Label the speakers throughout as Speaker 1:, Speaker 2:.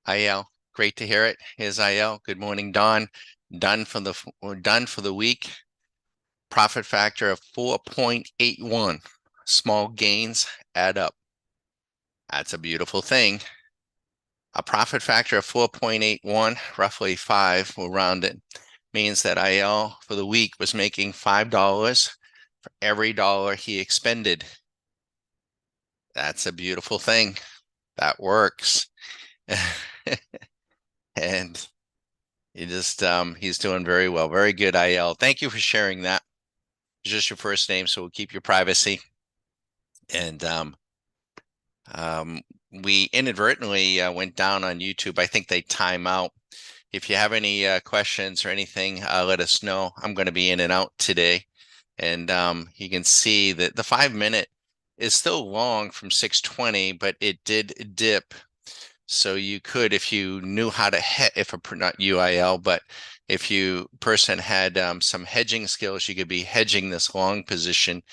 Speaker 1: IL, great to hear it. Here's IL. Good morning, Don. We're done for the week. Profit factor of 4.81. Small gains add up. That's a beautiful thing. A profit factor of 4.81, roughly 5, we'll round it, means that IL for the week was making $5 for every dollar he expended. That's a beautiful thing. That works. And he's doing very well. Very good, IL. Thank you for sharing that. It's just your first name, so we'll keep your privacy. And we inadvertently went down on YouTube. I think they time out. If you have any questions or anything, let us know. I'm going to be in and out today. And you can see that the 5 minute is still long from 620, but it did dip. So you could, if you knew how to not UIL, but if you person had some hedging skills, you could be hedging this long position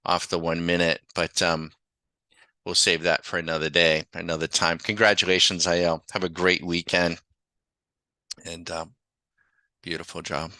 Speaker 1: off the 1 minute. But we'll save that for another day, another time. Congratulations, IL. Have a great weekend, and beautiful job.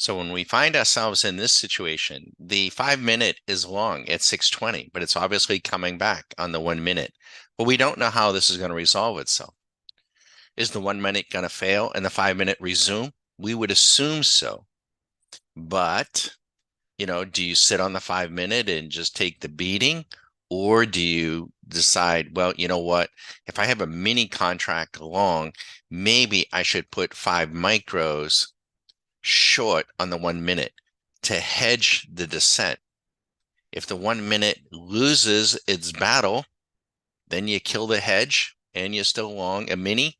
Speaker 1: So when we find ourselves in this situation, the 5 minute is long at 6:20, but it's obviously coming back on the 1 minute. But we don't know how this is going to resolve itself. Is the 1 minute going to fail and the 5 minute resume? We would assume so. But, do you sit on the 5 minute and just take the beating? Or do you decide, well, you know what? If I have a mini contract along, maybe I should put 5 micros short on the 1 minute to hedge the descent. If the 1 minute loses its battle, then you kill the hedge and you're still long a mini.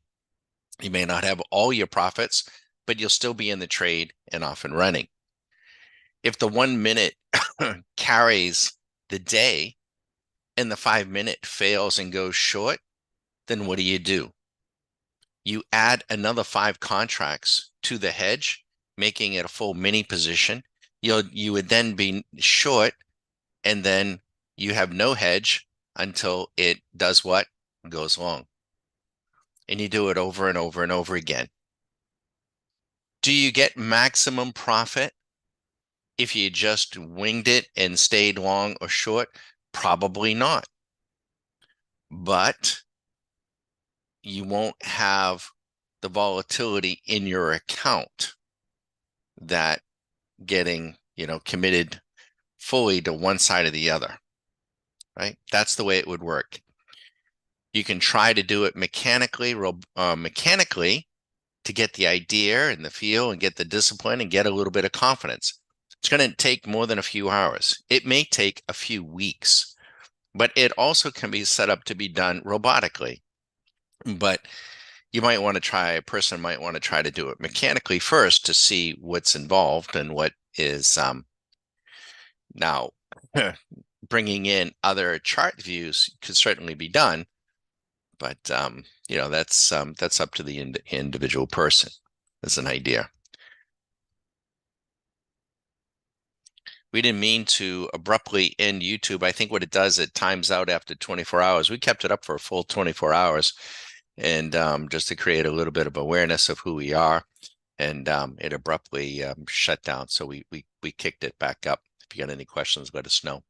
Speaker 1: You may not have all your profits, but you'll still be in the trade and off and running. If the 1 minute carries the day and the 5 minute fails and goes short, then what do? You add another 5 contracts to the hedge, making it a full mini position. You would then be short, and then you have no hedge until it does what? Goes long. And you do it over and over and over again. Do you get maximum profit if you just winged it and stayed long or short? Probably not. But you won't have the volatility in your account that getting, committed fully to one side or the other, right? That's the way it would work. You can try to do it mechanically to get the idea and the feel and get the discipline and get a little bit of confidence. It's going to take more than a few hours. It may take a few weeks, but it also can be set up to be done robotically. But a person might want to try to do it mechanically first to see what's involved and what is now bringing in other chart views could certainly be done, but that's up to the individual person as an idea. We didn't mean to abruptly end YouTube. I think what it does, it times out after 24 hours. We kept it up for a full 24 hours, and just to create a little bit of awareness of who we are, and it abruptly shut down. So we kicked it back up. If you got any questions, let us know.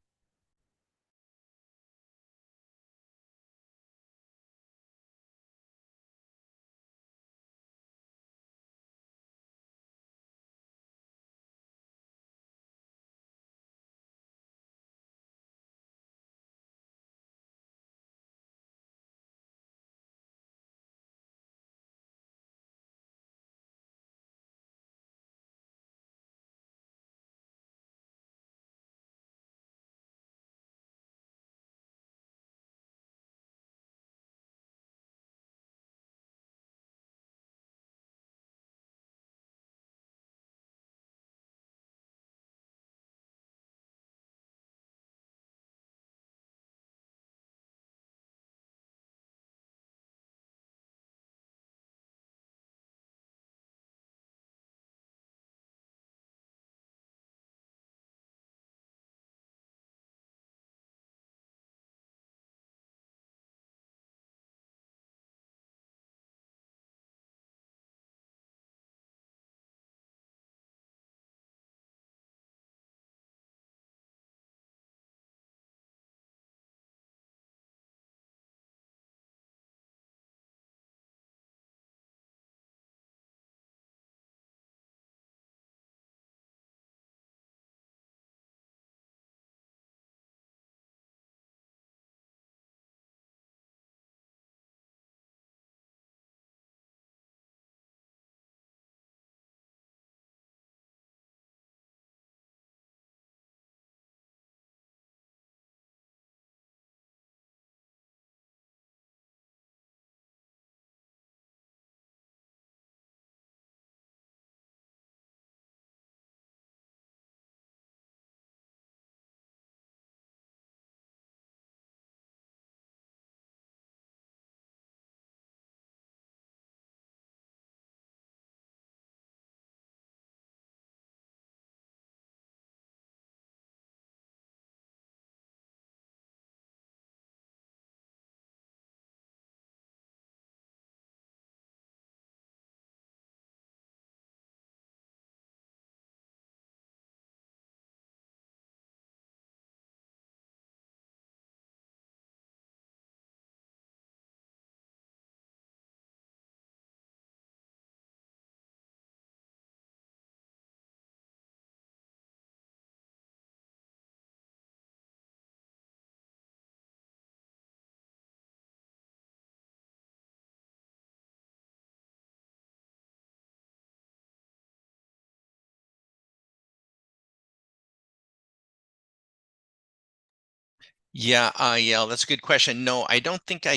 Speaker 1: Yeah, yeah, that's a good question. No, I don't think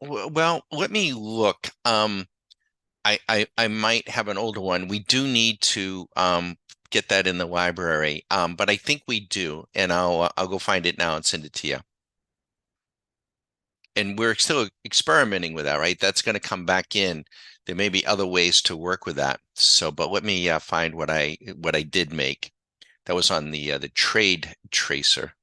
Speaker 1: well, let me look. I might have an older one. We do need to get that in the library. But I think we do, and I'll go find it now and send it to you. And we're still experimenting with that, right? That's going to come back in. There may be other ways to work with that. So, but let me find what I did make. That was on the trade tracer.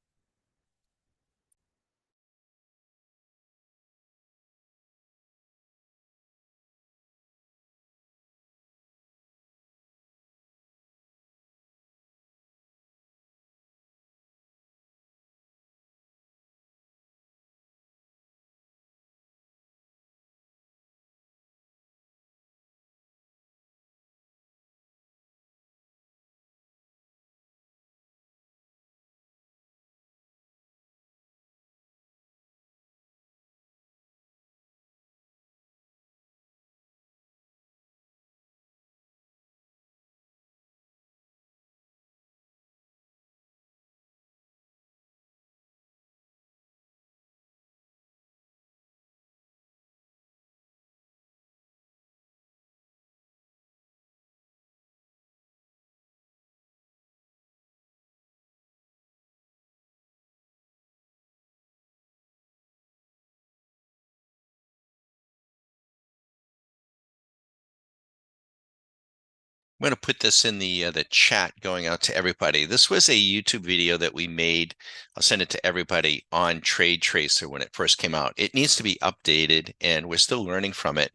Speaker 1: I'm going to put this in the chat going out to everybody. This was a YouTube video that we made. I'll send it to everybody on Trade Tracer when it first came out. It needs to be updated, and we're still learning from it.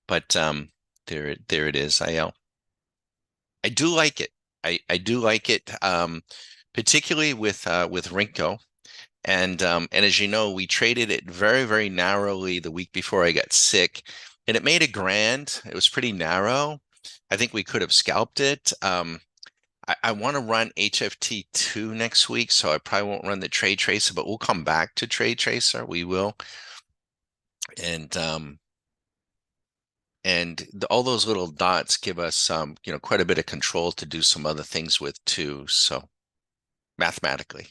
Speaker 1: But there it is. I do like it. I do like it, particularly with Rinko. And as you know, we traded it very narrowly the week before I got sick, and it made a grand. It was pretty narrow. I think we could have scalped it. I want to run HFT2 next week, so I probably won't run the Trade Tracer, but we'll come back to Trade Tracer. We will. And all those little dots give us quite a bit of control to do some other things with too. So mathematically.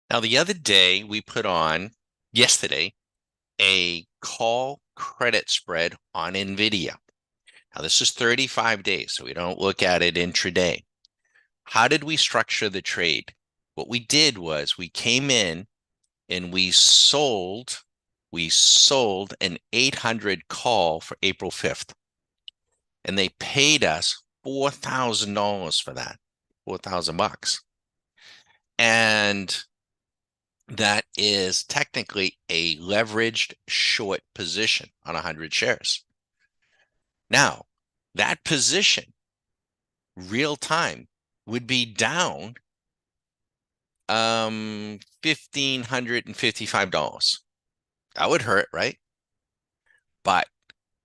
Speaker 1: Now, the other day we put on, yesterday, a call credit spread on NVIDIA. Now, this is 35 days, so we don't look at it intraday. How did we structure the trade? What we did was we came in and we sold an 800 call for April 5th. And they paid us $4,000 for that, $4,000. And that is technically a leveraged short position on 100 shares. Now, that position, real time, would be down $1,555. That would hurt, right? But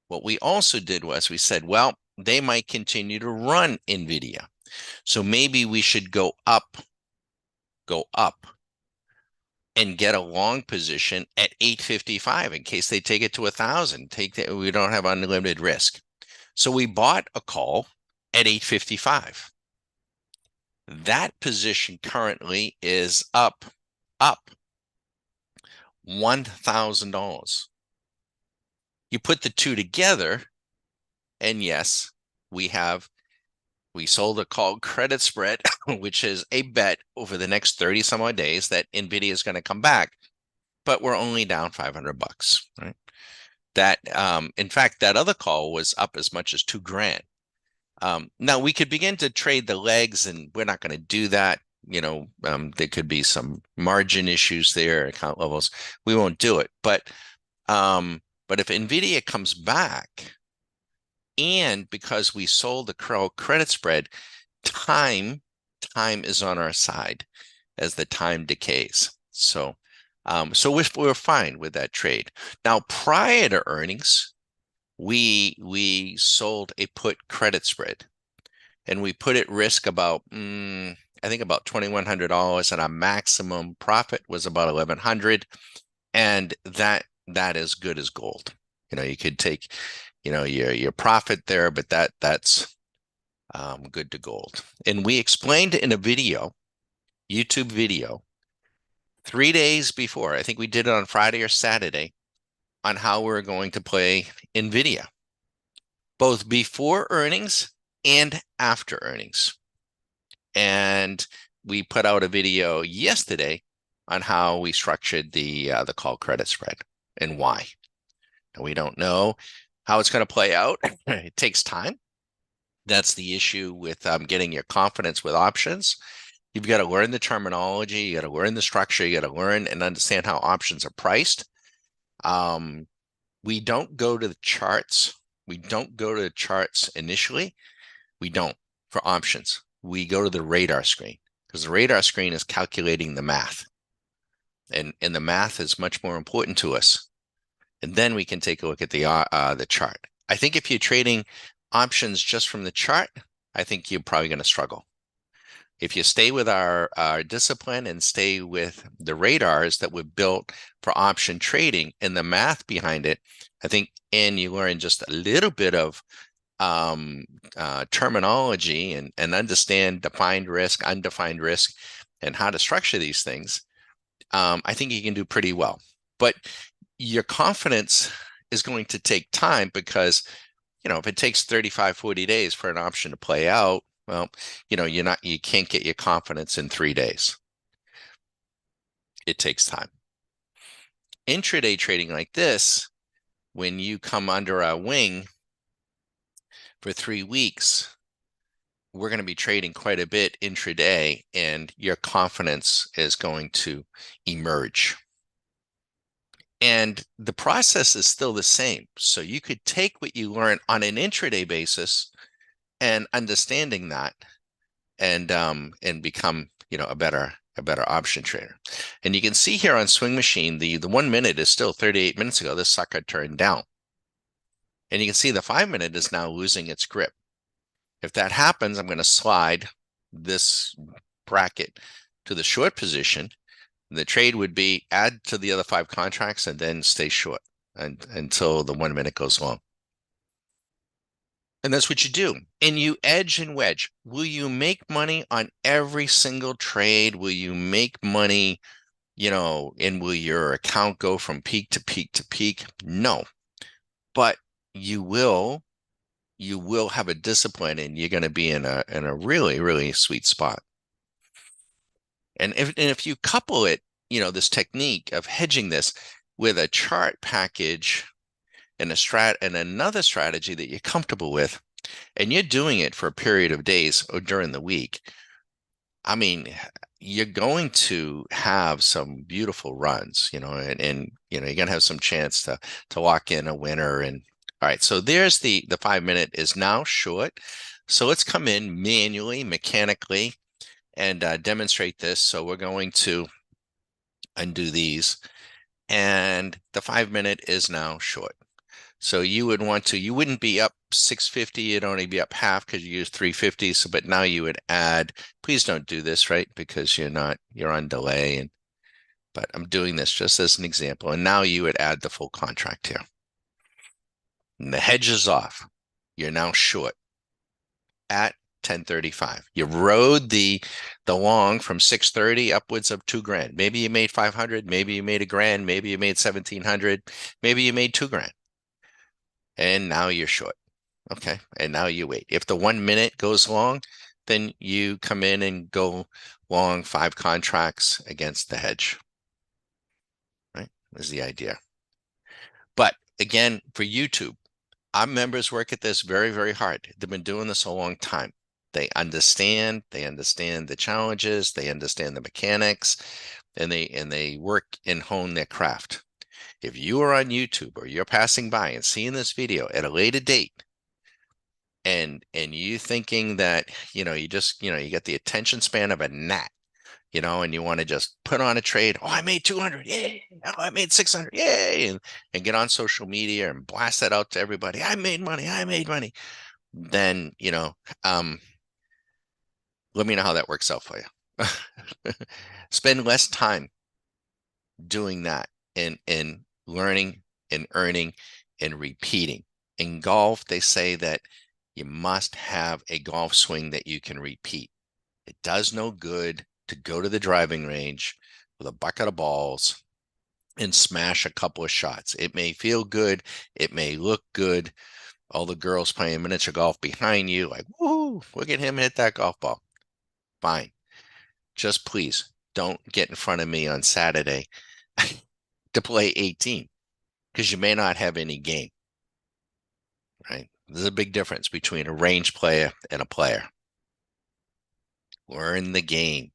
Speaker 1: what we also did was we said, well, they might continue to run NVIDIA. So maybe we should go up and get a long position at 855 in case they take it to 1,000. We don't have unlimited risk. So we bought a call at 855. That position currently is up $1,000. You put the two together, and yes, we sold a call credit spread, which is a bet over the next 30 some odd days that NVIDIA is going to come back, but we're only down $500, right? That, in fact, that other call was up as much as $2,000. Now we could begin to trade the legs, and we're not going to do that. There could be some margin issues there, account levels. We won't do it. But if NVIDIA comes back, and because we sold the credit spread, time is on our side as the time decays. So we're fine with that trade. Now, prior to earnings, we sold a put credit spread, and we put at risk about I think about $2,100, and our maximum profit was about $1,100, and that is good as gold. You could take your profit there, but that's good to gold. And we explained in a YouTube video, 3 days before, I think we did it on Friday or Saturday, on how we're going to play NVIDIA, both before earnings and after earnings. And we put out a video yesterday on how we structured the call credit spread and why. And we don't know how it's going to play out. It takes time. That's the issue with getting your confidence with options. You've got to learn the terminology, you got to learn the structure, you got to learn and understand how options are priced. We don't go to the charts. We don't go to the charts initially. We don't for options. We go to the radar screen, because the radar screen is calculating the math. And the math is much more important to us. And then we can take a look at the chart. I think if you're trading options just from the chart, I think you're probably going to struggle. If you stay with our discipline and stay with the radars that were built for option trading and the math behind it, I think, and you learn just a little bit of terminology and understand defined risk, undefined risk, and how to structure these things, I think you can do pretty well. But your confidence is going to take time, because if it takes 35, 40 days for an option to play out, well, you can't get your confidence in 3 days. It takes time. Intraday trading like this, when you come under our wing for 3 weeks, we're going to be trading quite a bit intraday, and your confidence is going to emerge. And the process is still the same. So you could take what you learn on an intraday basis and understanding that, and become a better option trader. And you can see here on Swing Machine, the 1 minute is still 38 minutes ago. This sucker turned down. And you can see the 5 minute is now losing its grip. If that happens, I'm going to slide this bracket to the short position. The trade would be add to the other 5 contracts and then stay short until the 1 minute goes long. And that's what you do. And you edge and wedge. Will you make money on every single trade? Will you make money and will your account go from peak to peak to peak? No, but you will have a discipline, and you're going to be in a really, really sweet spot. And if you couple it, this technique of hedging this with a chart package and another strategy that you're comfortable with, and you're doing it for a period of days or during the week, I mean, you're going to have some beautiful runs, and you're going to have some chance to lock in a winner. And all right, so there's the 5 minute is now short. So let's come in manually, mechanically, and demonstrate this. So we're going to undo these, and the 5 minute is now short. So you wouldn't be up 650, you'd only be up half because you use 350. So, but now you would add, please don't do this, right? Because you're on delay. But I'm doing this just as an example. And now you would add the full contract here. And the hedge is off. You're now short at 1035. You rode the long from 630 upwards of $2,000. Maybe you made 500, maybe you made $1,000, maybe you made 1,700, maybe you made $2,000. And now you're short. Okay. And now you wait. If the 1 minute goes long, then you come in and go long 5 contracts against the hedge. Right? Is the idea. But again, for YouTube, our members work at this very, very hard. They've been doing this a long time. They understand the challenges, they understand the mechanics, and they work and hone their craft. If you are on YouTube or you're passing by and seeing this video at a later date, and you thinking that you just you get the attention span of a gnat, and you want to just put on a trade, oh, I made 200, yay, oh, I made 600, yay, and get on social media and blast that out to everybody, I made money, then let me know how that works out for you. Spend less time doing that, and learning and earning and repeating. In golf, they say that you must have a golf swing that you can repeat. It does no good to go to the driving range with a bucket of balls and smash a couple of shots. It may feel good, it may look good. All the girls playing miniature golf behind you, like, woo, look at him hit that golf ball. Fine. Just please don't get in front of me on Saturday to play 18, because you may not have any game, right? There's a big difference between a range player and a player. Learn the game.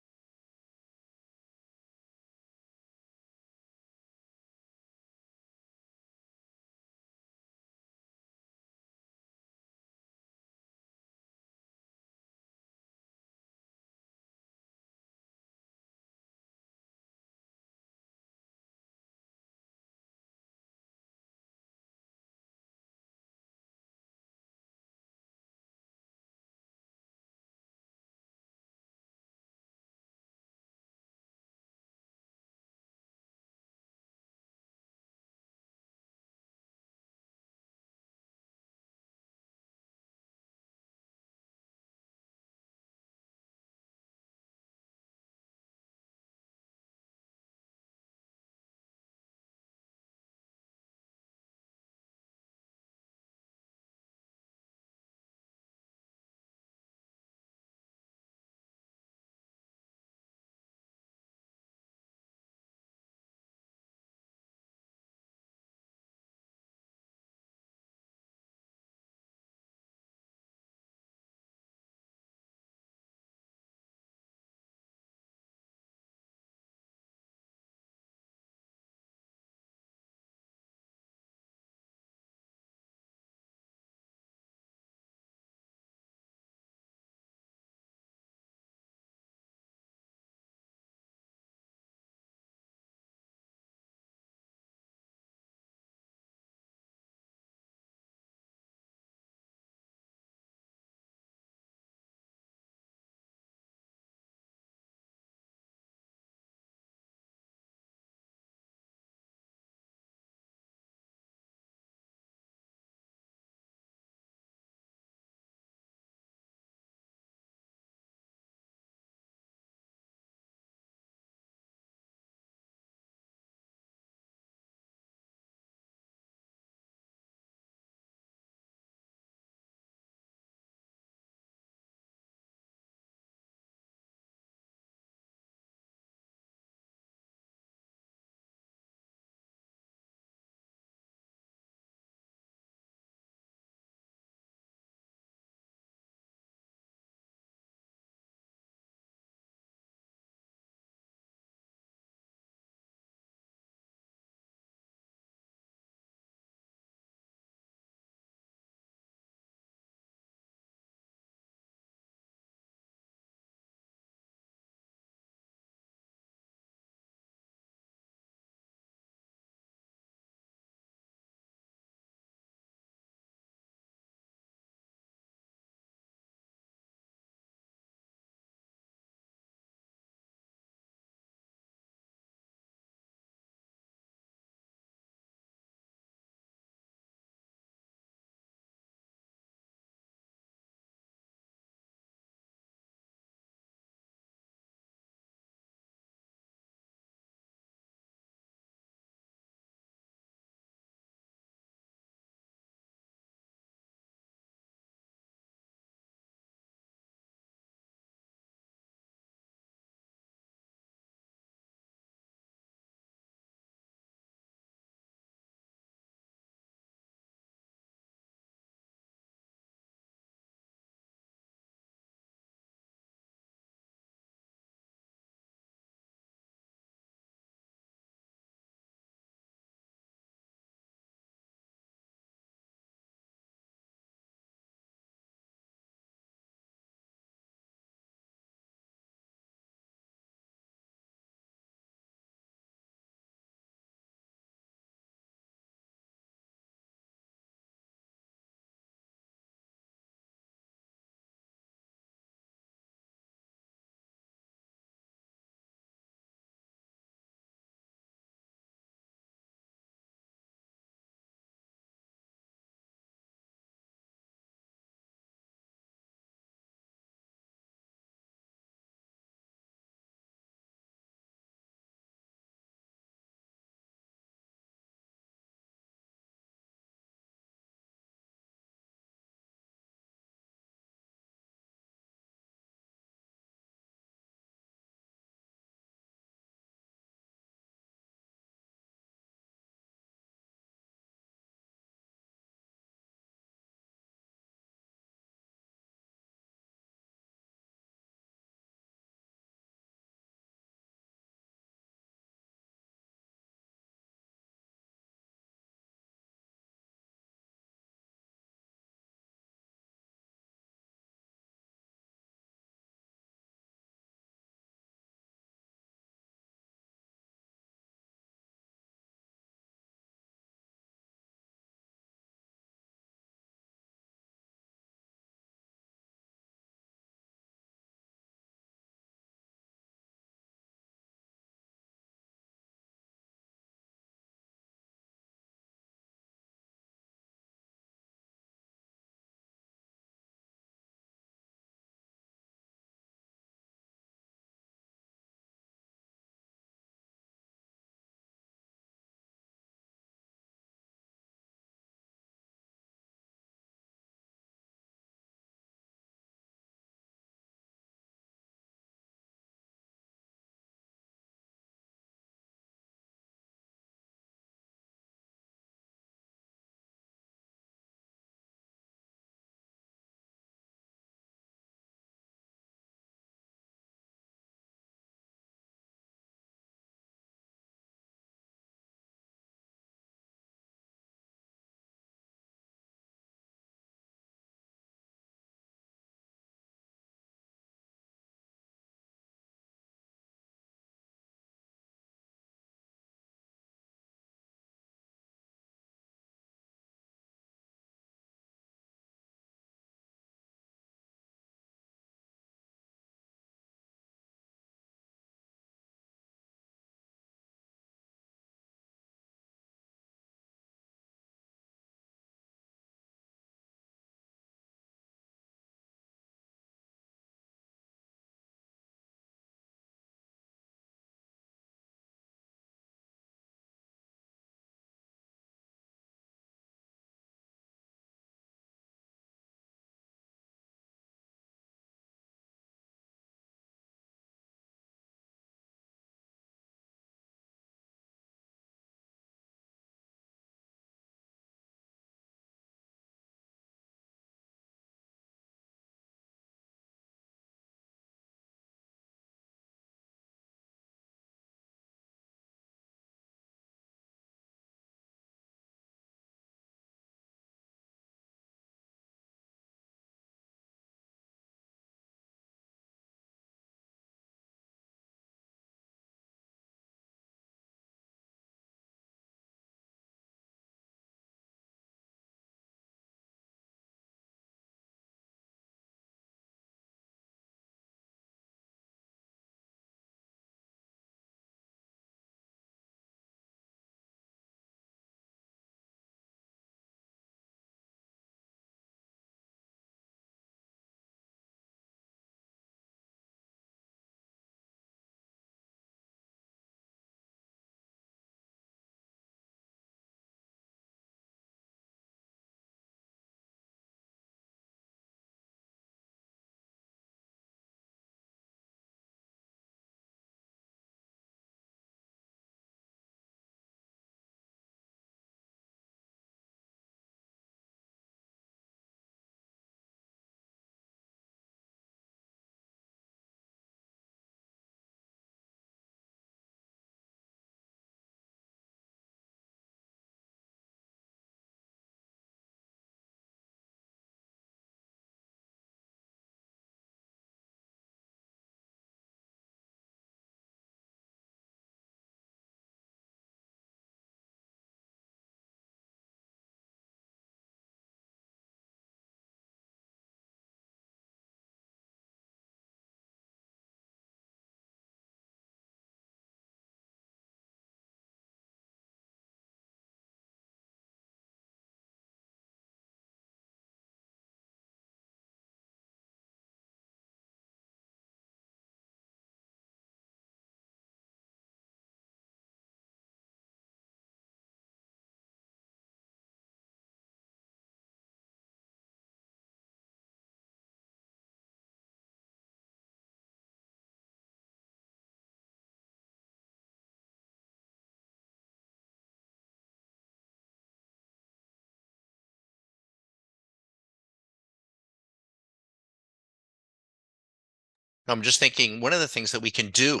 Speaker 1: I'm just thinking one of the things that we can do,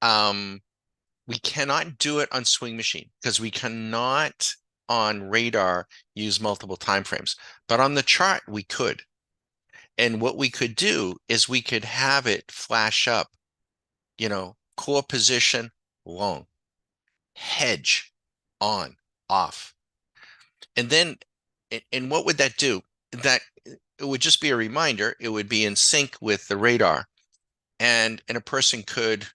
Speaker 1: um, we cannot do it on Swing Machine because we cannot on radar use multiple time frames, but on the chart we could. And what we could do is we could have it flash up, core position long, hedge on, off. And then, and what would that do? That it would just be a reminder. It would be in sync with the radar, and a person could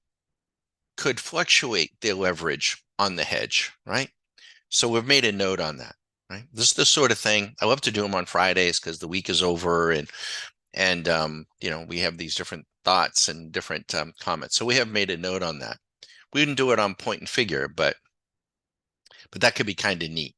Speaker 1: fluctuate their leverage on the hedge, right? So we've made a note on that, right? This is the sort of thing I love to do them on Fridays because the week is over, and we have these different thoughts and different comments. So we have made a note on that. We didn't do it on point and figure, but that could be kind of neat.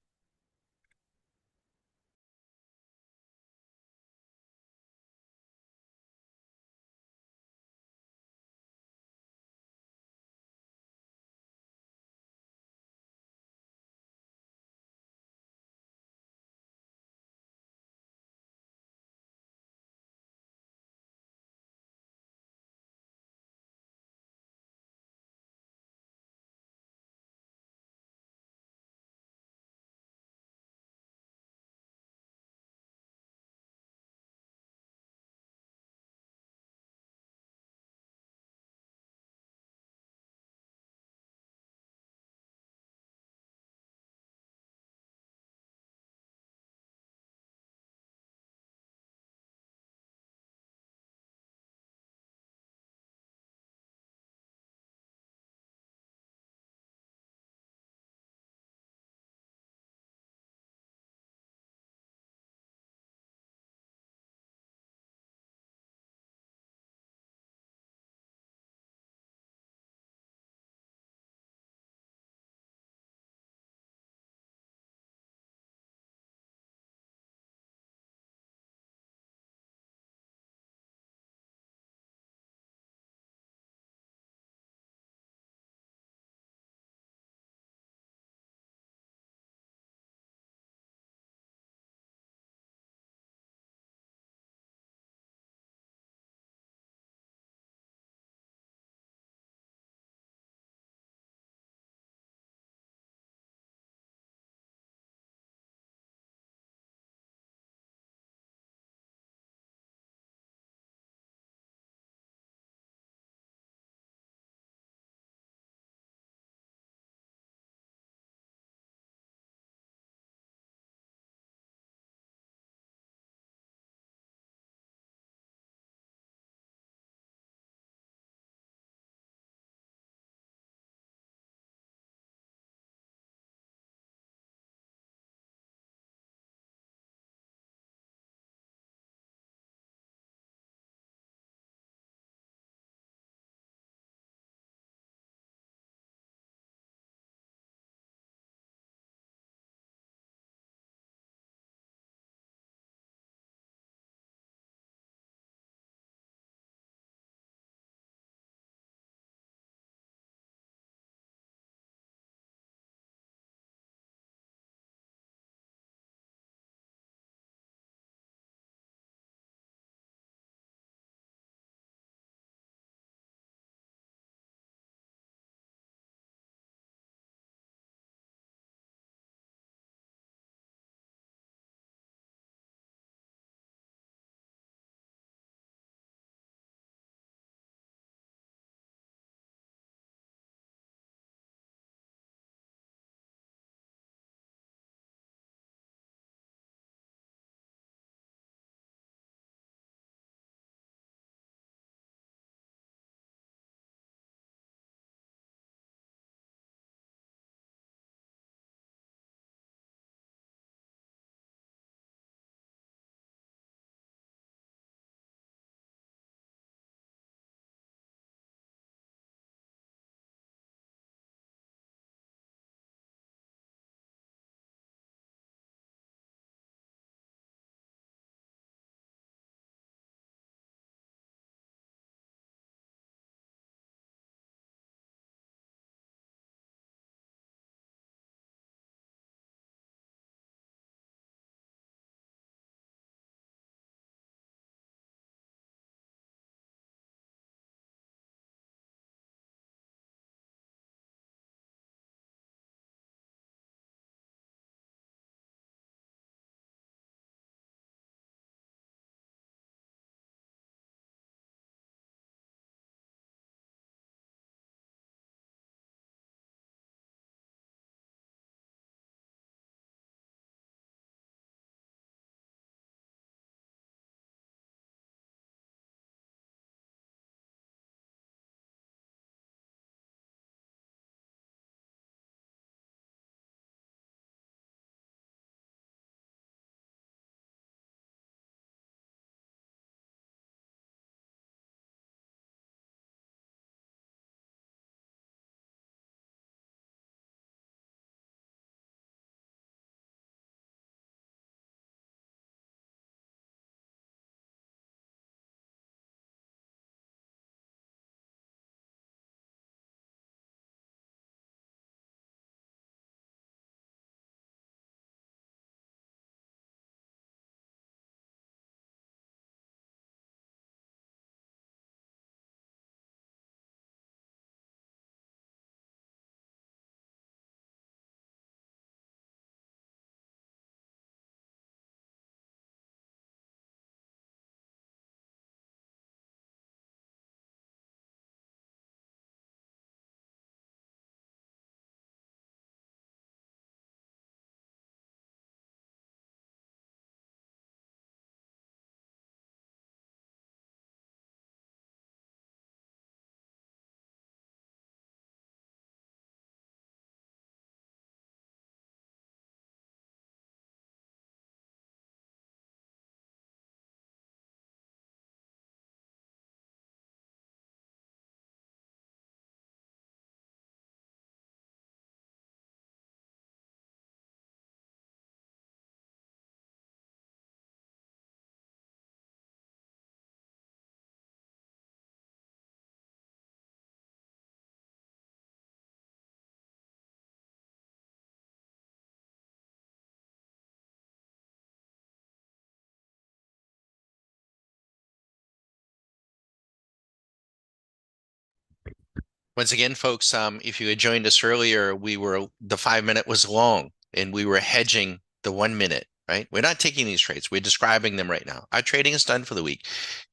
Speaker 1: Once again, folks, if you had joined us earlier, the 5 minute was long and we were hedging the 1 minute, right? We're not taking these trades. We're describing them right now. Our trading is done for the week.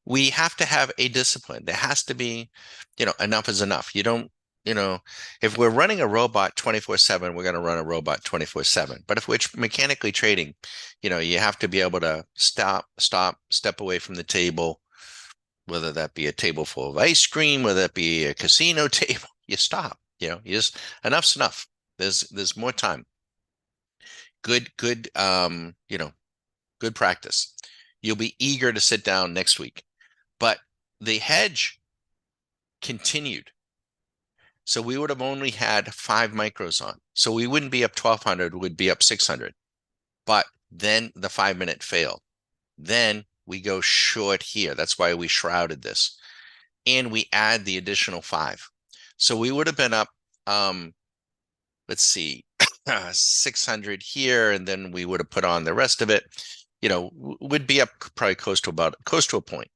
Speaker 1: We have to have a discipline. There has to be, enough is enough. You don't, if we're running a robot 24/7, we're going to run a robot 24/7. But if we're mechanically trading, you have to be able to stop, step away from the table, whether that be a table full of ice cream, whether that be a casino table, you stop. You just enough's enough. There's more time. Good, good practice. You'll be eager to sit down next week. But the hedge continued. So we would have only had 5 micros on. So we wouldn't be up 1200, we'd be up 600. But then the 5 minute failed. Then we go short here. That's why we shrouded this. And we add the additional 5. So we would have been up, let's see, 600 here, and then we would have put on the rest of it. Would be up probably close to a point.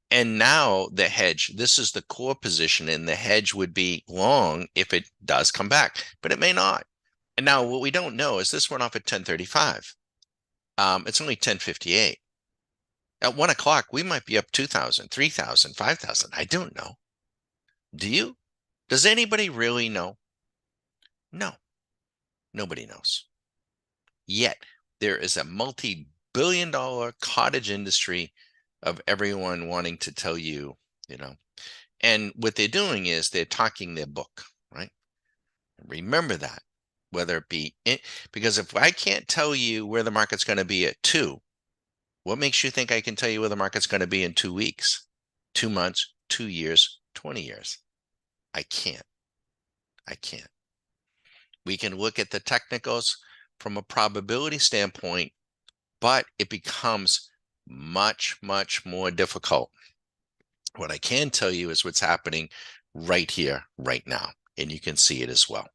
Speaker 1: And now the hedge, this is the core position, and the hedge would be long if it does come back, but it may not. And now what we don't know is this went off at 10:35. It's only 10:58. At 1 o'clock, we might be up 2,000, 3,000, 5,000. I don't know. Do you? Does anybody really know? No, nobody knows. Yet there is a multi-billion-dollar cottage industry of everyone wanting to tell you, and what they're doing is they're talking their book, right? Remember that, whether it be because if I can't tell you where the market's going to be at 2, what makes you think I can tell you where the market's going to be in 2 weeks, 2 months, 2 years, 20 years? I can't. We can look at the technicals from a probability standpoint, but it becomes much, much more difficult. What I can tell you is what's happening right here, right now, and you can see it as well.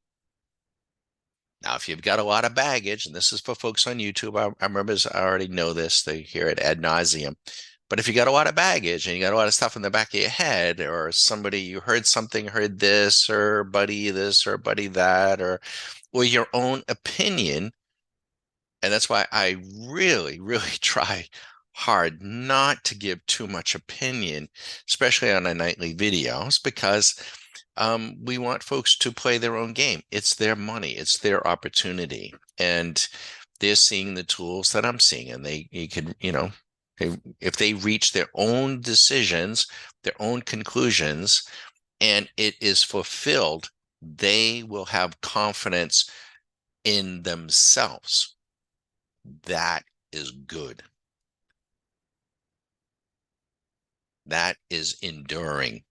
Speaker 1: Now, if you've got a lot of baggage, and this is for folks on YouTube, our members already know this, they hear it ad nauseum. But if you got a lot of baggage and you got a lot of stuff in the back of your head, or you heard something, heard this, or buddy this, or buddy that, or your own opinion, and that's why I really, really try hard not to give too much opinion, especially on our nightly videos, because we want folks to play their own game. It's their money, it's their opportunity, and they're seeing the tools that I'm seeing, and you can, if they reach their own decisions, their own conclusions, and it is fulfilled, they will have confidence in themselves. That is good. That is enduring.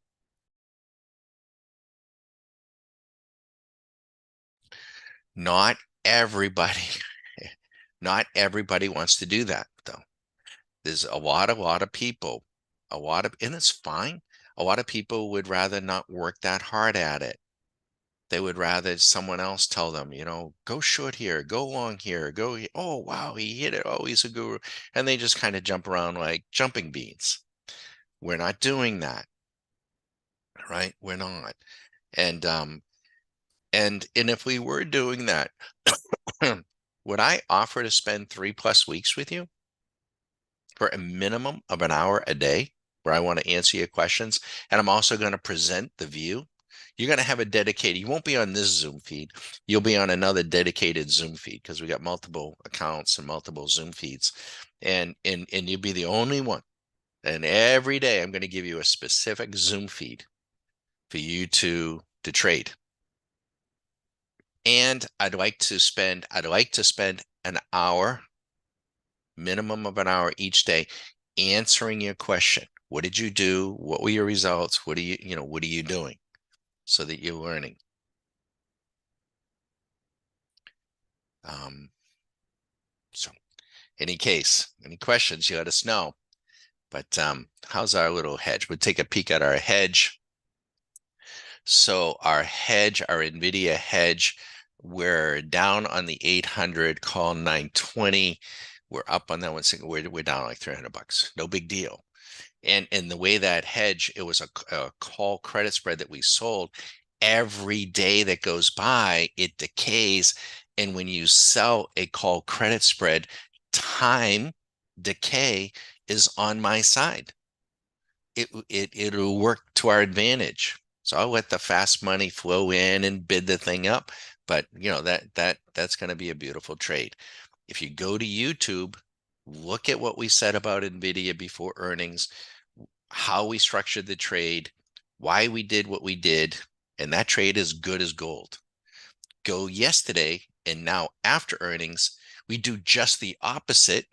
Speaker 1: Not everybody wants to do that, though. There's a lot of people, and it's fine. A lot of people would rather not work that hard at it. They would rather someone else tell them, go short here, go long here, go here. Oh, wow, he hit it. Oh, he's a guru. And they just kind of jump around like jumping beans. We're not doing that, right? We're not. And if we were doing that, would I offer to spend 3+ weeks with you for a minimum of an hour a day where I want to answer your questions? And I'm also going to present the view. You're going to have a dedicated, you won't be on this Zoom feed. You'll be on another dedicated Zoom feed because we got multiple accounts and multiple Zoom feeds. And you'll be the only one. And every day I'm going to give you a specific Zoom feed for you to trade. And I'd like to spend an hour, minimum of an hour each day, answering your question. What did you do? What were your results? What are you doing? So that you're learning. So any questions, you let us know. But how's our little hedge? We'll take a peek at our hedge. So our NVIDIA hedge, we're down on the 800, call 920. We're up on that one. We're down like $300. No big deal. And the way that hedge, it was a call credit spread that we sold. Every day that goes by, it decays. And when you sell a call credit spread, time decay is on my side. It'll work to our advantage. So I'll let the fast money flow in and bid the thing up. But that's going to be a beautiful trade. If you go to YouTube, look at what we said about NVIDIA before earnings, how we structured the trade, why we did what we did, and that trade is good as gold. Go yesterday, and now after earnings, we do just the opposite,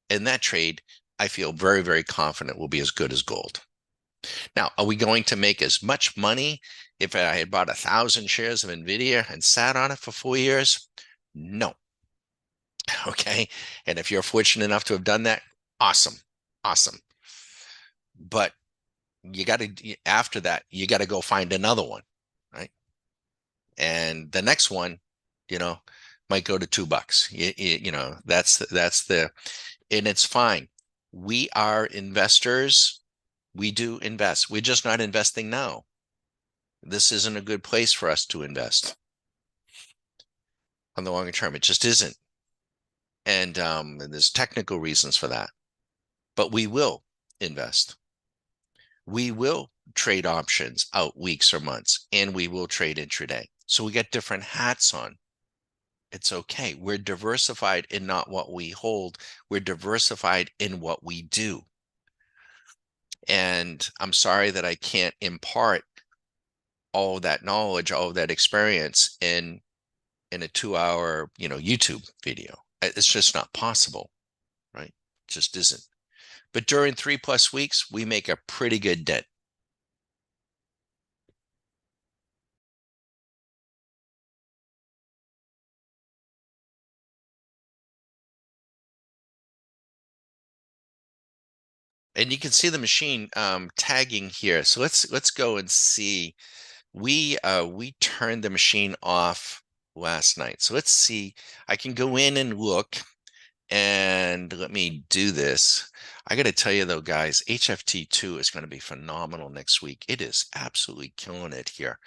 Speaker 1: and that trade, I feel very, very confident will be as good as gold. Now, are we going to make as much money if I had bought 1,000 shares of NVIDIA and sat on it for 4 years? No. Okay. And if you're fortunate enough to have done that, awesome. Awesome. But you got to, after that, you got to go find another one, right? And the next one, might go to $2. That's and it's fine. We are investors. We do invest. We're just not investing now. This isn't a good place for us to invest on the longer term. It just isn't. And there's technical reasons for that. But we will invest. We will trade options out weeks or months, and we will trade intraday. So we get different hats on. It's okay. We're diversified in not what we hold. We're diversified in what we do. And I'm sorry that I can't impart all of that knowledge, all of that experience in a 2-hour, YouTube video. It's just not possible, right? It just isn't. But during 3+ weeks, we make a pretty good dent. And you can see the machine tagging here. So let's go and see. We turned the machine off last night. So let's see. I can go in and look, and let me do this. I got to tell you though, guys, HFT2 is going to be phenomenal next week. It is absolutely killing it here.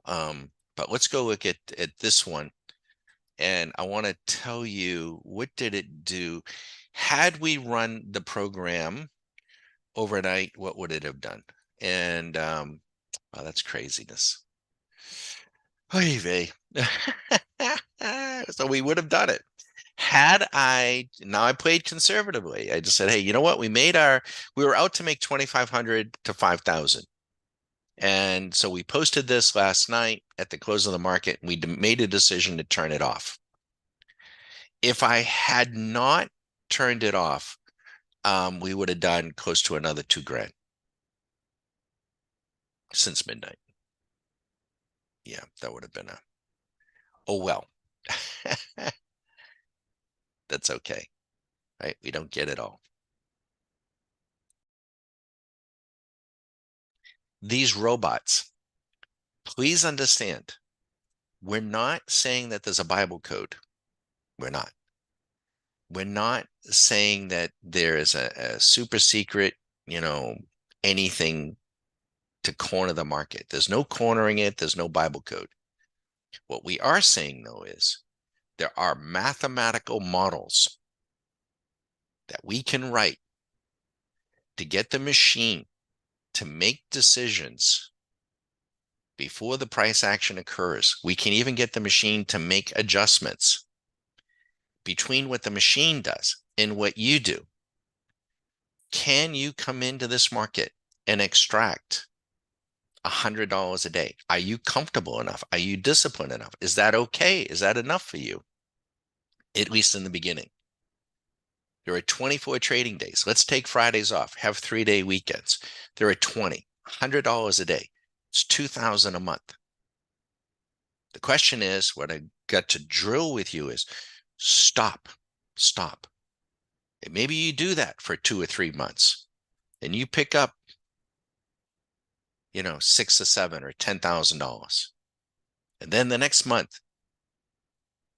Speaker 1: But let's go look at this one. And I want to tell you, what did it do? Had we run the program overnight, what would it have done? And wow, that's craziness. Oy vey. So we would have done it. Now I played conservatively. I just said, hey, you know what? We were out to make 2,500 to 5,000. And so we posted this last night at the close of the market. And we made a decision to turn it off. If I had not turned it off, we would have done close to another $2,000 since midnight. Yeah, that would have been oh well. That's okay, right? We don't get it all. These robots, please understand, we're not saying that there's a Bible code. We're not. We're not saying that there is a super secret, anything to corner the market. There's no cornering it. There's no Bible code. What we are saying, though, is there are mathematical models that we can write to get the machine to make decisions before the price action occurs. We can even get the machine to make adjustments between what the machine does and what you do. Can you come into this market and extract $100 a day? Are you comfortable enough? Are you disciplined enough? Is that okay? Is that enough for you? At least in the beginning. There are 24 trading days. Let's take Fridays off, have 3-day weekends. There are 20, $100 a day. It's $2,000 a month. The question is, what I got to drill with you is stop. And maybe you do that for 2 or 3 months and you pick up, $6,000 or $7,000 or $10,000. And then the next month,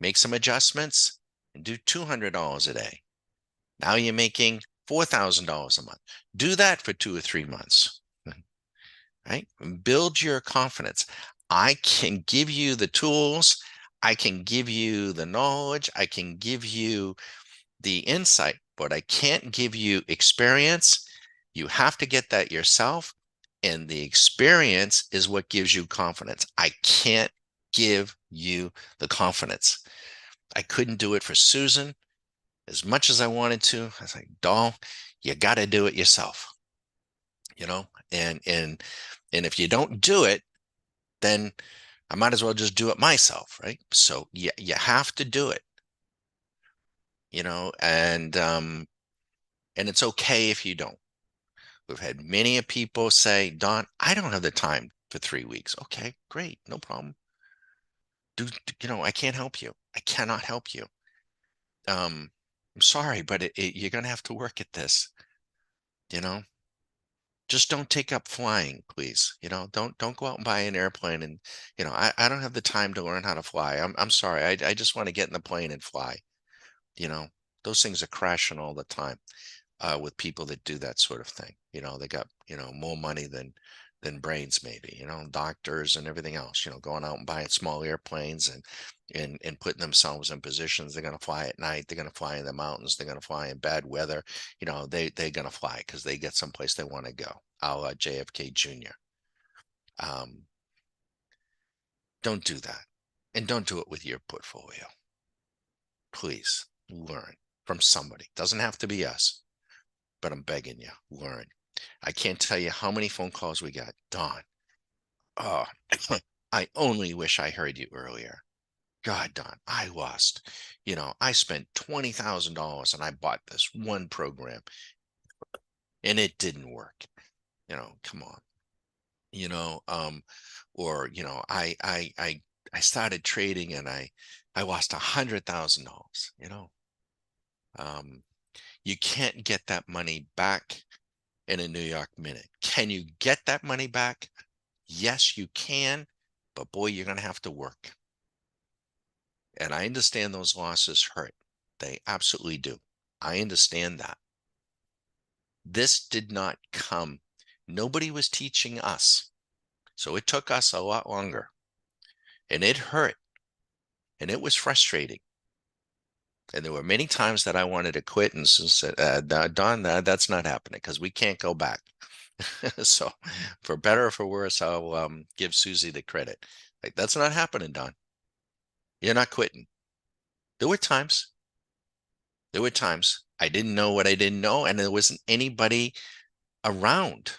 Speaker 1: make some adjustments and do $200 a day. Now you're making $4,000 a month. Do that for 2 or 3 months, right? Build your confidence. I can give you the tools. I can give you the knowledge. I can give you the insight, but I can't give you experience. You have to get that yourself. And the experience is what gives you confidence. I can't give you the confidence. I couldn't do it for Susan as much as I wanted to. I was like, doll, you got to do it yourself, you know? And if you don't do it, then I might as well just do it myself, right? So you have to do it, you know, and it's okay if you don't. We've had many people say, Don, I don't have the time for 3 weeks. Okay, great, no problem. I can't help you. I cannot help you. I'm sorry, but you're gonna have to work at this, you know. Just don't take up flying, please. Don't go out and buy an airplane and, I don't have the time to learn how to fly. I'm sorry. I just want to get in the plane and fly. You know, those things are crashing all the time with people that do that sort of thing. They got, more money than brains, maybe, doctors and everything else, going out and buying small airplanes and putting themselves in positions. They're going to fly at night. They're going to fly in the mountains. They're going to fly in bad weather. They're going to fly because they get someplace they want to go. A la JFK Jr. Don't do that. And don't do it with your portfolio. Please learn from somebody. Doesn't have to be us, but I'm begging you, learn. I can't tell you how many phone calls we got. Don, oh, I only wish I heard you earlier. God, Don, I spent $20,000 and I bought this one program and it didn't work. Come on. Or I started trading and I lost $100,000. You can't get that money back in a New York minute. Can you get that money back? Yes, you can, but boy, you're going to have to work. And I understand those losses hurt. They absolutely do. I understand that. This did not come. Nobody was teaching us. So it took us a lot longer. And it hurt. And it was frustrating. And there were many times that I wanted to quit and said, Don, that's not happening because we can't go back. So for better or for worse, I'll give Susie the credit. Like, that's not happening, Don. You're not quitting. There were times. I didn't know what I didn't know, and there wasn't anybody around.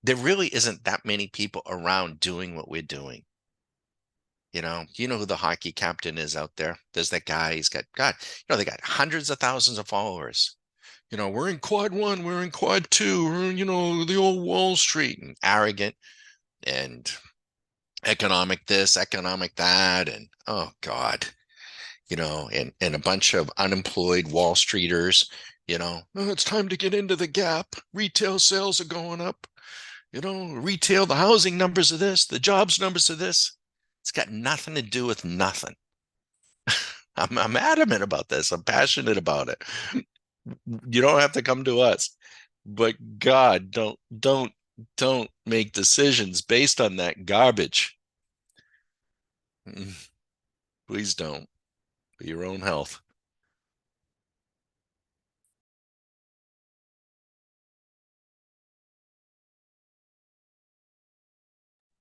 Speaker 1: There really isn't that many people around doing what we're doing. You know who the hockey captain is out there? There's that guy. He's got, God, they got hundreds of thousands of followers. We're in quad one, we're in quad two, we're in, the old Wall Street, and arrogant and economic this, economic that, and oh God, and a bunch of unemployed Wall Streeters, oh, it's time to get into the gap. Retail sales are going up, retail, the housing numbers are this, the jobs numbers are this. It's got nothing to do with nothing. I'm adamant about this. I'm passionate about it. You don't have to come to us, but God, don't make decisions based on that garbage. Please don't. For your own health.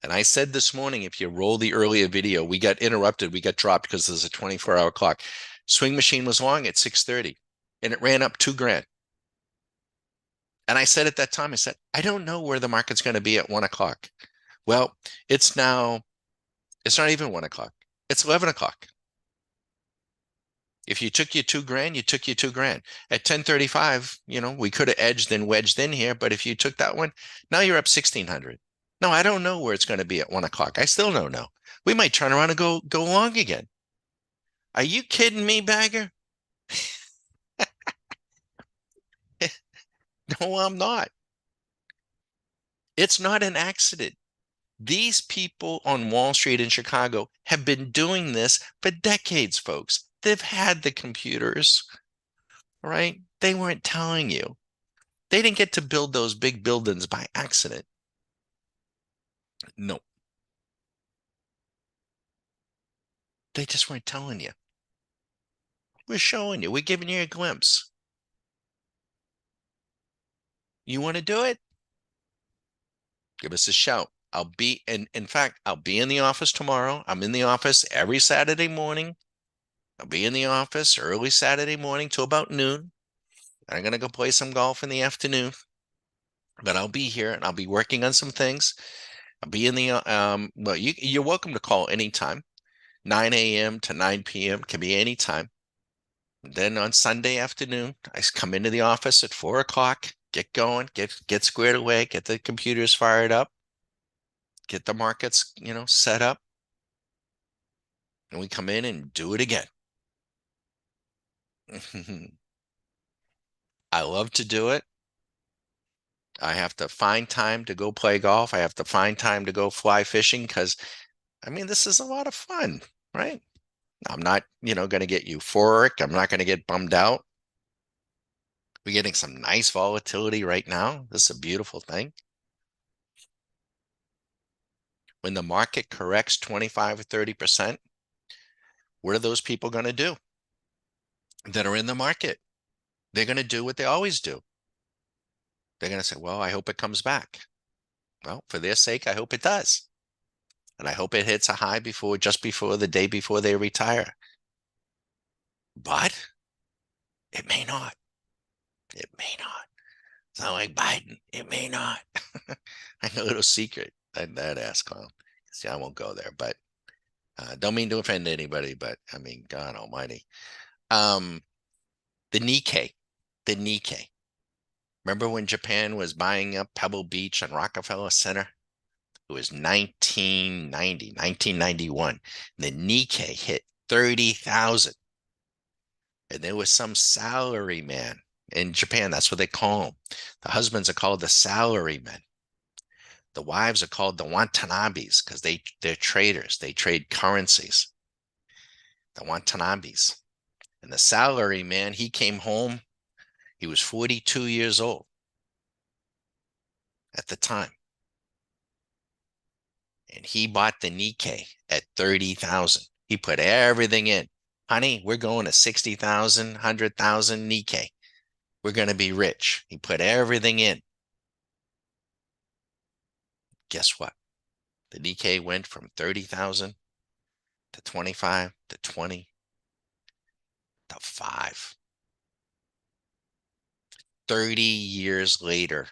Speaker 1: And I said this morning, if you roll the earlier video, we got interrupted. We got dropped because there's a 24-hour clock. Swing machine was long at 6:30 and it ran up $2,000. And I said at that time, I said, I don't know where the market's going to be at 1 o'clock. Well, it's not even 1 o'clock. It's 11 o'clock. If you took your $2,000, you took your $2,000. At 10:35, we could have edged and wedged in here, but if you took that one, now you're up 1,600. No, I don't know where it's going to be at 1 o'clock. I still don't know. We might turn around and go long again. Are you kidding me, Bagger? No, I'm not. It's not an accident. These people on Wall Street in Chicago have been doing this for decades, folks. They've had the computers, right? They weren't telling you. They didn't get to build those big buildings by accident. No, they just weren't telling you. We're showing you. We're giving you a glimpse. You want to do it? Give us a shout. In fact, I'll be in the office tomorrow. I'm in the office every Saturday morning. I'll be in the office early Saturday morning till about noon. I'm going to go play some golf in the afternoon, but I'll be here and I'll be working on some things. I'll be in the, well, you're welcome to call anytime. 9 a.m. to 9 p.m. can be anytime. Then on Sunday afternoon, I come into the office at 4 o'clock, get going, get squared away, get the computers fired up, get the markets, set up, and we come in and do it again. I love to do it. I have to find time to go play golf. I have to find time to go fly fishing because, this is a lot of fun, right? I'm not, going to get euphoric. I'm not going to get bummed out. We're getting some nice volatility right now. This is a beautiful thing. When the market corrects 25 or 30%, what are those people going to do that are in the market? They're going to do what they always do. They're going to say, well, I hope it comes back. Well, for their sake, I hope it does. And I hope it hits a high just before the day before they retire. But it may not. It may not. It's not like Biden. It may not. I know a little secret that ass clown. See, I won't go there, but don't mean to offend anybody, but God almighty. The Nikkei. The Nikkei. Remember when Japan was buying up Pebble Beach and Rockefeller Center? It was 1991. The Nikkei hit 30,000. And there was some salary man in Japan. That's what they call them. The husbands are called the salary men. The wives are called the Watanabes because they're traders. They trade currencies. The Watanabes. And the salary man, he came home. He was 42 years old at the time. And he bought the Nikkei at 30,000. He put everything in. Honey, we're going to 60,000, 100,000 Nikkei. We're going to be rich. He put everything in. Guess what? The Nikkei went from 30,000 to 25 to 20 to 5. 30 years later,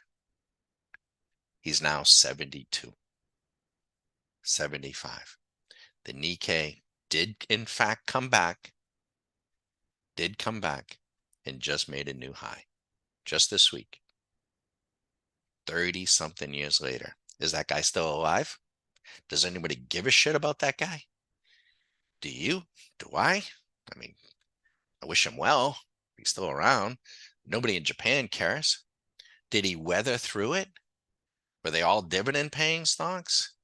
Speaker 1: he's now 72, 75. The Nikkei did in fact come back, and just made a new high just this week. 30 something years later. Is that guy still alive? Does anybody give a shit about that guy? Do you? Do I? I wish him well. He's still around. Nobody in Japan cares. Did he weather through it? Were they all dividend paying stocks?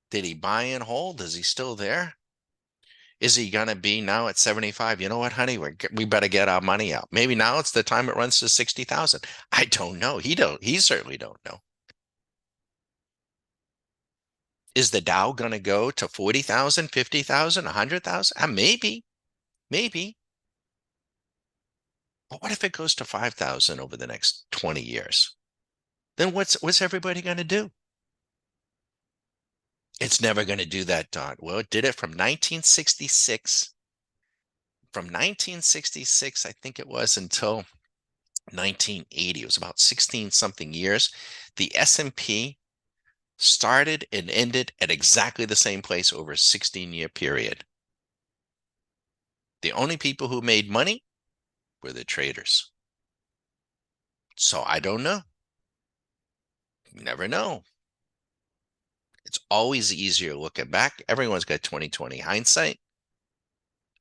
Speaker 1: Did he buy and hold? Is he still there? Is he going to be now at 75? You know what, honey? We better get our money out. Maybe now it's the time it runs to 60,000. I don't know. He certainly don't know. Is the Dow going to go to 40,000, 50,000, 100,000? Maybe. But what if it goes to 5,000 over the next 20 years? Then what's everybody going to do? It's never going to do that, Don. Well, it did it from 1966. From 1966, I think it was, until 1980. It was about 16 something years. The S&P started and ended at exactly the same place over a 16-year period. The only people who made money were the traders. So I don't know. You never know. It's always easier looking back. Everyone's got 20/20 hindsight.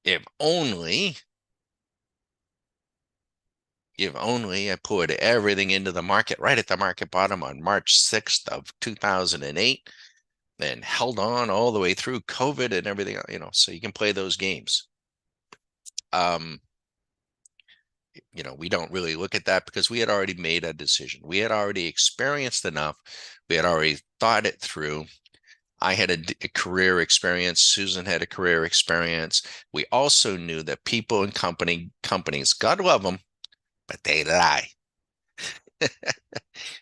Speaker 1: If only I put everything into the market right at the market bottom on March 6th of 2008 and held on all the way through COVID and everything, so you can play those games. We don't really look at that because we had already made a decision. We had already experienced enough. We had already thought it through. I had a career experience. Susan had a career experience. We also knew that people and companies, God love them, but they lie.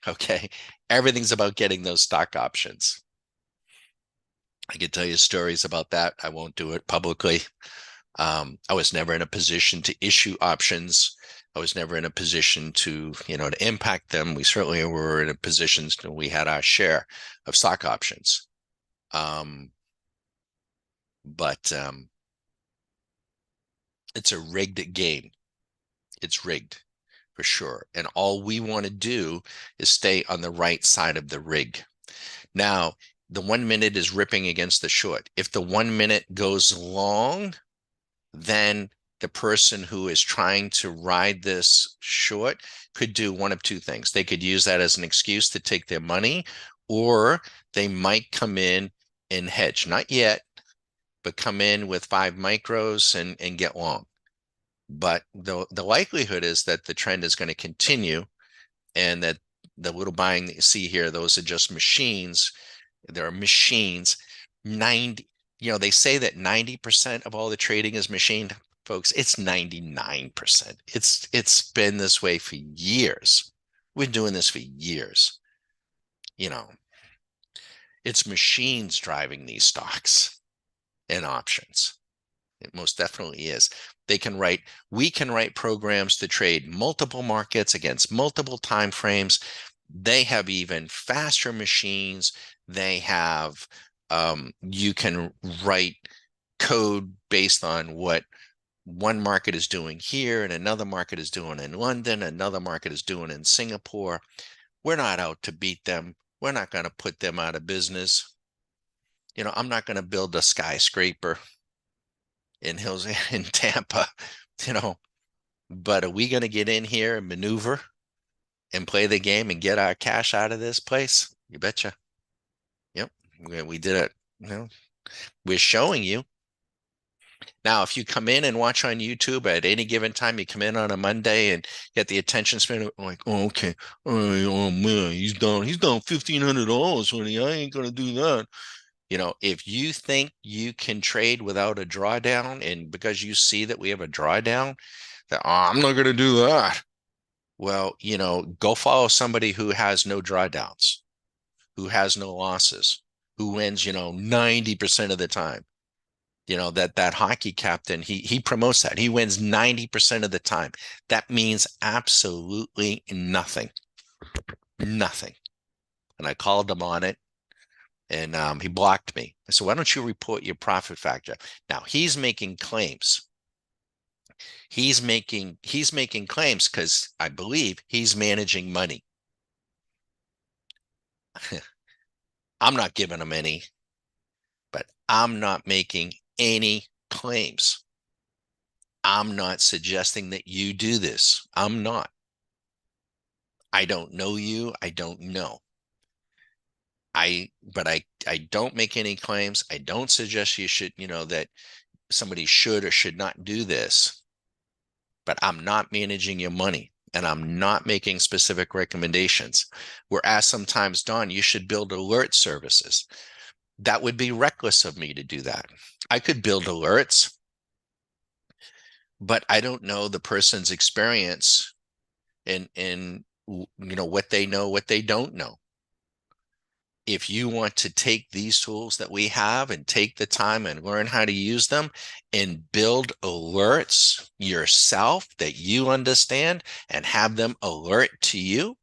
Speaker 1: Okay. Everything's about getting those stock options. I could tell you stories about that. I won't do it publicly. I was never in a position to issue options. I was never in a position to impact them. We certainly were in a position to, we had our share of stock options. But it's a rigged game. It's rigged for sure. And all we want to do is stay on the right side of the rig. Now, the 1 minute is ripping against the short. If the 1 minute goes long, then the person who is trying to ride this short could do one of two things. They could use that as an excuse to take their money, or they might come in and hedge. Not yet, but come in with 5 micros and get long. But the likelihood is that the trend is going to continue, and that the little buying that you see here, those are just machines. There are machines. 90, they say that 90% of all the trading is machined. Folks, it's 99%. It's been this way for years. We're doing this for years. You know, it's machines driving these stocks and options. It most definitely is. We can write programs to trade multiple markets against multiple time frames. They have even faster machines. They have, you can write code based on what one market is doing here and another market is doing in London, another market is doing in Singapore. We're not out to beat them. We're not going to put them out of business. I'm not going to build a skyscraper in Hills in Tampa, you know, but are we going to get in here and maneuver and play the game and get our cash out of this place? You betcha. Yep. We did it. We're showing you. Now, if you come in and watch on YouTube at any given time, you come in on a Monday and get the attention span, like, oh, okay. Oh man, he's down $1,500, honey. I ain't gonna do that. If you think you can trade without a drawdown, and because you see that we have a drawdown, that I'm not going to do that. Well, go follow somebody who has no drawdowns, who has no losses, who wins, 90% of the time. That hockey captain, he promotes that. He wins 90% of the time. That means absolutely nothing. Nothing. And I called him on it. And he blocked me. I said, why don't you report your profit factor? Now he's making claims. He's making claims because I believe he's managing money. I'm not giving him any, but I'm not making any claims. I'm not suggesting that you do this. I'm not. I don't know you. I don't know. But I don't make any claims. I don't suggest you should, that somebody should or should not do this, but I'm not managing your money and I'm not making specific recommendations. We're asked sometimes, Don, you should build alert services. That would be reckless of me to do that. I could build alerts, but I don't know the person's experience in what they know, what they don't know. If you want to take these tools that we have and take the time and learn how to use them and build alerts yourself that you understand and have them alert to you,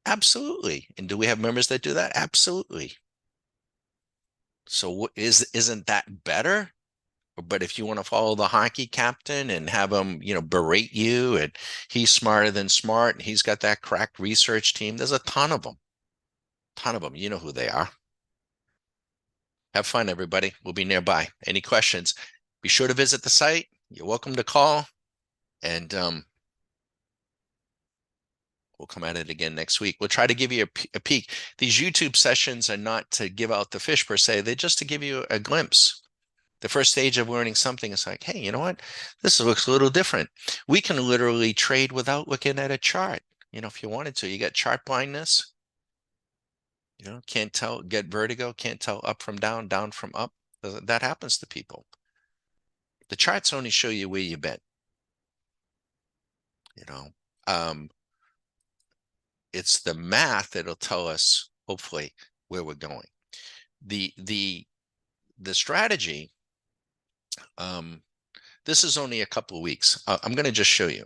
Speaker 1: absolutely. And do we have members that do that? Absolutely. So isn't that better? But if you want to follow the hockey captain and have him, berate you, and he's smarter than smart, and he's got that crack research team, there's a ton of them. You know who they are. Have fun, everybody. We'll be nearby. Any questions? Be sure to visit the site. You're welcome to call, and we'll come at it again next week. We'll try to give you a peek. These YouTube sessions are not to give out the fish per se. They're just to give you a glimpse The first stage of learning something is like, hey, you know what? This looks a little different. We can literally trade without looking at a chart. If you wanted to, you got chart blindness, can't tell, get vertigo, can't tell up from down, down from up. That happens to people. The charts only show you where you've been. It's the math that'll tell us, hopefully, where we're going. The strategy, this is only a couple of weeks. I'm going to just show you.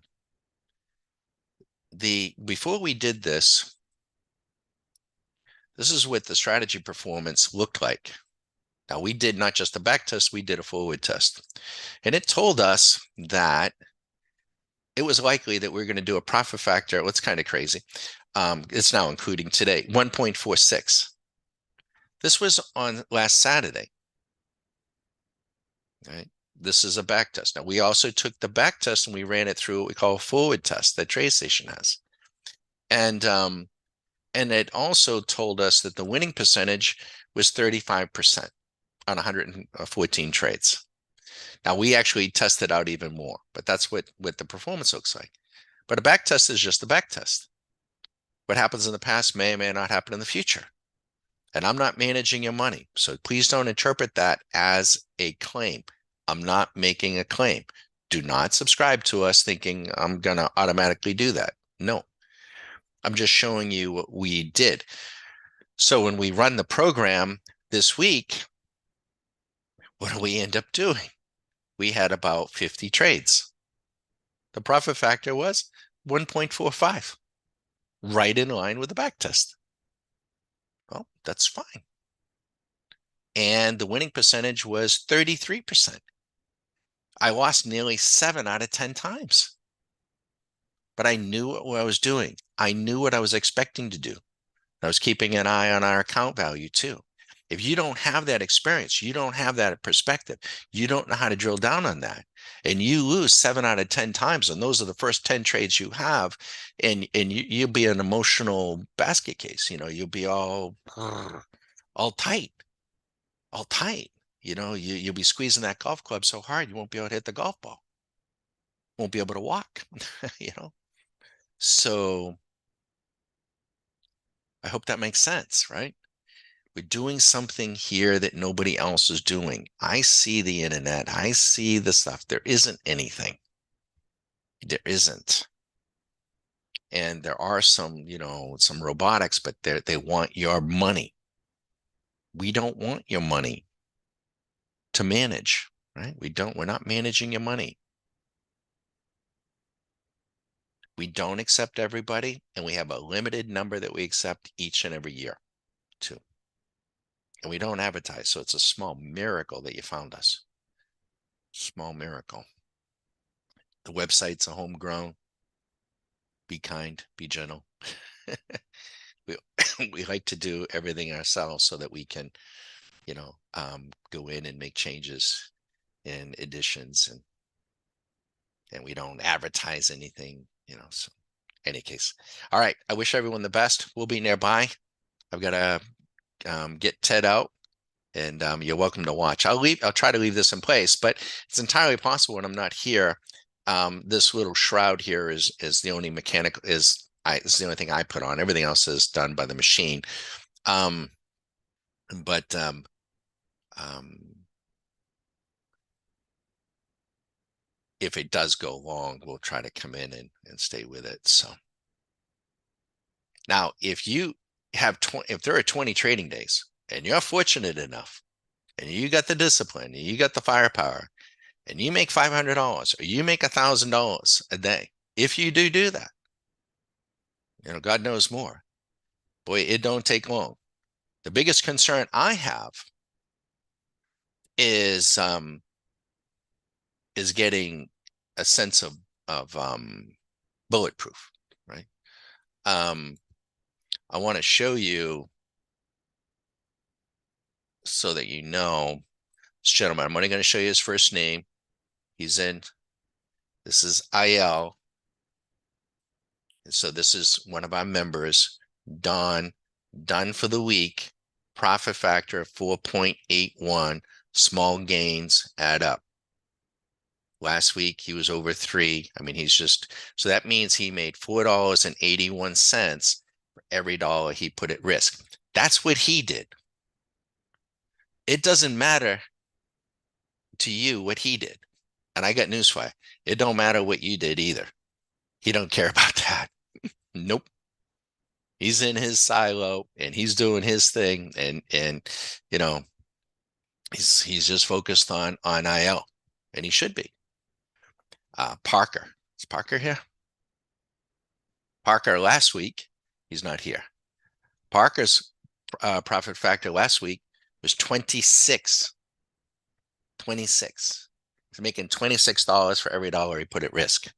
Speaker 1: Before we did this is what the strategy performance looked like. Now, we did not just a back test, we did a forward test. And it told us that it was likely that we are going to do a profit factor. It's kind of crazy. It's now including today, 1.46. This was on last Saturday. Right? This is a back test. Now, we also took the back test and we ran it through what we call a forward test that TradeStation has. And it also told us that the winning percentage was 35% on 114 trades. Now, we actually tested out even more, but that's what the performance looks like. But a back test is just a back test. What happens in the past may or may not happen in the future. And I'm not managing your money. So please don't interpret that as a claim. I'm not making a claim. Do not subscribe to us thinking I'm going to automatically do that. No, I'm just showing you what we did. So when we run the program this week, what do we end up doing? We had about 50 trades. The profit factor was 1.45, right in line with the back test. Well, that's fine. And the winning percentage was 33%. I lost nearly 7 out of 10 times. But I knew what I was doing. I knew what I was expecting to do. I was keeping an eye on our account value too. If you don't have that experience, you don't have that perspective, you don't know how to drill down on that, and you lose 7 out of 10 times, and those are the first 10 trades you have, and you'll be an emotional basket case. You'll be all tight, all tight. You'll be squeezing that golf club so hard you won't be able to hit the golf ball, won't be able to walk. So I hope that makes sense, right? We're doing something here that nobody else is doing. I see the internet. I see the stuff. There isn't anything. There isn't. And there are some robotics, but they want your money. We don't want your money to manage, right? We're not managing your money. We don't accept everybody, and we have a limited number that we accept each and every year too. And we don't advertise, so it's a small miracle that you found us. Small miracle. The website's a homegrown. Be kind, be gentle. we like to do everything ourselves so that we can, go in and make changes and additions, and we don't advertise anything, so any case. All right. I wish everyone the best. We'll be nearby. I've got to get Ted out, and you're welcome to watch. I'll try to leave this in place, but it's entirely possible when I'm not here. This little shroud here is the only mechanical is the only thing I put on. Everything else is done by the machine. If it does go long, we'll try to come in and stay with it. So now, if there are 20 trading days and you're fortunate enough and you got the discipline and you got the firepower and you make $500 or you make $1,000 a day, if you do that, God knows more. Boy, it don't take long. The biggest concern I have is getting a sense of bulletproof, right? I want to show you so that you know this gentleman. I'm only going to show you his first name. He's in. This is IL. And so this is one of our members, Don, done for the week, profit factor of 4.81, Small gains add up. Last week he was over 3. I mean, so that means he made $4.81 for every dollar he put at risk. That's what he did. It doesn't matter to you what he did. And I got news for you. It don't matter what you did either. He don't care about that. Nope. He's in his silo and he's doing his thing, and you know, he's just focused on IL, and he should be. Parker. Is Parker here? Parker last week, he's not here. Parker's profit factor last week was 26. 26. He's making $26 for every dollar he put at risk.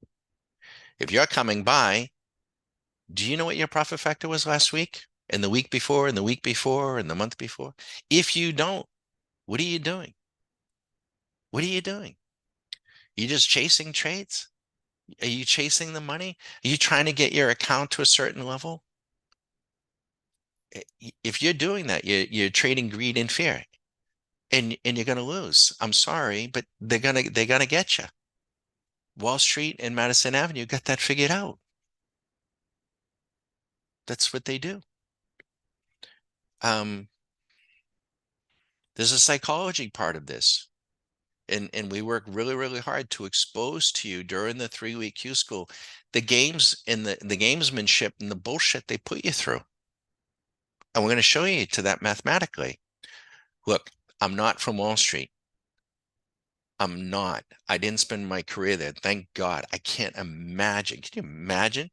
Speaker 1: If you're coming by, do you know what your profit factor was last week? And the week before, and the week before, and the month before? If you don't, what are you doing? What are you doing? You just chasing trades? Are you chasing the money? Are you trying to get your account to a certain level? If you're doing that, you're trading greed and fear, and you're going to lose. I'm sorry, but they're gonna get you. Wall Street and Madison Avenue got that figured out. That's what they do. There's a psychology part of this. And we work really, really hard to expose to you during the 3-week Q school the games and the gamesmanship and the bullshit they put you through. And we're going to show you to that mathematically. Look, I'm not from Wall Street. I'm not. I didn't spend my career there. Thank God. I can't imagine. Can you imagine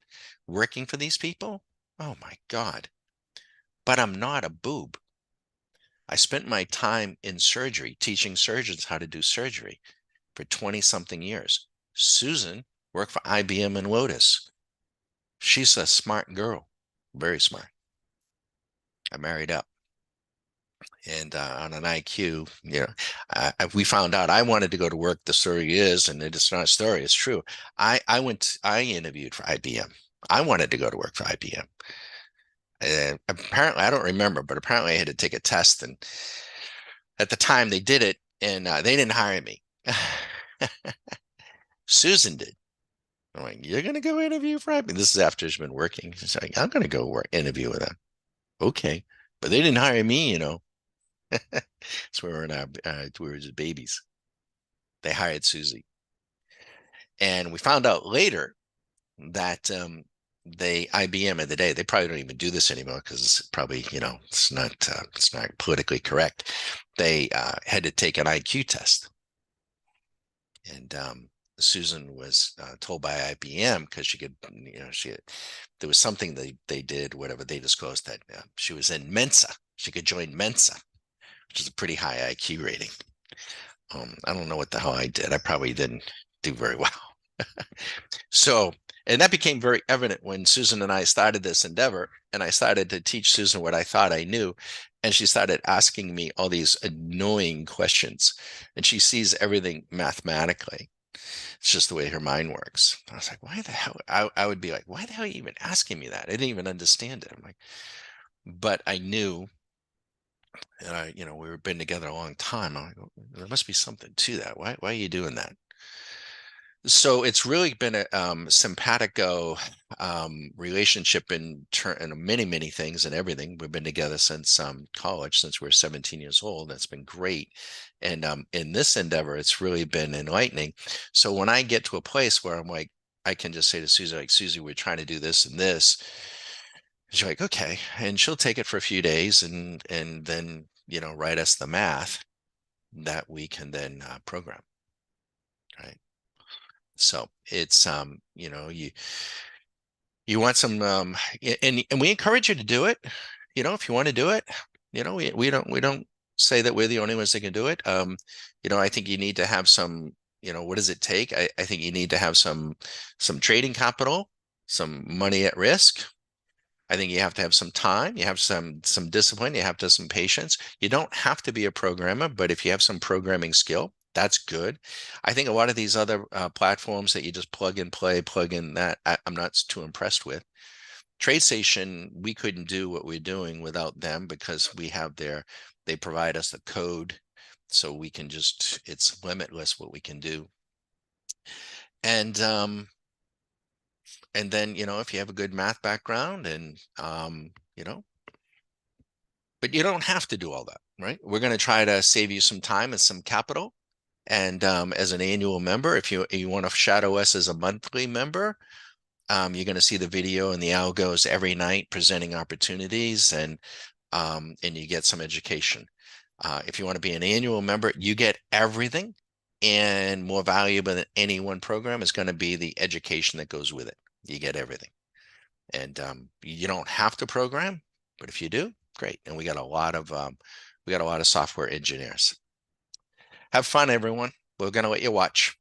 Speaker 1: working for these people? Oh my God. But I'm not a boob. I spent my time in surgery, teaching surgeons how to do surgery for 20 something years. Susan worked for IBM and Lotus. She's a smart girl, very smart. I married up. And on an IQ, we found out I wanted to go to work. The story is, and it's not a story, it's true. I interviewed for IBM. I wanted to go to work for IBM. And apparently, I don't remember, but apparently I had to take a test. And at the time they did it, and they didn't hire me. Susan did. I'm like, you're going to go interview for IBM? This is after she's been working. She's like, I'm going to go interview with them. Okay. But they didn't hire me, So we were just babies. They hired Susie. And we found out later that IBM of the day, they probably don't even do this anymore because it's probably, it's not politically correct. They had to take an IQ test. And Susan was told by IBM because she could, there was something they did, whatever they disclosed, that she was in Mensa. She could join Mensa, which is a pretty high IQ rating. I don't know what the hell I did. I probably didn't do very well. So, and that became very evident when Susan and I started this endeavor, and I started to teach Susan what I thought I knew. And she started asking me all these annoying questions, and she sees everything mathematically. It's just the way her mind works. I was like, why the hell? I would be like, why the hell are you even asking me that? I didn't even understand it. I'm like, but I knew, and we've been together a long time. I'm like, there must be something to that. Why are you doing that? So it's really been a simpatico relationship in many, many things and everything. We've been together since college, since we're 17 years old. That's been great. And in this endeavor, it's really been enlightening. So when I get to a place where I'm like, I can just say to Susie, like, Susie, we're trying to do this and this. She's like, okay. And she'll take it for a few days and then, write us the math that we can then program. Right. So it's you want some and we encourage you to do it. If you want to do it, we don't say that we're the only ones that can do it. I think you need to have some, what does it take? I think you need to have some trading capital, some money at risk. I think you have to have some time, you have some discipline, you have to have some patience. You don't have to be a programmer, but if you have some programming skill, that's good. I think a lot of these other platforms that you just plug and play, plug in that, I'm not too impressed with. TradeStation, we couldn't do what we're doing without them because we have they provide us the code So we can just, it's limitless what we can do. And then, if you have a good math background and but you don't have to do all that, right? We're going to try to save you some time and some capital. And as an annual member, if you want to shadow us as a monthly member, you're going to see the video and the algos every night presenting opportunities, and you get some education. If you want to be an annual member, you get everything, and more valuable than any one program is going to be the education that goes with it. You get everything, and you don't have to program, but if you do, great. And we got a lot of software engineers. Have fun, everyone. We're going to let you watch.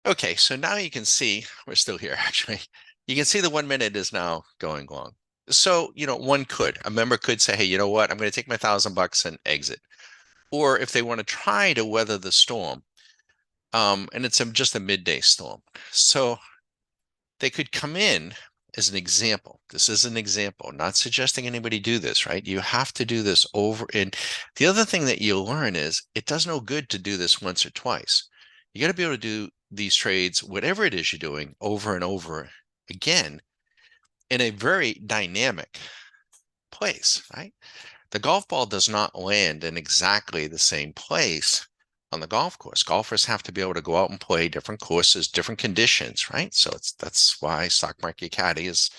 Speaker 1: Okay, so now you can see we're still here actually. You can see the 1 minute is now going long. So, a member could say, hey, you know what? I'm going to take my $1,000 and exit. Or if they want to try to weather the storm, and it's just a midday storm. So they could come in as an example. This is an example, not suggesting anybody do this, right? You have to do this over. And the other thing that you'll learn is it does no good to do this once or twice. You got to be able to do these trades, whatever it is you're doing, over and over again in a very dynamic place, right? The golf ball does not land in exactly the same place on the golf course. Golfers have to be able to go out and play different courses, different conditions, right? So that's why Stock Market Caddy is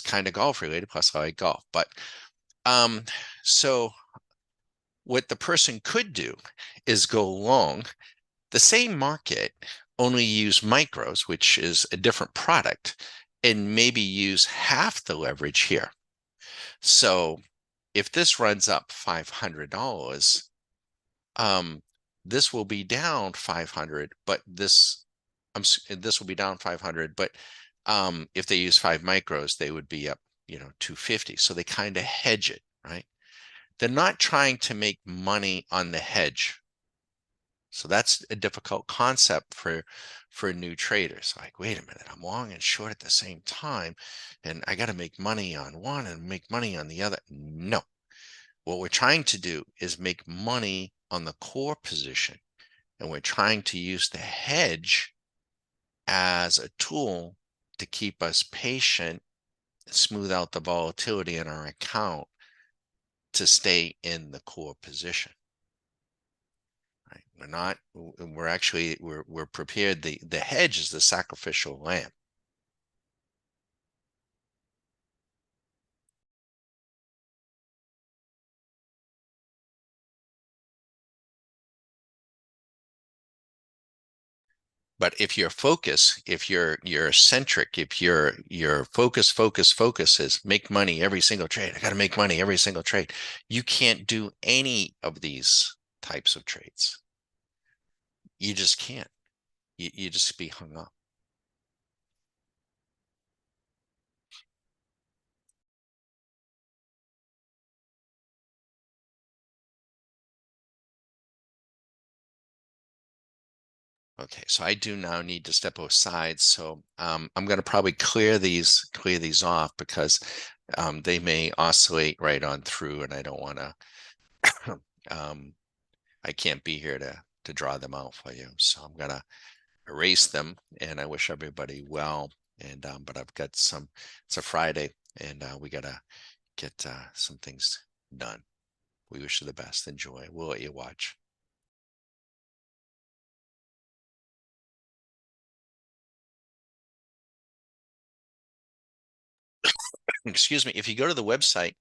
Speaker 1: kind of golf related. Plus, I like golf. But um, so what the person could do is go long the same market, only use micros, which is a different product, and maybe use half the leverage here. So if this runs up $500, this will be down 500, but this will be down 500, but if they use 5 micros, they would be up, 250. So they kind of hedge it, right? They're not trying to make money on the hedge. So that's a difficult concept for new traders. Like, wait a minute, I'm long and short at the same time, and I got to make money on one and make money on the other. No, what we're trying to do is make money on the core position, and we're trying to use the hedge as a tool to keep us patient, smooth out the volatility in our account to stay in the core position. Right? We're prepared. The hedge is the sacrificial lamb. But if you're centric, if your focus is make money every single trade, I got to make money every single trade. You can't do any of these types of trades. You just can't. You just be hung up. Okay, so I do now need to step aside. So I'm going to probably clear these off because they may oscillate right on through, and I don't want to. I can't be here to draw them out for you. So I'm gonna erase them, and I wish everybody well. And but I've got some. It's a Friday, and we gotta get some things done. We wish you the best. Enjoy. We'll let you watch. Excuse me. If you go to the website,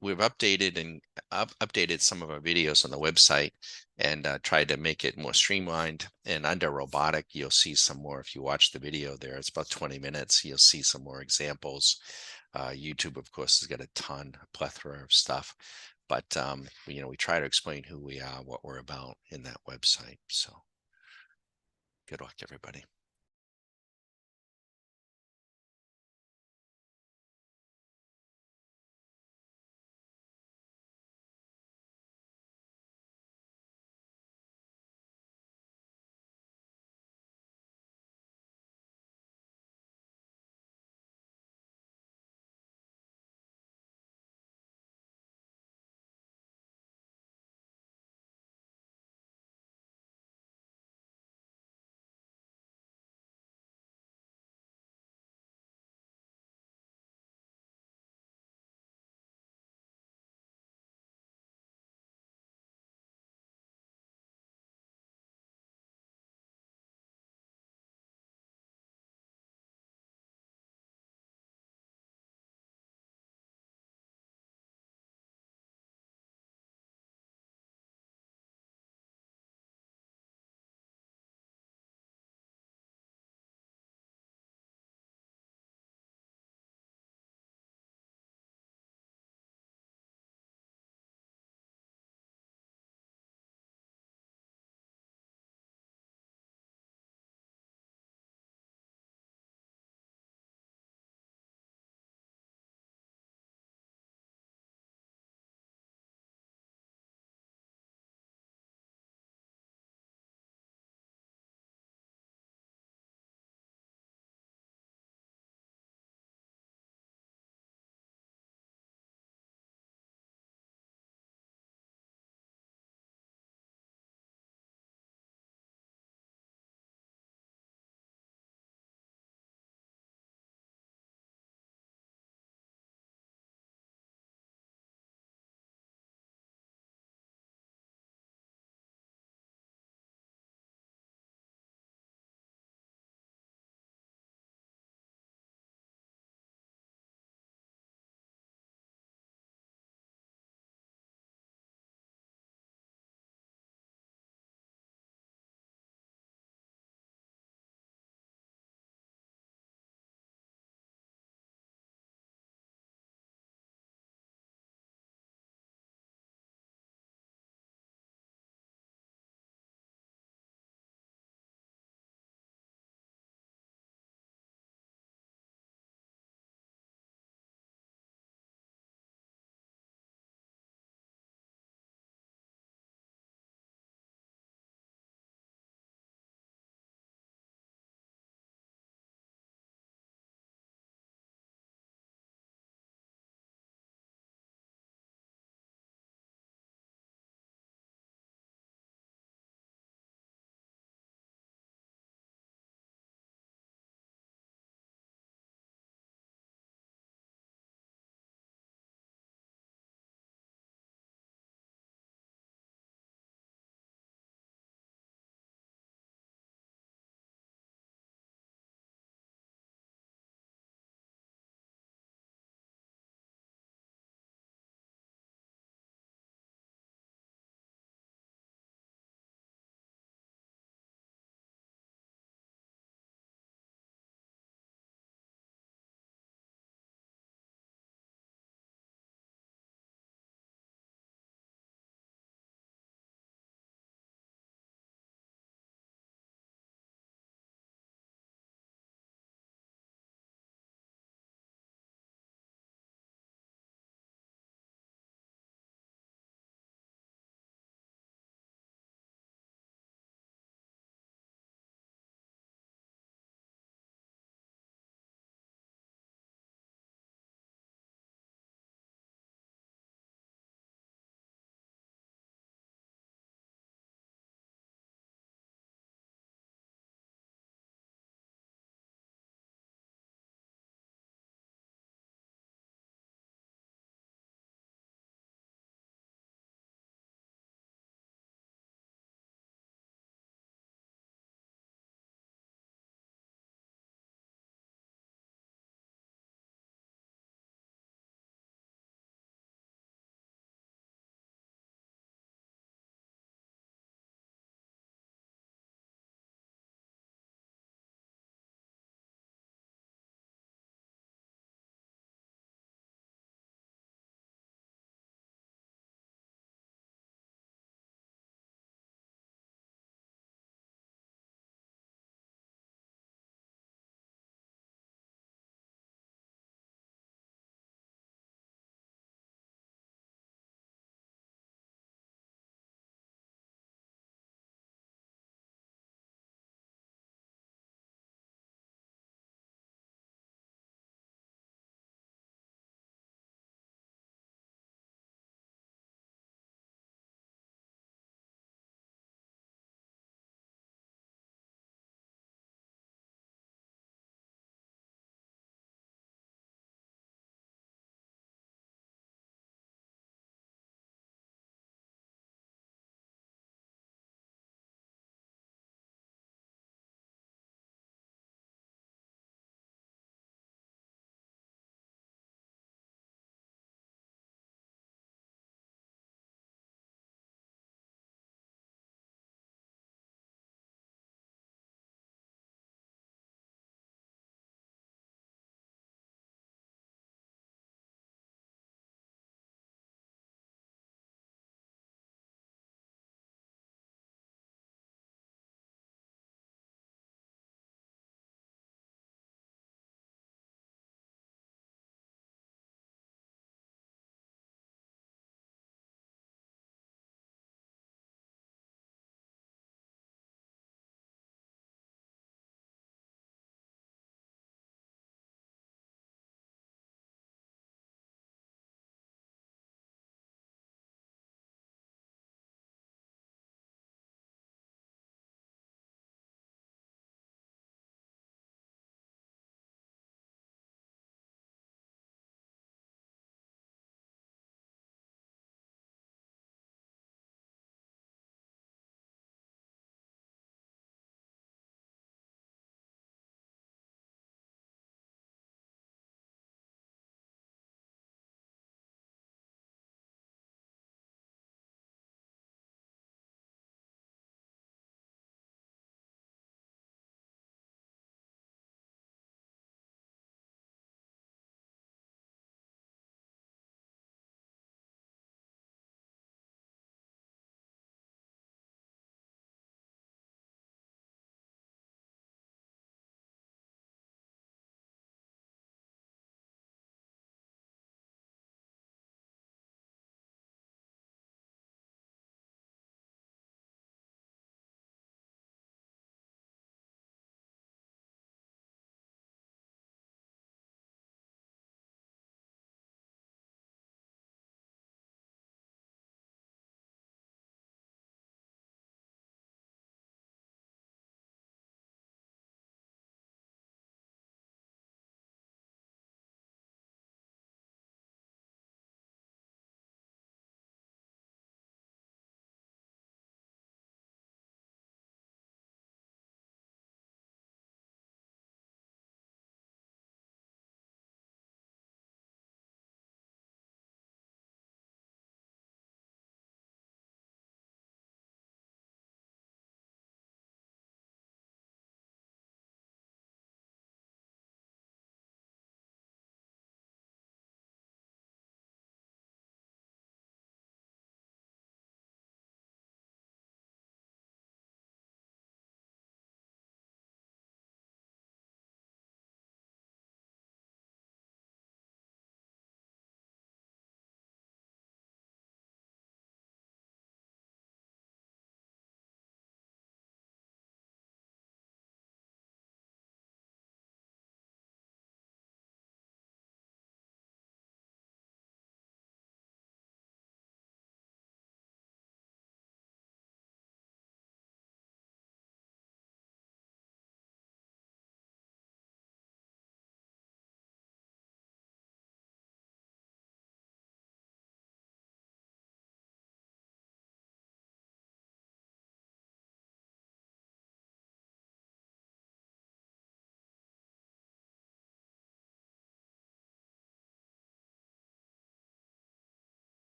Speaker 1: we've updated some of our videos on the website and tried to make it more streamlined. And under robotic, you'll see some more. If you watch the video there, it's about 20 minutes. You'll see some more examples. YouTube, of course, has got a plethora of stuff. But we try to explain who we are, what we're about in that website. So good luck, everybody.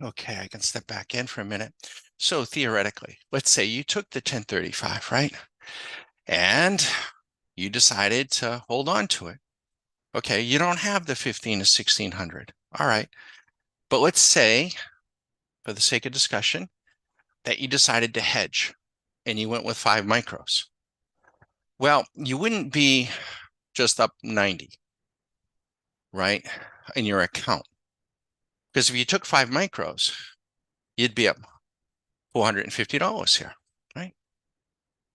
Speaker 1: Okay, I can step back in for a minute. So theoretically, let's say you took the 1035, right? And you decided to hold on to it. Okay, you don't have the 15 to 1600. All right. But let's say, for the sake of discussion, that you decided to hedge and you went with 5 micros. Well, you wouldn't be just up 90, right, in your account. Because if you took 5 micros, you'd be up $450 here, right?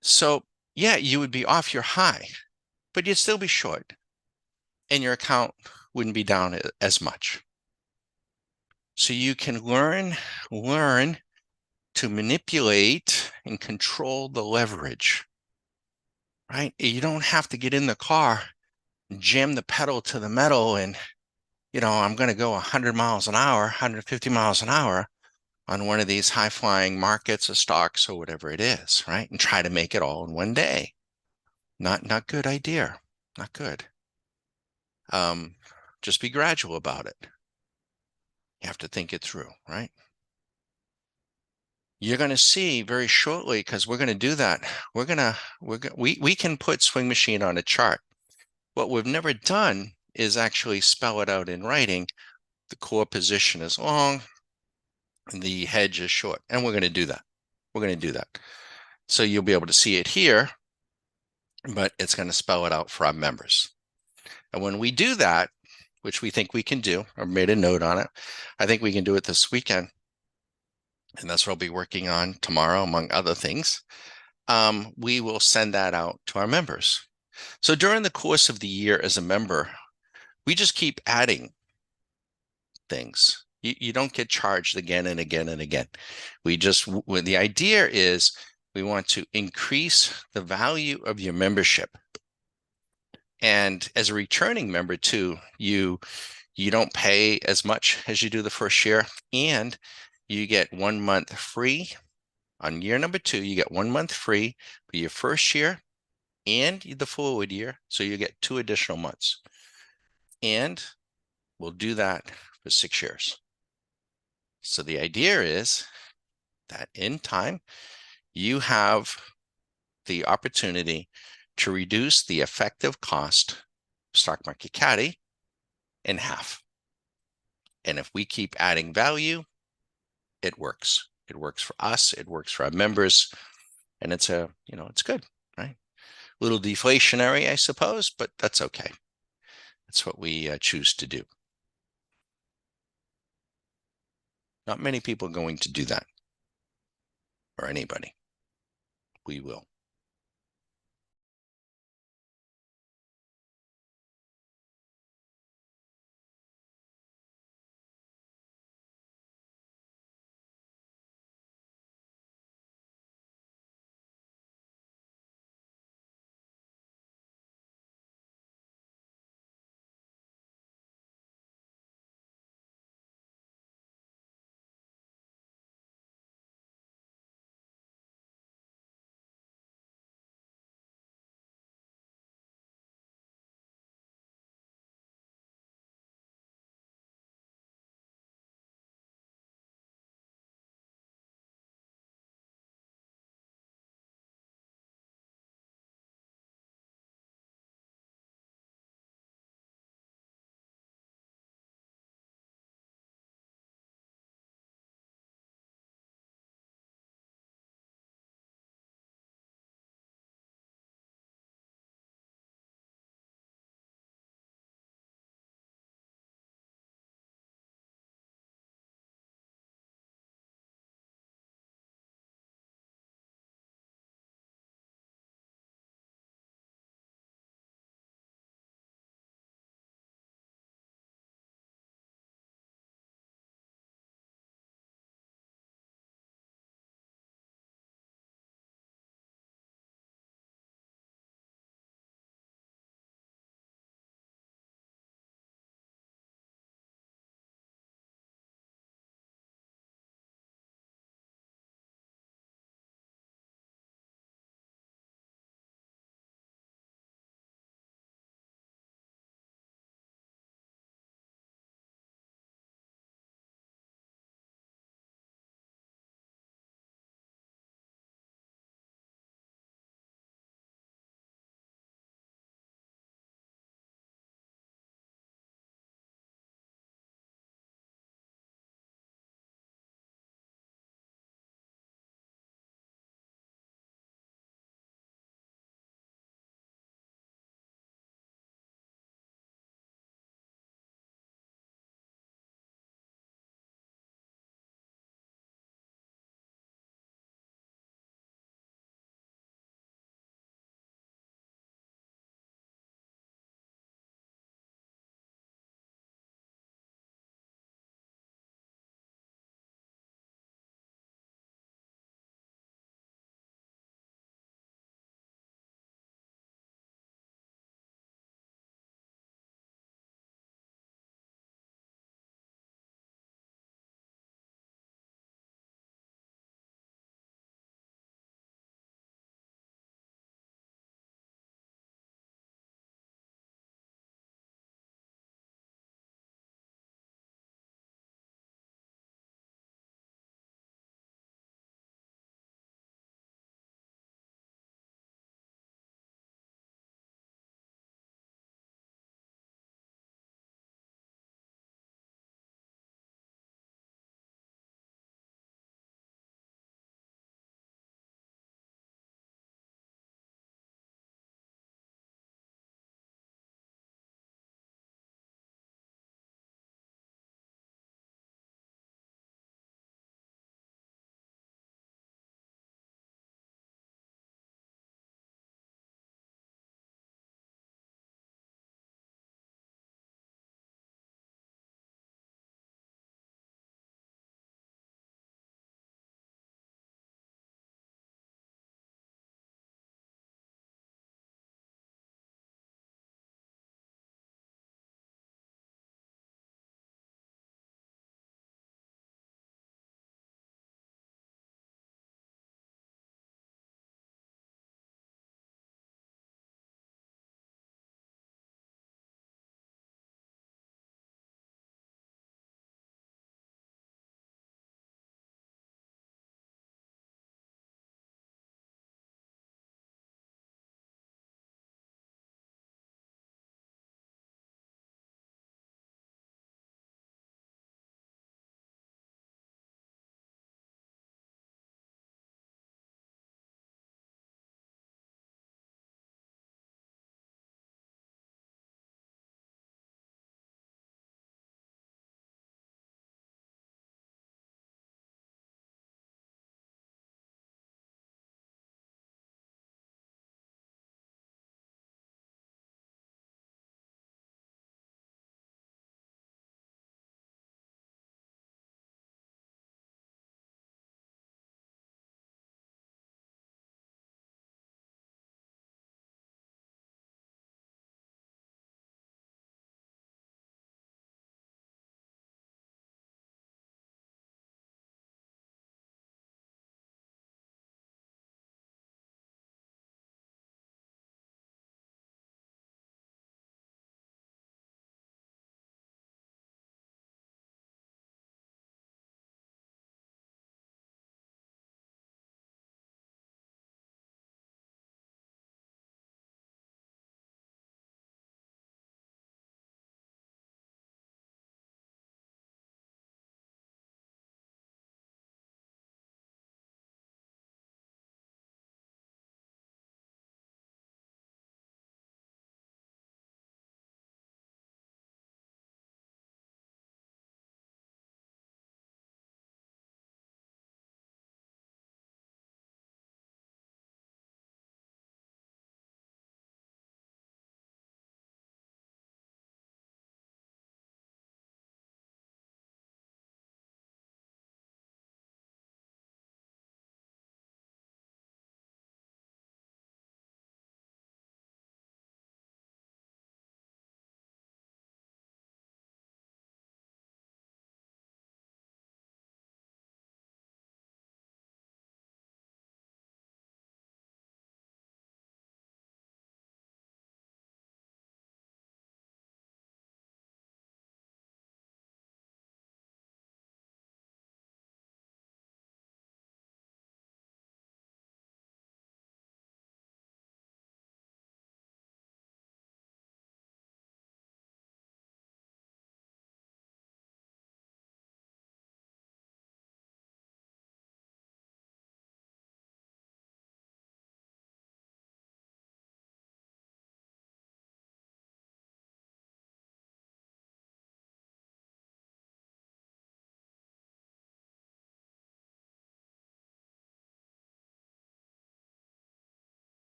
Speaker 1: So, yeah, you would be off your high, but you'd still be short and your account wouldn't be down as much. So you can learn to manipulate and control the leverage, right? You don't have to get in the car, jam the pedal to the metal and, I'm going to go 100 miles an hour, 150 miles an hour on one of these high flying markets or stocks or whatever it is, right? And try to make it all in one day. Not good idea. Not good. Just be gradual about it. You have to think it through, right? You're going to see very shortly, because we're going to do that. We can put Swing Machine on a chart. What we've never done is actually spell it out in writing. The core position is long, and the hedge is short, and we're going to do that. We're going to do that. So you'll be able to see it here, but it's going to spell it out for our members. And when we do that, which we think we can do, I made a note on it. I think we can do it this weekend. And that's what I'll be working on tomorrow, among other things. We will send that out to our members. So during the course of the year as a member, we just keep adding things. You don't get charged again and again and again. The idea is we want to increase the value of your membership. And as a returning member too, you don't pay as much as you do the first year, and you get 1 month free. On year number 2, you get 1 month free for your first year and the forward year. So you get 2 additional months. And we'll do that for 6 years. So the idea is that in time, you have the opportunity to reduce the effective cost of Stock Market Caddy in half. And if we keep adding value, it works. It works for us. It works for our members. And it's good, right? A little deflationary, I suppose, but that's okay. That's what we choose to do. Not many people are going to do that, or anybody. We will.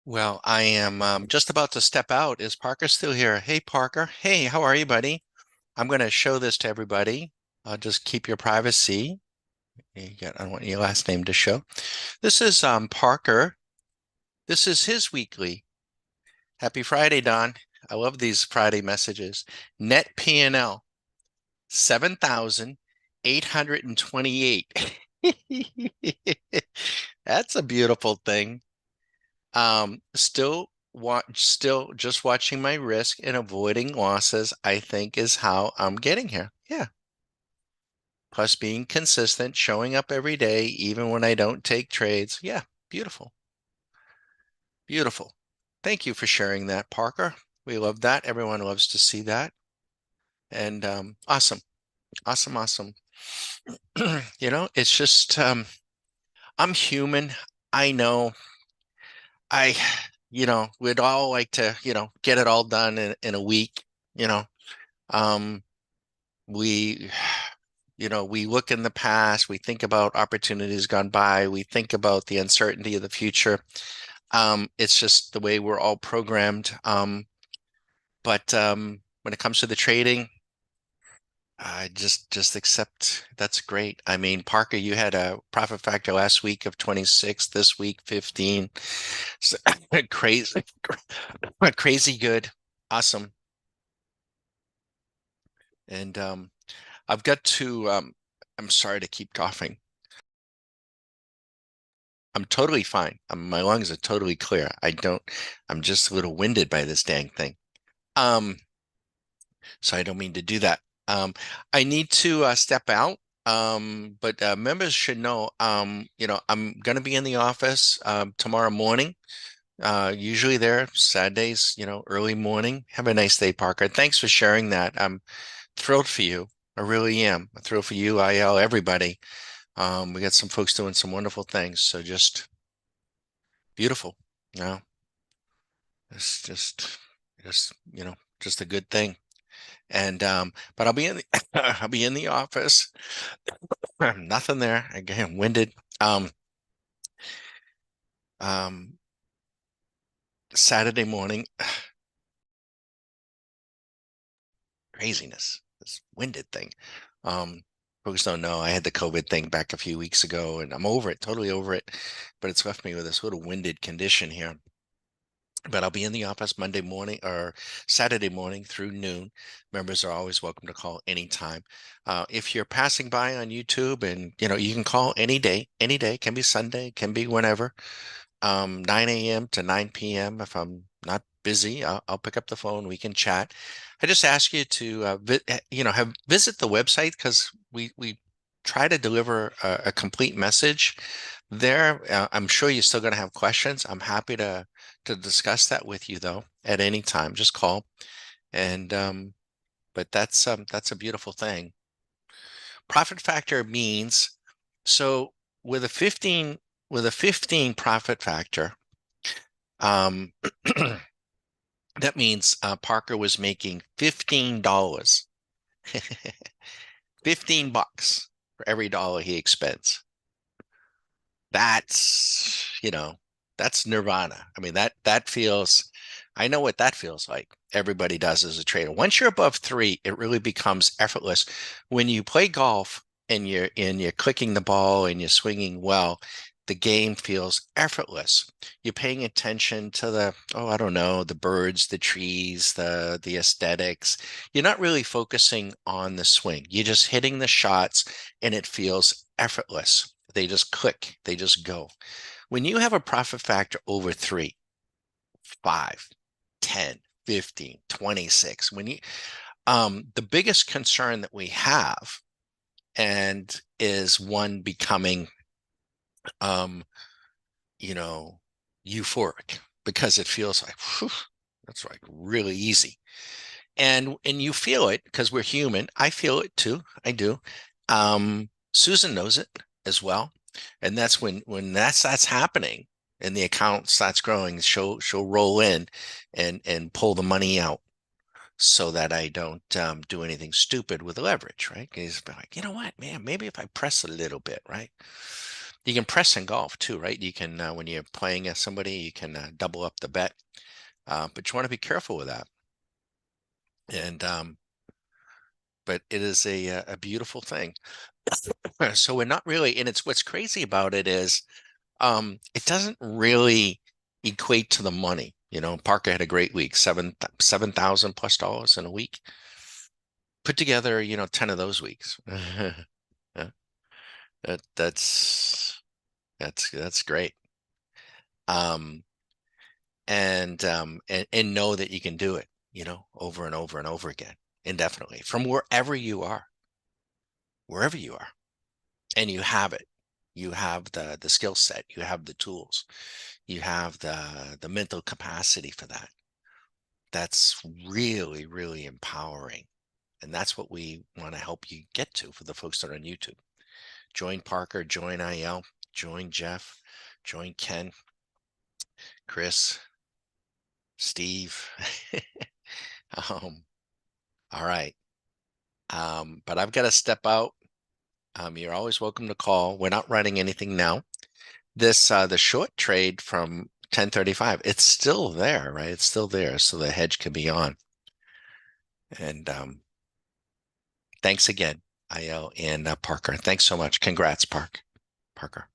Speaker 1: Well, I am just about to step out. Is Parker still here? Hey, Parker. Hey, how are you, buddy? I'm going to show this to everybody. Just keep your privacy. I don't want your last name to show. This is Parker. This is his weekly. Happy Friday, Don. I love these Friday messages. Net P&L 7,828. That's a beautiful thing. Still just watching my risk and avoiding losses, I think is how I'm getting here. Yeah. Plus being consistent, showing up every day, even when I don't take trades. Yeah. Beautiful. Beautiful. Thank you for sharing that, Parker. We love that. Everyone loves to see that. And awesome. Awesome. Awesome. It's just I'm human. I know I, we'd all like to, get it all done in a week, you know. Um, we, we look in the past, we think about opportunities gone by, we think about the uncertainty of the future. It's just the way we're all programmed. But when it comes to the trading, I just accept that's great. I mean, Parker, you had a profit factor last week of 26, this week 15. So, crazy, crazy good. Awesome. And I've got to I'm sorry to keep coughing. I'm totally fine. My lungs are totally clear. I'm just a little winded by this dang thing. Um, so I don't mean to do that. I need to step out. But members should know, I'm going to be in the office tomorrow morning. Usually there, Saturdays, early morning. Have a nice day, Parker. Thanks for sharing that. I'm thrilled for you. I really am. I'm thrilled for you, IL, everybody. We got some folks doing some wonderful things. So just beautiful. You it's just a good thing. And but I'll be in the I'll be in the office. Nothing there. Again, winded. Um, um, Saturday morning, craziness. This winded thing. Um, Folks don't know I had the COVID thing back a few weeks ago, and I'm over it, totally over it. But it's left me with this little winded condition here. But I'll be in the office Monday morning or Saturday morning through noon. Members are always welcome to call anytime. If you're passing by on YouTube, and you can call any day, can be Sunday, can be whenever. 9 a.m. to 9 p.m. If I'm not busy, I'll pick up the phone. We can chat. I just ask you to, have visit the website because we try to deliver a complete message there. I'm sure you're still going to have questions. I'm happy to discuss that with you though at any time. Just call. And but that's a beautiful thing. Profit factor means so with a 15 profit factor. Um, that means Parker was making $15, $15 for every dollar he expends. That's, that's nirvana. I mean, that feels, I know what that feels like. Everybody does as a trader. Once you're above three, it really becomes effortless. When you play golf and you're clicking the ball and you're swinging well, the game feels effortless. You're paying attention to I don't know, the birds, the trees, the aesthetics. You're not really focusing on the swing. You're just hitting the shots and it feels effortless. They just click, they just go. When you have a profit factor over 3, 5, 10, 15, 26, when you the biggest concern that we have and is one becoming um euphoric because it feels like whew, that's like really easy. And you feel it because we're human. I feel it too. I do. Susan knows it as well. And that's when that's happening and the account starts growing, she'll roll in and pull the money out so that I don't do anything stupid with the leverage, right? Because like, you know what, man, maybe if I press a little bit, right? You can press in golf too, right? You can when you're playing somebody, you can double up the bet, but you want to be careful with that. And but it is a beautiful thing. So we're not really, and it's what's crazy about it is it doesn't really equate to the money. You know, Parker had a great week, $7,000 plus dollars in a week. Put together, 10 of those weeks. Yeah, that's great. Um, and know that you can do it, over and over and over again, indefinitely, from wherever you are, and you have it. You have the skill set, you have the tools, you have the mental capacity for that. That's really, really empowering. And that's what we want to help you get to for the folks that are on YouTube. Join Parker, join IL, join Jeff, join Ken, Chris, Steve. um, all right. But I've got to step out. You're always welcome to call. We're not running anything now. This the short trade from 1035, it's still there, right? It's still there, so the hedge can be on. And thanks again, IL and Parker. Thanks so much. Congrats, Parker.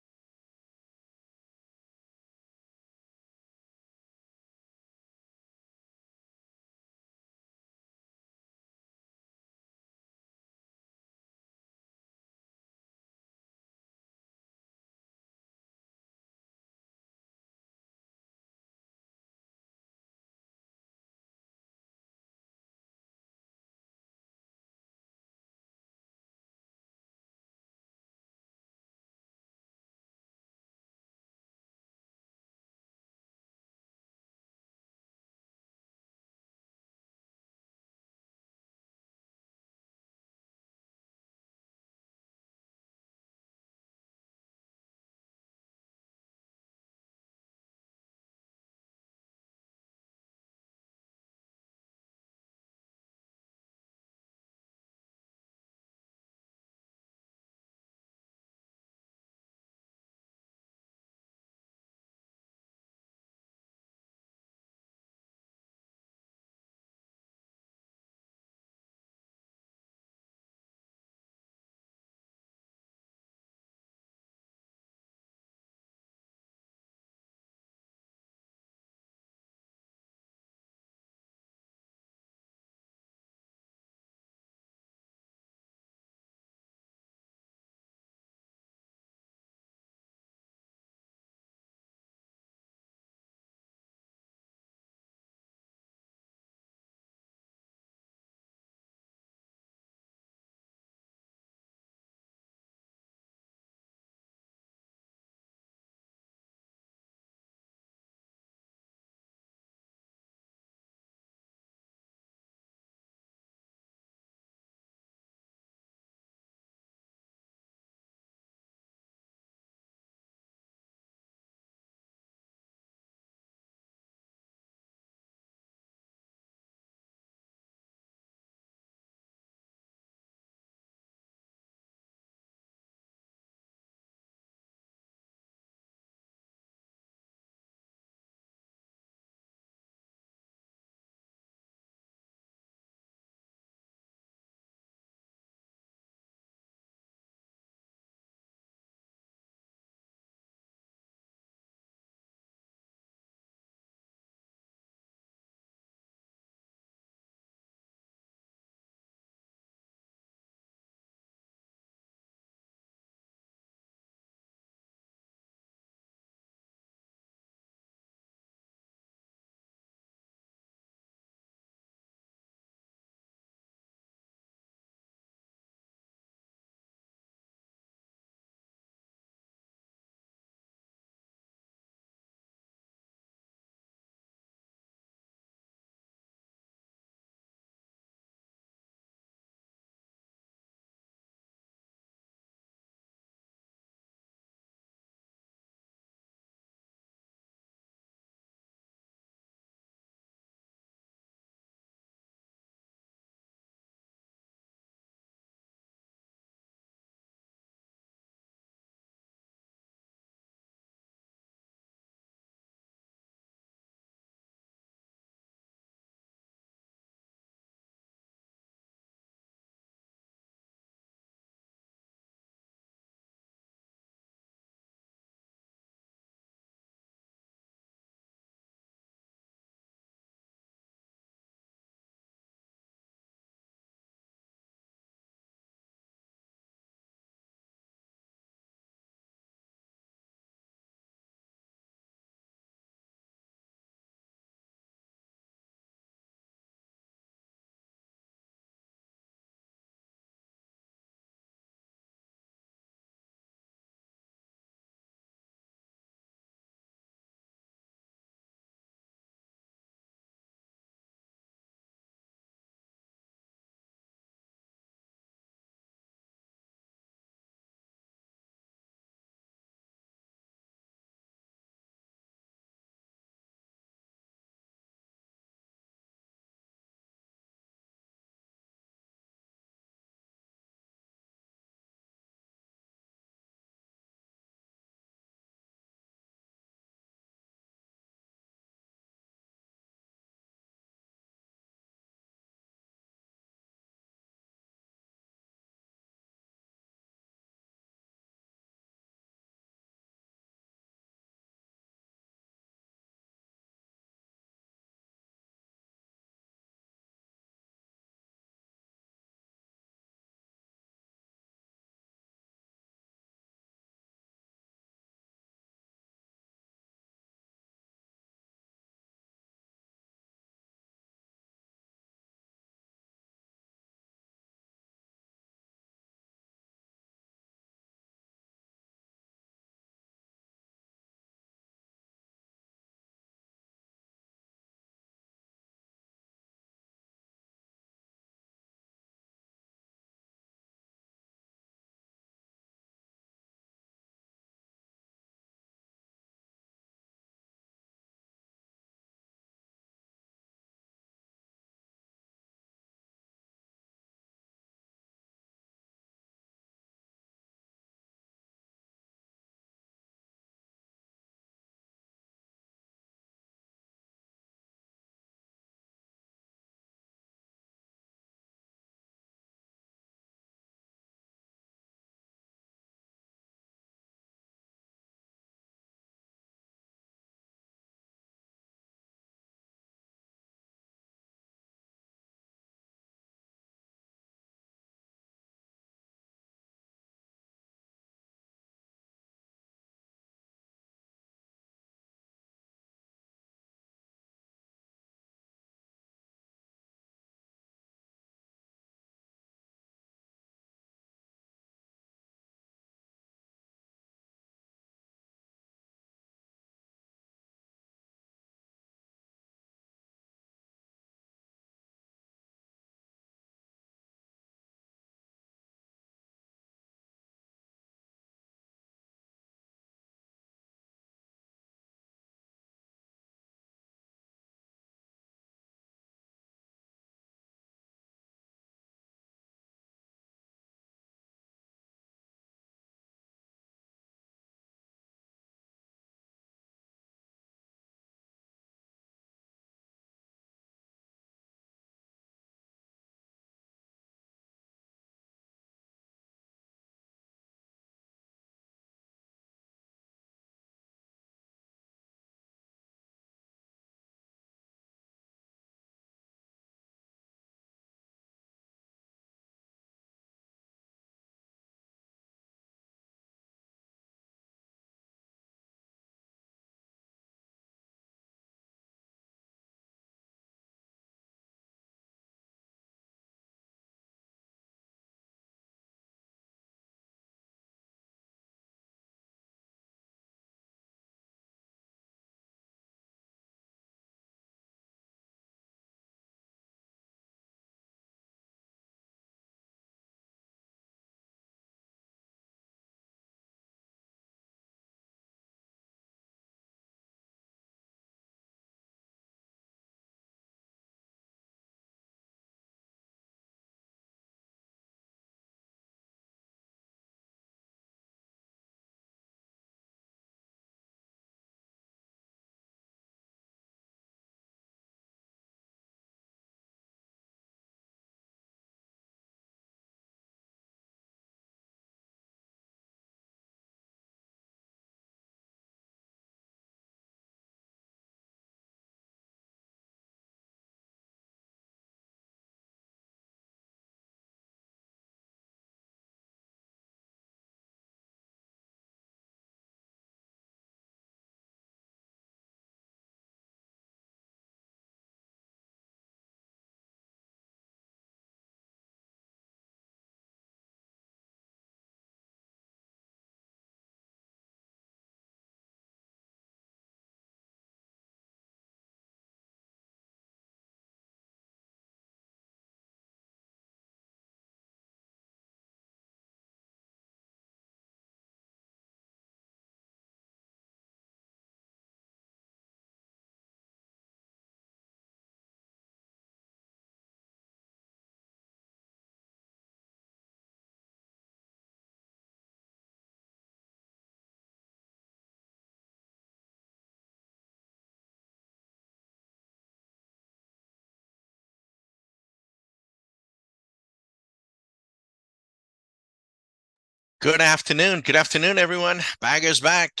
Speaker 1: Good afternoon. Good afternoon, everyone. Bagger's back.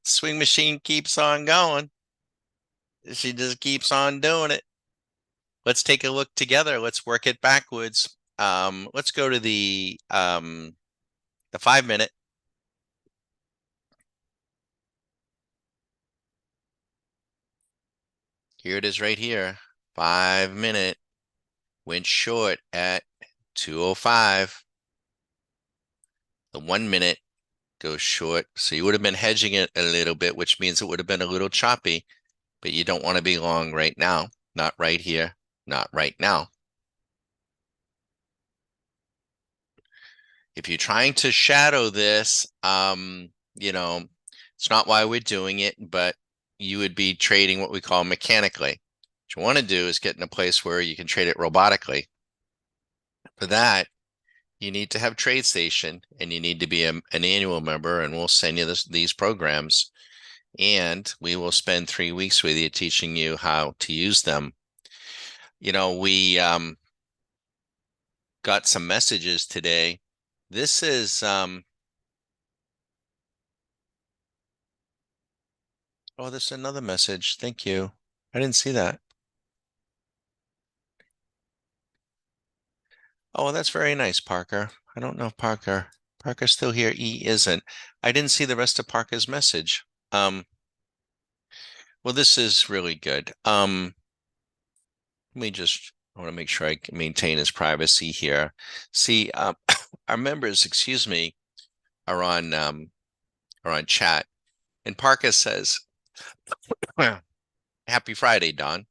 Speaker 1: Swing machine keeps on going. She just keeps on doing it. Let's take a look together. Let's work it backwards. Let's go to the 5 minute. Here it is right here. 5 minute went short at 205. The 1 minute goes short. So you would have been hedging it a little bit, which means it would have been a little choppy, but you don't want to be long right now. Not right here, not right now. If you're trying to shadow this, it's not why we're doing it, but you would be trading what we call mechanically. What you want to do is get in a place where you can trade it robotically. For that, you need to have TradeStation and you need to be an annual member, and we'll send you these programs, and we will spend 3 weeks with you teaching you how to use them. We got some messages today. This is oh, there's another message. Thank you. I didn't see that. Oh, well, that's very nice, Parker. I don't know if Parker's still here. He isn't. I didn't see the rest of Parker's message. Well, this is really good. Let me just I want to make sure I can maintain his privacy here. See, our members, excuse me, are on chat, and Parker says, "Happy Friday, Don.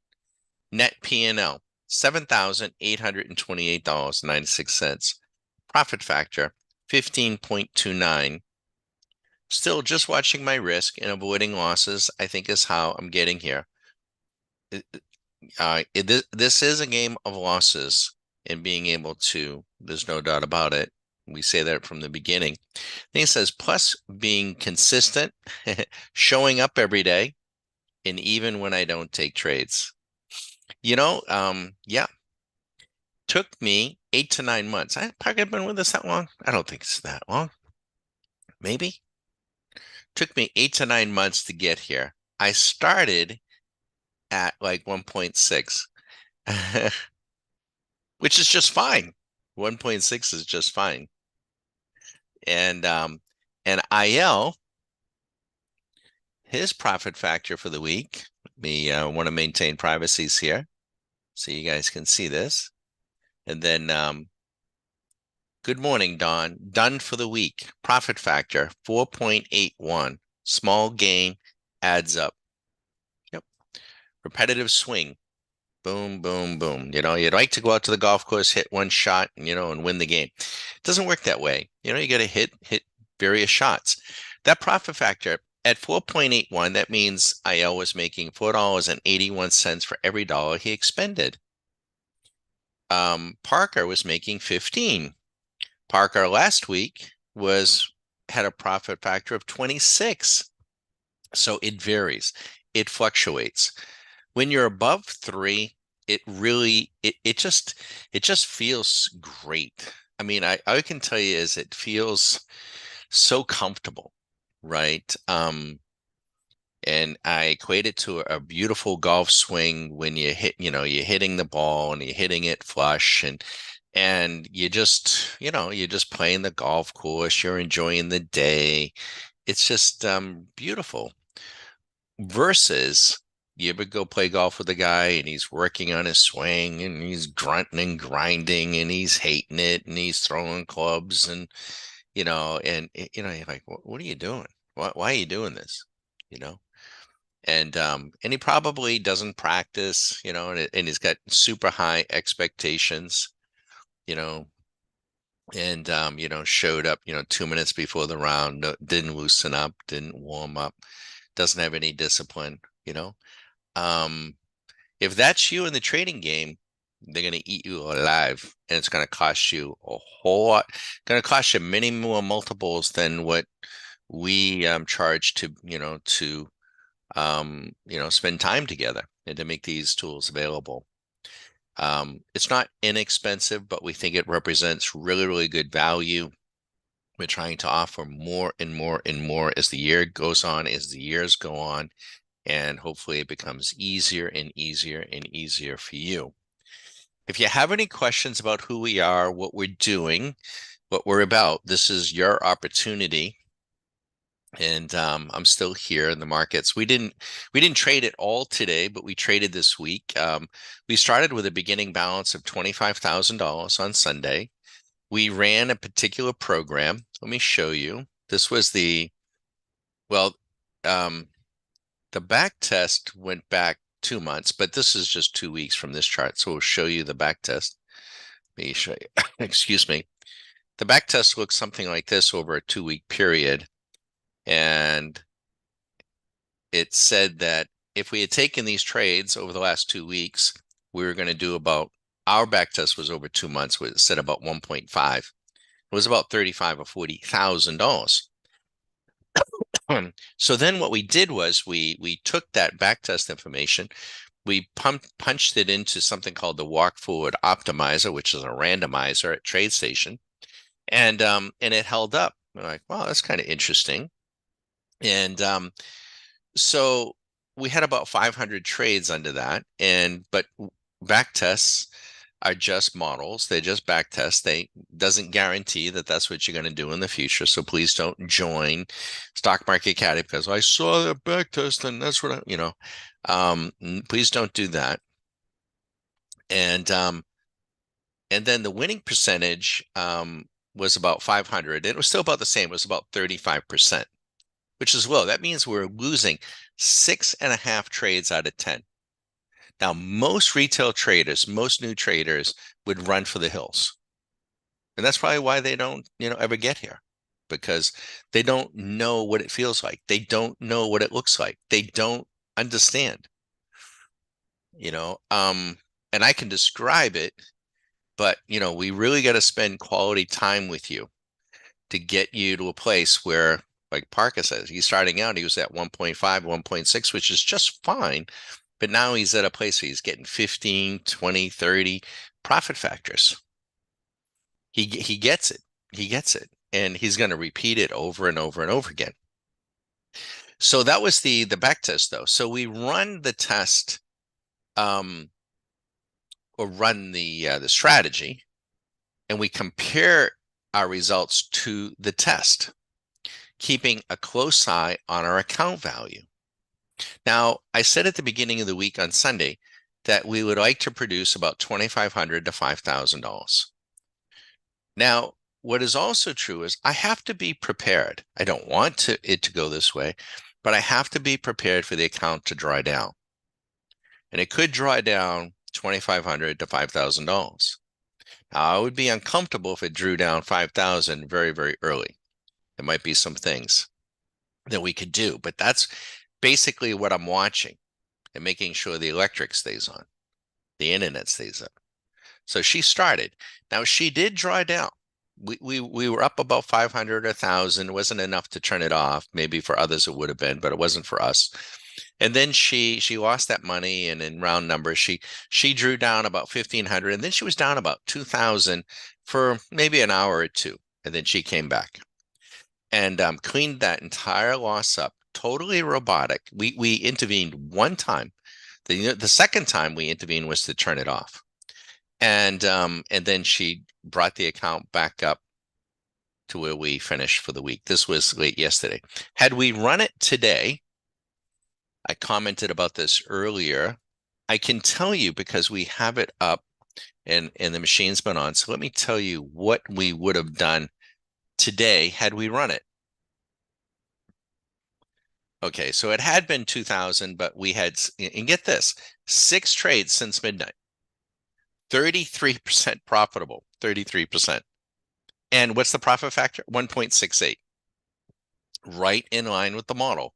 Speaker 1: Net P&L, $7,828.96. Profit factor, 15.29. Still just watching my risk and avoiding losses, I think is how I'm getting here. This is a game of losses and being able to, there's no doubt about it. We say that from the beginning. Then he says, plus being consistent, showing up every day, and even when I don't take trades. Yeah, took me 8 to 9 months. I probably been with us that long. I don't think it's that long. Maybe. Took me 8 to 9 months to get here. I started at like 1.6, which is just fine. 1.6 is just fine. And IL, his profit factor for the week, me want to maintain privacies here so you guys can see this. And then good morning, Don. Done for the week. Profit factor 4.81. Small gain adds up. Yep. Repetitive swing. Boom, boom, boom. You'd like to go out to the golf course, hit one shot, and win the game. It doesn't work that way. You got to hit various shots. That profit factor at 4.81, that means IL was making $4.81 for every dollar he expended. Parker was making 15. Parker last week had a profit factor of 26. So it varies. It fluctuates. When you're above 3, it really it just feels great. I mean, I can tell you is it feels so comfortable, right? And I equate it to a beautiful golf swing when you're hitting the ball and you're hitting it flush, and you're just playing the golf course, you're enjoying the day. It's just beautiful. Versus you ever go play golf with a guy and he's working on his swing and he's grunting and grinding and he's hating it and he's throwing clubs and you're like, what are you doing? Why are you doing this? You know? And he probably doesn't practice, and he's got super high expectations, you know, and showed up, 2 minutes before the round, didn't loosen up, didn't warm up, doesn't have any discipline, you know. If that's you in the trading game, they're going to eat you alive, and it's going to cost you a whole lot. Going to cost you many more multiples than what we charge to spend time together and to make these tools available. It's not inexpensive, but we think it represents really, really good value. We're trying to offer more and more and more as the year goes on, as the years go on, and hopefully it becomes easier and easier and easier for you. If you have any questions about who we are, what we're doing, what we're about, this is your opportunity. And I'm still here in the markets. We didn't trade it all today, but we traded this week. We started with a beginning balance of $25,000 on Sunday. We ran a particular program. Let me show you. This was well, the back test went back 2 months, but this is just 2 weeks from this chart. So we'll show you the back test. Let me show you, excuse me. The back test looks something like this over a 2-week period. And it said that if we had taken these trades over the last 2 weeks, we were going to do about, our back test was over 2 months, it said about 1.5. It was about $35,000 or $40,000. So then what we did was we took that back test information, we punched it into something called the Walk Forward Optimizer, which is a randomizer at TradeStation, and it held up. We're like, wow, that's kind of interesting. And so we had about 500 trades under that, but back tests are just models. They're just back tests. They doesn't guarantee that that's what you're going to do in the future. So please don't join Stock Market Academy because I saw the back test and that's what please don't do that. And then the winning percentage was about 500. It was still about the same. It was about 35%, which is low. That means we're losing 6.5 trades out of 10. Now, most retail traders, most new traders would run for the hills. And that's probably why they don't, ever get here, because they don't know what it feels like. They don't know what it looks like. They don't understand, and I can describe it, but, we really got to spend quality time with you to get you to a place where, like Parker says, he's starting out, he was at 1.5, 1.6, which is just fine. But now he's at a place where he's getting 15, 20, 30 profit factors. He gets it. He gets it. And he's going to repeat it over and over and over again. So that was the back test, though. So we run the test, or run the strategy, and we compare our results to the test, keeping a close eye on our account value. Now, I said at the beginning of the week on Sunday that we would like to produce about $2,500 to $5,000. Now, what is also true is I have to be prepared. I don't want it to go this way, but I have to be prepared for the account to draw down. And it could draw down $2,500 to $5,000. Now, I would be uncomfortable if it drew down 5,000 very, very early. There might be some things that we could do, but that's basically what I'm watching and making sure the electric stays on, the internet stays up. So she started. Now she did draw down. We were up about 500, 1,000. It wasn't enough to turn it off. Maybe for others it would have been, but it wasn't for us. And then she lost that money, and in round numbers, she drew down about 1,500, and then she was down about 2,000 for maybe an hour or two, and then she came back and cleaned that entire loss up. Totally robotic. We intervened one time. The second time we intervened was to turn it off, and then she brought the account back up to where we finished for the week. This was late yesterday. Had we run it today, I commented about this earlier. I can tell you because we have it up and the machine's been on. So let me tell you what we would have done today had we run it. Okay, so it had been 2,000, but we had, and get this, 6 trades since midnight. 33% profitable, 33%. And what's the profit factor? 1.68. Right in line with the model.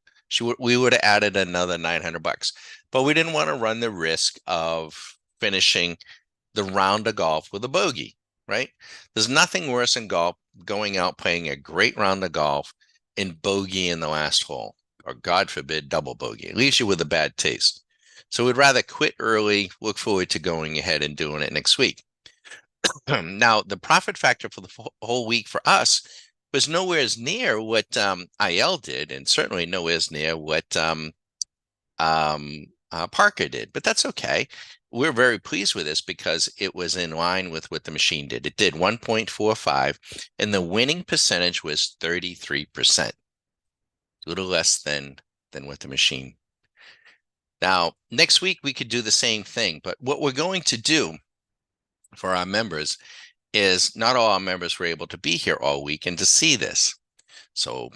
Speaker 1: We would have added another $900, but we didn't want to run the risk of finishing the round of golf with a bogey, right? There's nothing worse in golf, going out playing a great round of golf and bogey in the last hole, or God forbid, double bogey. It leaves you with a bad taste. So we'd rather quit early, look forward to going ahead and doing it next week. Now, the profit factor for the whole week for us was nowhere as near what IL did, and certainly nowhere as near what Parker did. But that's okay. We're very pleased with this because it was in line with what the machine did. It did 1.45, and the winning percentage was 33%, a little less than what the machine. Now, next week we could do the same thing, but what we're going to do for our members is not all our members were able to be here all week and to see this. So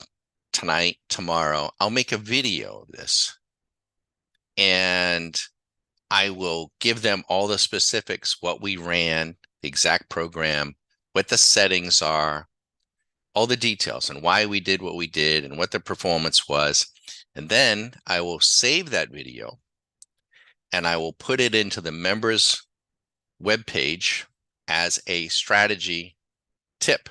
Speaker 1: tonight, tomorrow, I'll make a video of this and I will give them all the specifics, what we ran, the exact program, what the settings are, all the details and why we did what we did and what the performance was. And then I will save that video and I will put it into the members webpage as a strategy tip.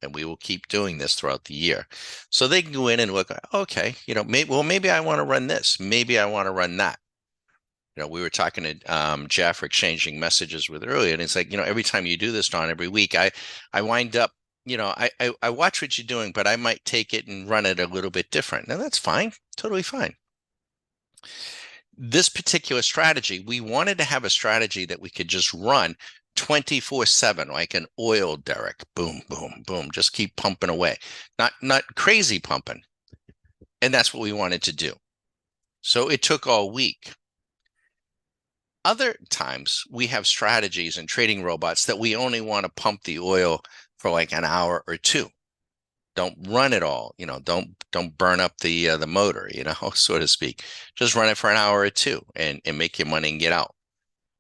Speaker 1: And we will keep doing this throughout the year. So they can go in and look, okay, maybe I want to run this. Maybe I want to run that. We were talking to Jeff, exchanging messages with earlier, and it's like, every time you do this, Don, every week, I wind up, I watch what you're doing, but I might take it and run it a little bit different. And that's fine, totally fine. This particular strategy, we wanted to have a strategy that we could just run 24/7, like an oil derrick. Boom, boom, boom. Just keep pumping away. Not crazy pumping. And that's what we wanted to do. So it took all week. Other times we have strategies and trading robots that we only want to pump the oil for like an hour or two. Don't run it all, don't burn up the motor, so to speak. Just run it for an hour or two and make your money and get out.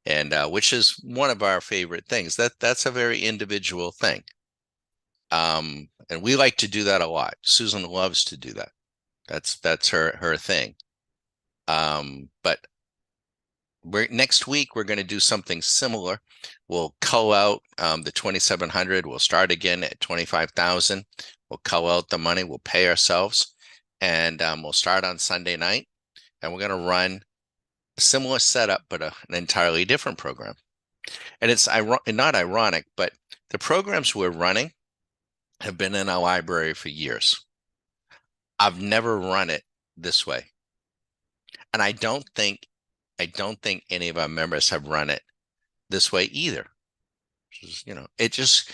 Speaker 1: And which is one of our favorite things. That's a very individual thing. And we like to do that a lot. Susan loves to do that. That's her thing. But next week we're going to do something similar. We'll cull out the 2,700. We'll start again at 25,000. We'll cull out the money. We'll pay ourselves, and we'll start on Sunday night. And we're going to run a similar setup, but an entirely different program. And it's not ironic, but the programs we're running have been in our library for years. I've never run it this way, and I don't think any of our members have run it this way either. It just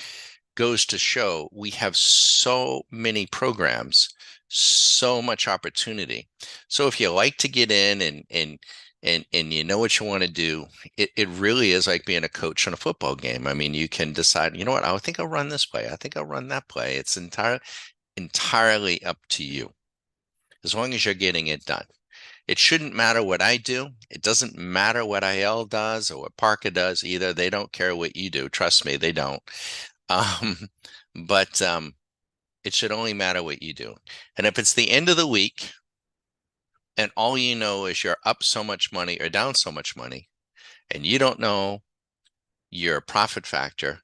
Speaker 1: goes to show we have so many programs, so much opportunity. So if you like to get in and you know what you want to do, it really is like being a coach in a football game. I mean, you can decide, what, I think I'll run this play. I think I'll run that play. It's entirely up to you, as long as you're getting it done. It shouldn't matter what I do. It doesn't matter what IL does or what Parker does either. They don't care what you do. Trust me, they don't. But it should only matter what you do. And if it's the end of the week and all you know is you're up so much money or down so much money, and you don't know your profit factor,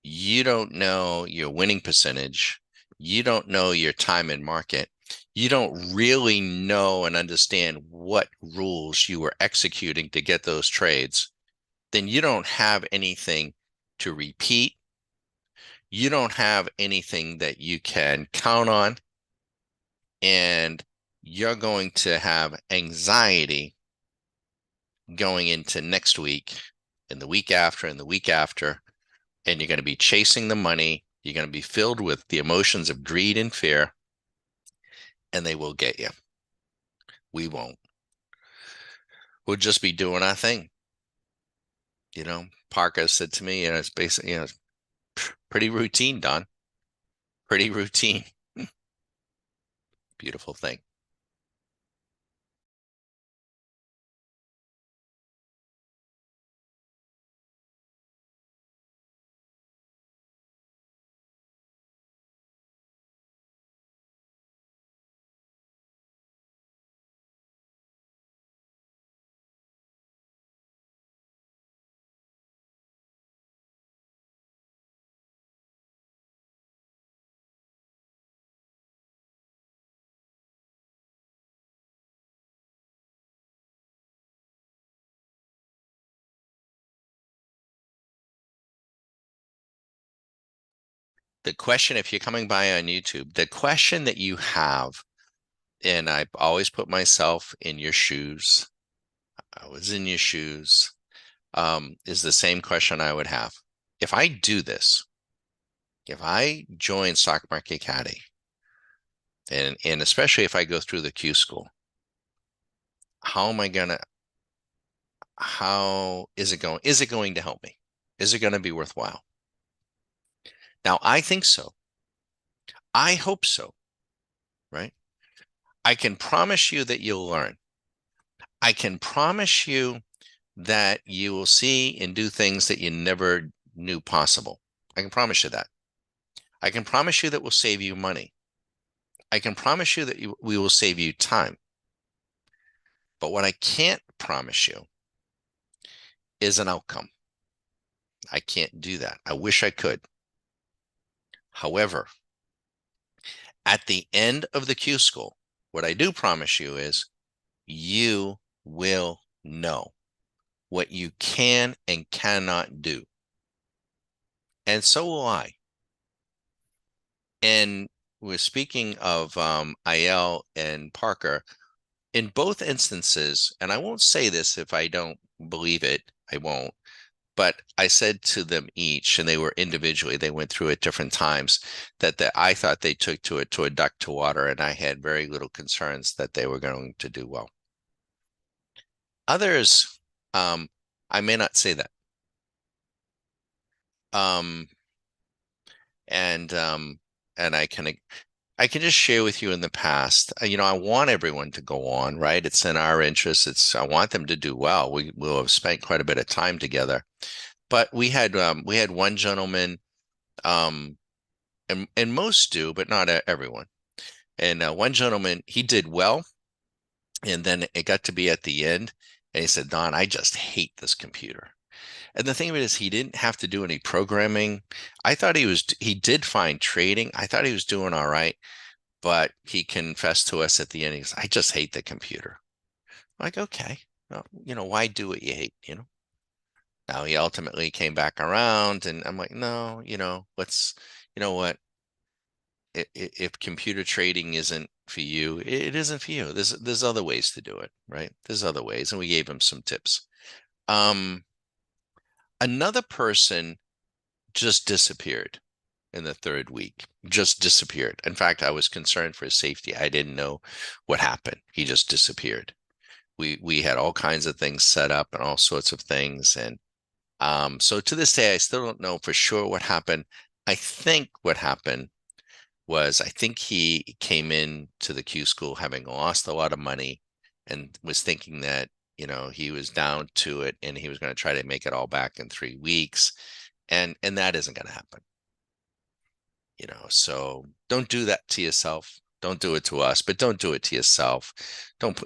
Speaker 1: you don't know your winning percentage, you don't know your time in market, you don't really know and understand what rules you were executing to get those trades, then you don't have anything to repeat. You don't have anything that you can count on, and you're going to have anxiety going into next week and the week after and the week after, and you're going to be chasing the money. You're going to be filled with the emotions of greed and fear, and they will get you. We won't. We'll just be doing our thing. Parker said to me, it's basically, pretty routine, Don. Pretty routine. Beautiful thing. the question, if you're coming by on YouTube, the question that you have, and I always put myself in your shoes. I was in your shoes. Is the same question I would have. If I do this, if I join Stock Market Caddy, and especially if I go through the Q school, how am I gonna, how is it going? Is it going to help me? Is it going to be worthwhile? Now, I think so. I hope so, right? I can promise you that you'll learn. I can promise you that you will see and do things that you never knew possible. I can promise you that. I can promise you that we'll save you money. I can promise you that we will save you time. But what I can't promise you is an outcome. I can't do that. I wish I could. However, at the end of the Q school, what I do promise you is you will know what you can and cannot do. And so will I. And we're speaking of IL and Parker. In both instances, and I won't say this if I don't believe it, I won't. But I said to them each, and they were individually, they went through at different times, that I thought they took to it to a duck to water, and I had very little concerns that they were going to do well. Others, I may not say that. Um, and and I can just share with you in the past, I want everyone to go on, right? It's in our interest. I want them to do well. We will have spent quite a bit of time together. But we had one gentleman, um, and most do, but not everyone. And one gentleman, he did well, and then it got to be at the end, and he said, "Don, I just hate this computer." And the thing of it is, he didn't have to do any programming. I thought he did fine trading. I thought he was doing all right, but he confessed to us at the end. He goes, "I just hate the computer." I'm like, okay, well, why do what you hate, Now he ultimately came back around, and I'm like, no, you know what? If computer trading isn't for you, it isn't for you. There's other ways to do it, right? There's other ways, and we gave him some tips. Um, Another person just disappeared in the third week, just disappeared. In fact, I was concerned for his safety. I didn't know what happened. He just disappeared. We had all kinds of things set up and all sorts of things, and so to this day, I still don't know for sure what happened. I think what happened was I think he came in to the Q school having lost a lot of money and was thinking that, he was down to it and he was going to try to make it all back in 3 weeks. And that isn't going to happen. So don't do that to yourself. Don't do it to us, but don't do it to yourself.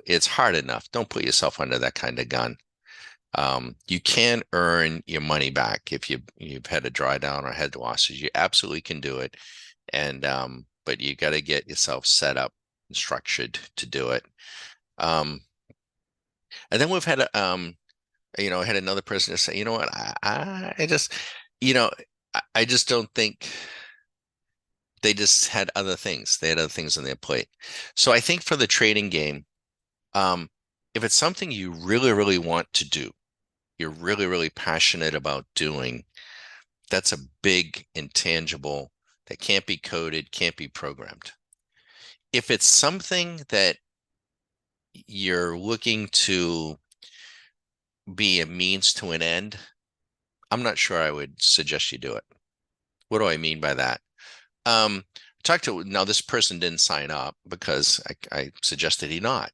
Speaker 1: It's hard enough. Don't put yourself under that kind of gun. You can earn your money back if you've had a drawdown or had losses. You absolutely can do it. And but you got to get yourself set up and structured to do it. Um, and then we've had had another person to say, you know what, I just, you know, I just don't think they just had other things. They had other things on their plate. So I think for the trading game, um, if it's something you really, really want to do, you're really, really passionate about doing, that's a big intangible that can't be coded, can't be programmed. If it's something that you're looking to be a means to an end, I'm not sure I would suggest you do it. What do I mean by that? Um, now this person didn't sign up because I suggested he not.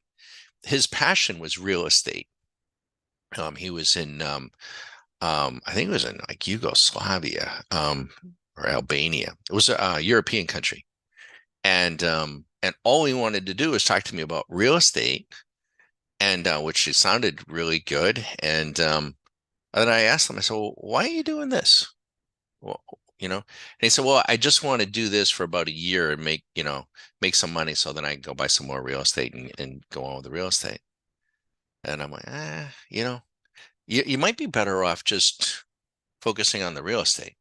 Speaker 1: His passion was real estate. He was in I think it was in like Yugoslavia, or Albania. It was a European country. And all he wanted to do was talk to me about real estate, and which sounded really good. And then I asked him, I said, well, why are you doing this? Well, and he said, well, I just want to do this for about a year and make some money so then I can go buy some more real estate and go on with the real estate. And I'm like, you might be better off just focusing on the real estate,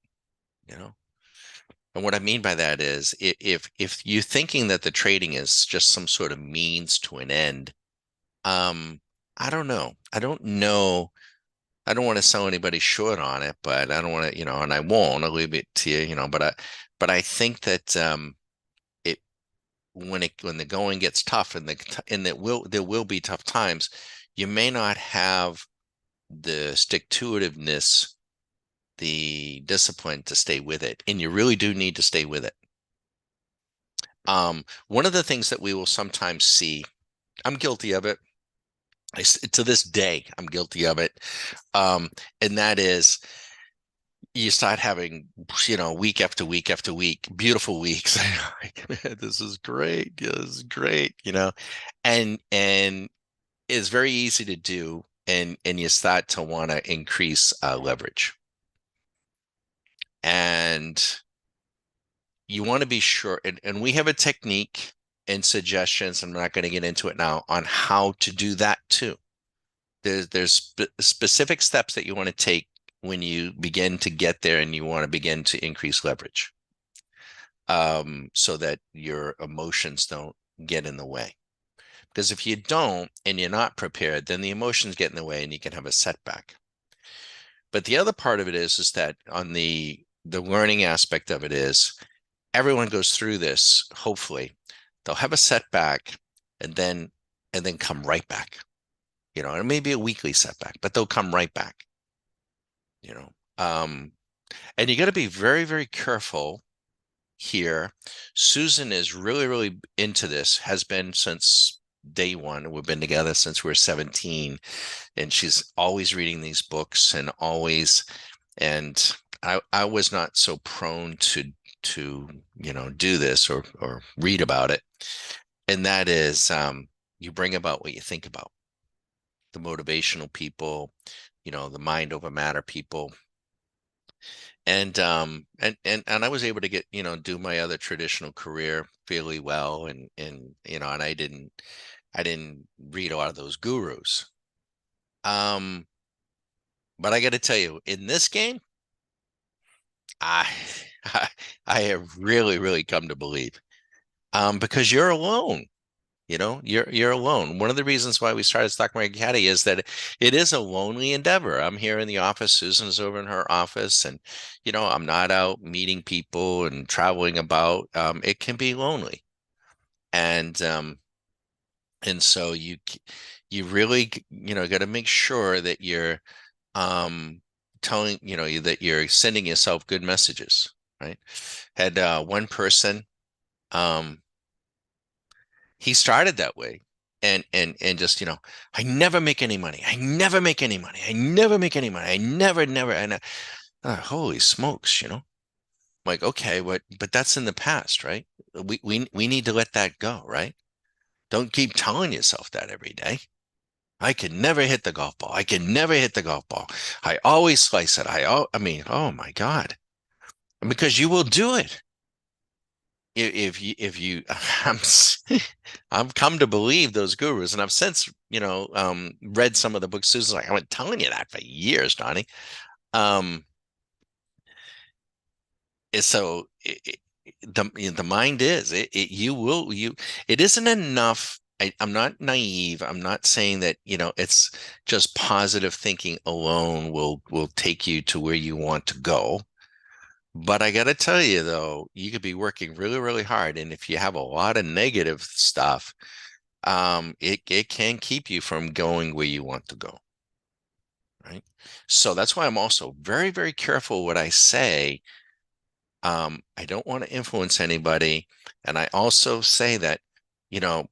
Speaker 1: you know? And what I mean by that is if you're thinking that the trading is just some sort of means to an end, um, I don't know. I don't know. I don't want to sell anybody short on it, but I don't want to, and I won't. I'll leave it to you, but I think that it when the going gets tough and there will be tough times, you may not have the stick-to-itiveness, the discipline to stay with it, and you really do need to stay with it. One of the things that we will sometimes see, I'm guilty of it. To this day, I'm guilty of it. And that is you start having, week after week after week, beautiful weeks. This is great. Yeah, this is great, and it's very easy to do. And you start to want to increase leverage. And you want to be sure, and we have a technique and suggestions. I'm not going to get into it now on how to do that too. There's specific steps that you want to take when you begin to get there and you want to begin to increase leverage, so that your emotions don't get in the way. Because if you don't and you're not prepared, then the emotions get in the way and you can have a setback. But the other part of it is that on the learning aspect of it is everyone goes through this. Hopefully, they'll have a setback and then come right back. And it may be a weekly setback, but they'll come right back. You know, and you got to be very, very careful here. Susan is really, really into this, has been since day one. We've been together since we were 17, and she's always reading these books and always, and I was not so prone to do this or read about it. And that is, you bring about what you think about. The motivational people, the mind over matter people. And I was able to get, do my other traditional career fairly well. And I didn't read a lot of those gurus. Um, but I got to tell you, in this game, I, I have really, really come to believe, because you're alone. You're alone. One of the reasons why we started Stock Market Caddy is that it is a lonely endeavor. I'm here in the office. Susan's over in her office, and I'm not out meeting people and traveling about. It can be lonely, and so you really got to make sure that you're telling that you're sending yourself good messages, right? Had one person. Um, he started that way, and just I never make any money, I never make any money, I never make any money, I never, and holy smokes, like, okay, but that's in the past, right? We need to let that go, right? Don't keep telling yourself that every day. I can never hit the golf ball, I can never hit the golf ball, I always slice it, I mean, oh my God, because you will do it. If you I'm I've come to believe those gurus, and I've since read some of the books. Susan's like, I've been telling you that for years, Donnie. um so the mind is it isn't enough. I'm not naive. I'm not saying that it's just positive thinking alone will take you to where you want to go. But I got to tell you, though, you could be working really, really hard. And if you have a lot of negative stuff, it can keep you from going where you want to go. Right. So that's why I'm also very, very careful what I say. I don't want to influence anybody. And I also say that, you know,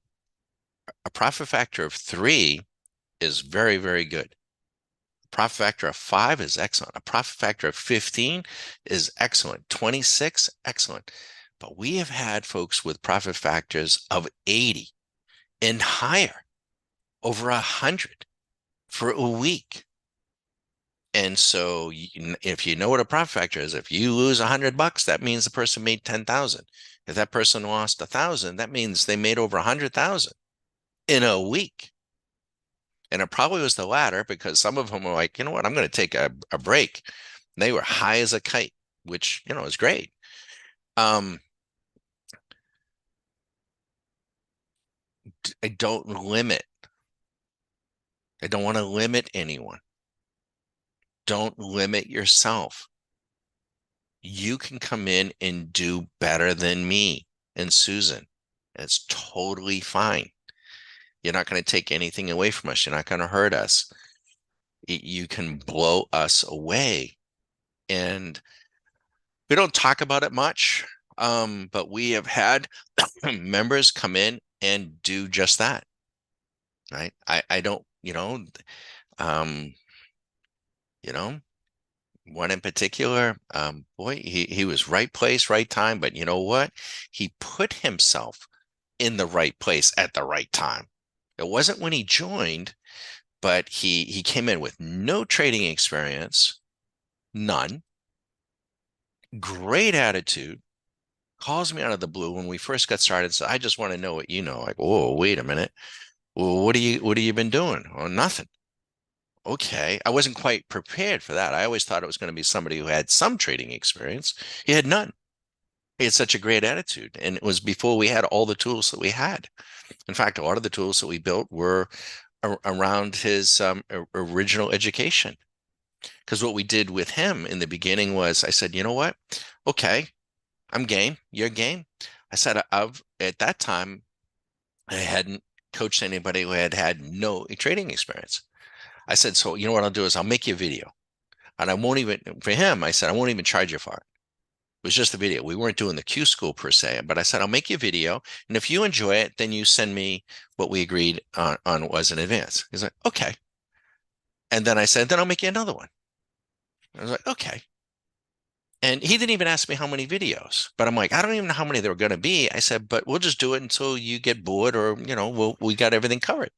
Speaker 1: a profit factor of 3 is very, very good. Profit factor of 5 is excellent. A profit factor of 15 is excellent. 26, excellent. But we have had folks with profit factors of 80 and higher, over 100 for a week. And so if you know what a profit factor is, if you lose $100, that means the person made 10,000. If that person lost 1,000, that means they made over 100,000 in a week. And it probably was the latter, because some of them were like, you know what, I'm going to take a break. And they were high as a kite, which, is great. Um, I don't limit. I don't want to limit anyone. Don't limit yourself. You can come in and do better than me and Susan. It's totally fine. You're not going to take anything away from us. You're not going to hurt us. You can blow us away. And we don't talk about it much, but we have had members come in and do just that, right? I don't, um, you know, one in particular, boy, he was right place, right time, but you know what? He put himself in the right place at the right time. It wasn't when he joined, but he came in with no trading experience, none, great attitude, calls me out of the blue when we first got started. So I just want to know what you know. Like, oh, wait a minute. Well, what have you been doing? Oh, nothing. Okay. I wasn't quite prepared for that. I always thought it was going to be somebody who had some trading experience. He had none. He had such a great attitude. And it was before we had all the tools that we had. In fact, a lot of the tools that we built were around his original education. Because what we did with him in the beginning was I said, you know what? Okay, I'm game. You're game. I said, at that time, I hadn't coached anybody who had had no trading experience. I said, so you know what I'll do is I'll make you a video. And I won't even, for him, I said, I won't even charge you for it. It was just a video. We weren't doing the Q school per se, but I said, I'll make you a video. And if you enjoy it, then you send me what we agreed on was in advance. He's like, okay. And then I said, then I'll make you another one. I was like, okay. And he didn't even ask me how many videos, but I'm like, I don't even know how many there were going to be. I said, but we'll just do it until you get bored or, we got everything covered.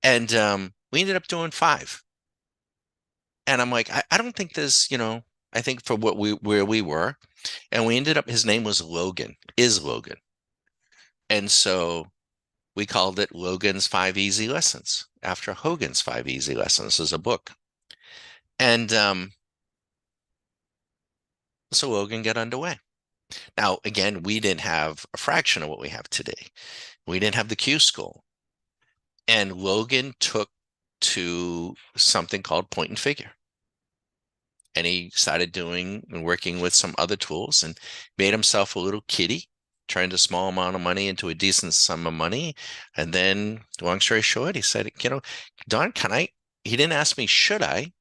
Speaker 1: And we ended up doing 5. And I'm like, I don't think there's, I think for where we were, and we ended up, his name was Logan, is Logan. And so we called it Logan's 5 Easy Lessons after Hogan's 5 Easy Lessons as a book. And so Logan got underway. Now, again, we didn't have a fraction of what we have today. We didn't have the Q school. And Logan took to something called point and figure. And he started doing and working with some other tools and made himself a little kitty, turned a small amount of money into a decent sum of money. And then, long story short, he said, Don, he didn't ask me, should I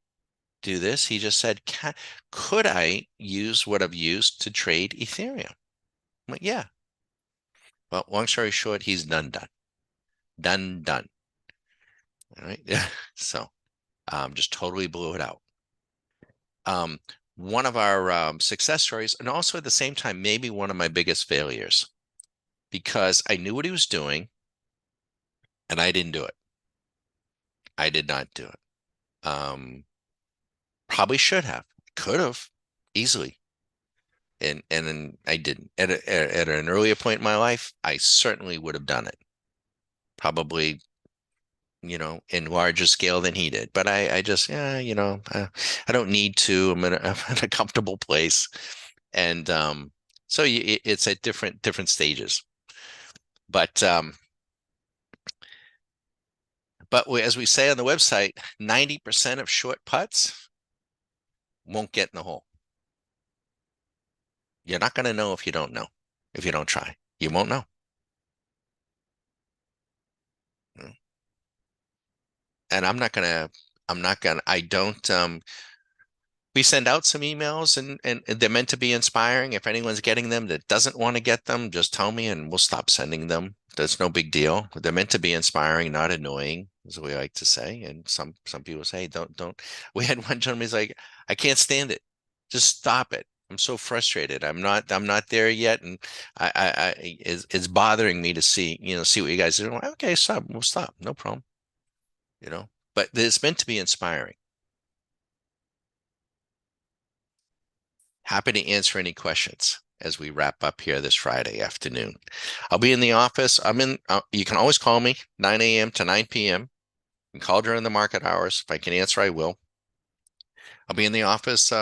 Speaker 1: do this? He just said, could I use what I've used to trade Ethereum? I'm like, yeah. Well, long story short, he's done. Done. All right. Yeah. So just totally blew it out. One of our success stories, and also at the same time, maybe one of my biggest failures, because I knew what he was doing and I didn't do it. I did not do it. Probably should have, could have easily. And then I didn't. At an earlier point in my life, I certainly would have done it. Probably, in larger scale than he did. But I just, yeah, I don't need to. I'm in a comfortable place. And so it's at different stages. But as we say on the website, 90% of short putts won't get in the hole. You're not going to know if you don't know, if you don't try. You won't know. And I don't, we send out some emails and they're meant to be inspiring. If anyone's getting them that doesn't want to get them, just tell me and we'll stop sending them. That's no big deal. They're meant to be inspiring, not annoying, as we like to say. And some people say, don't. We had one gentleman, he's like, I can't stand it. Just stop it. I'm so frustrated. I'm not there yet. And it's bothering me to see what you guys are doing. Okay, stop. We'll stop. No problem. But it's meant to be inspiring. Happy to answer any questions as we wrap up here this Friday afternoon. I'll be in the office. You can always call me 9 a.m. to 9 p.m. and call during the market hours. If I can answer, I will. I'll be in the office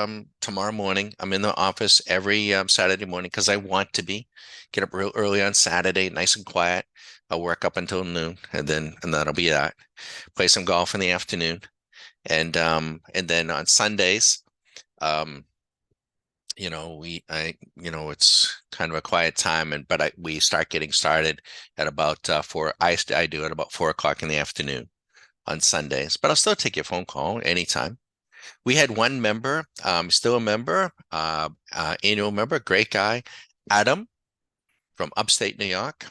Speaker 1: tomorrow morning. I'm in the office every Saturday morning because I want to be. Get up real early on Saturday, nice and quiet. I'll work up until noon, and that'll be that. Play some golf in the afternoon, and then on Sundays, um, it's kind of a quiet time, we start getting started at about four. I do at about 4 o'clock in the afternoon on Sundays, but I'll still take your phone call anytime. We had one member, still a member, annual member, great guy, Adam from upstate New York,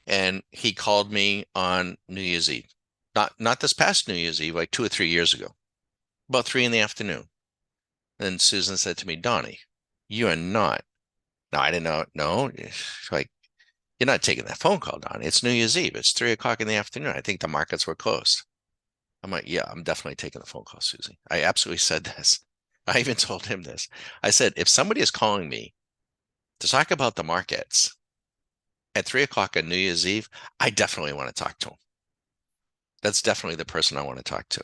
Speaker 1: and he called me on New Year's Eve. Not this past New Year's Eve, like 2 or 3 years ago, about 3 in the afternoon. And Susan said to me, Donnie, you are not. No, I didn't know. No, she's like, you're not taking that phone call, Donnie. It's New Year's Eve. It's 3 o'clock in the afternoon. I think the markets were closed. I'm like, yeah, I'm definitely taking the phone call, Susie. I absolutely said this. I even told him this. I said, if somebody is calling me to talk about the markets at 3 o'clock on New Year's Eve, I definitely want to talk to him. That's definitely the person I want to talk to.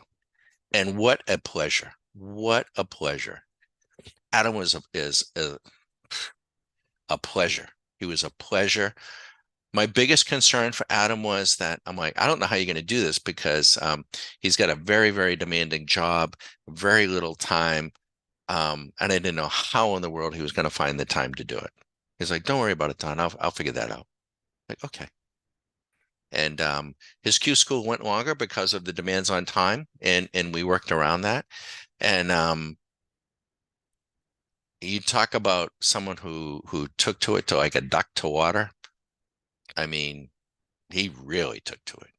Speaker 1: And what a pleasure. What a pleasure. Adam is a pleasure. He was a pleasure. My biggest concern for Adam was that I'm like, I don't know how you're going to do this because he's got a very, very demanding job, very little time. And I didn't know how in the world he was going to find the time to do it. He's like, don't worry about it, Don. I'll figure that out. Like, okay. And his Q school went longer because of the demands on time, and we worked around that. And you talk about someone who took to it to like a duck to water. I mean, he really took to it.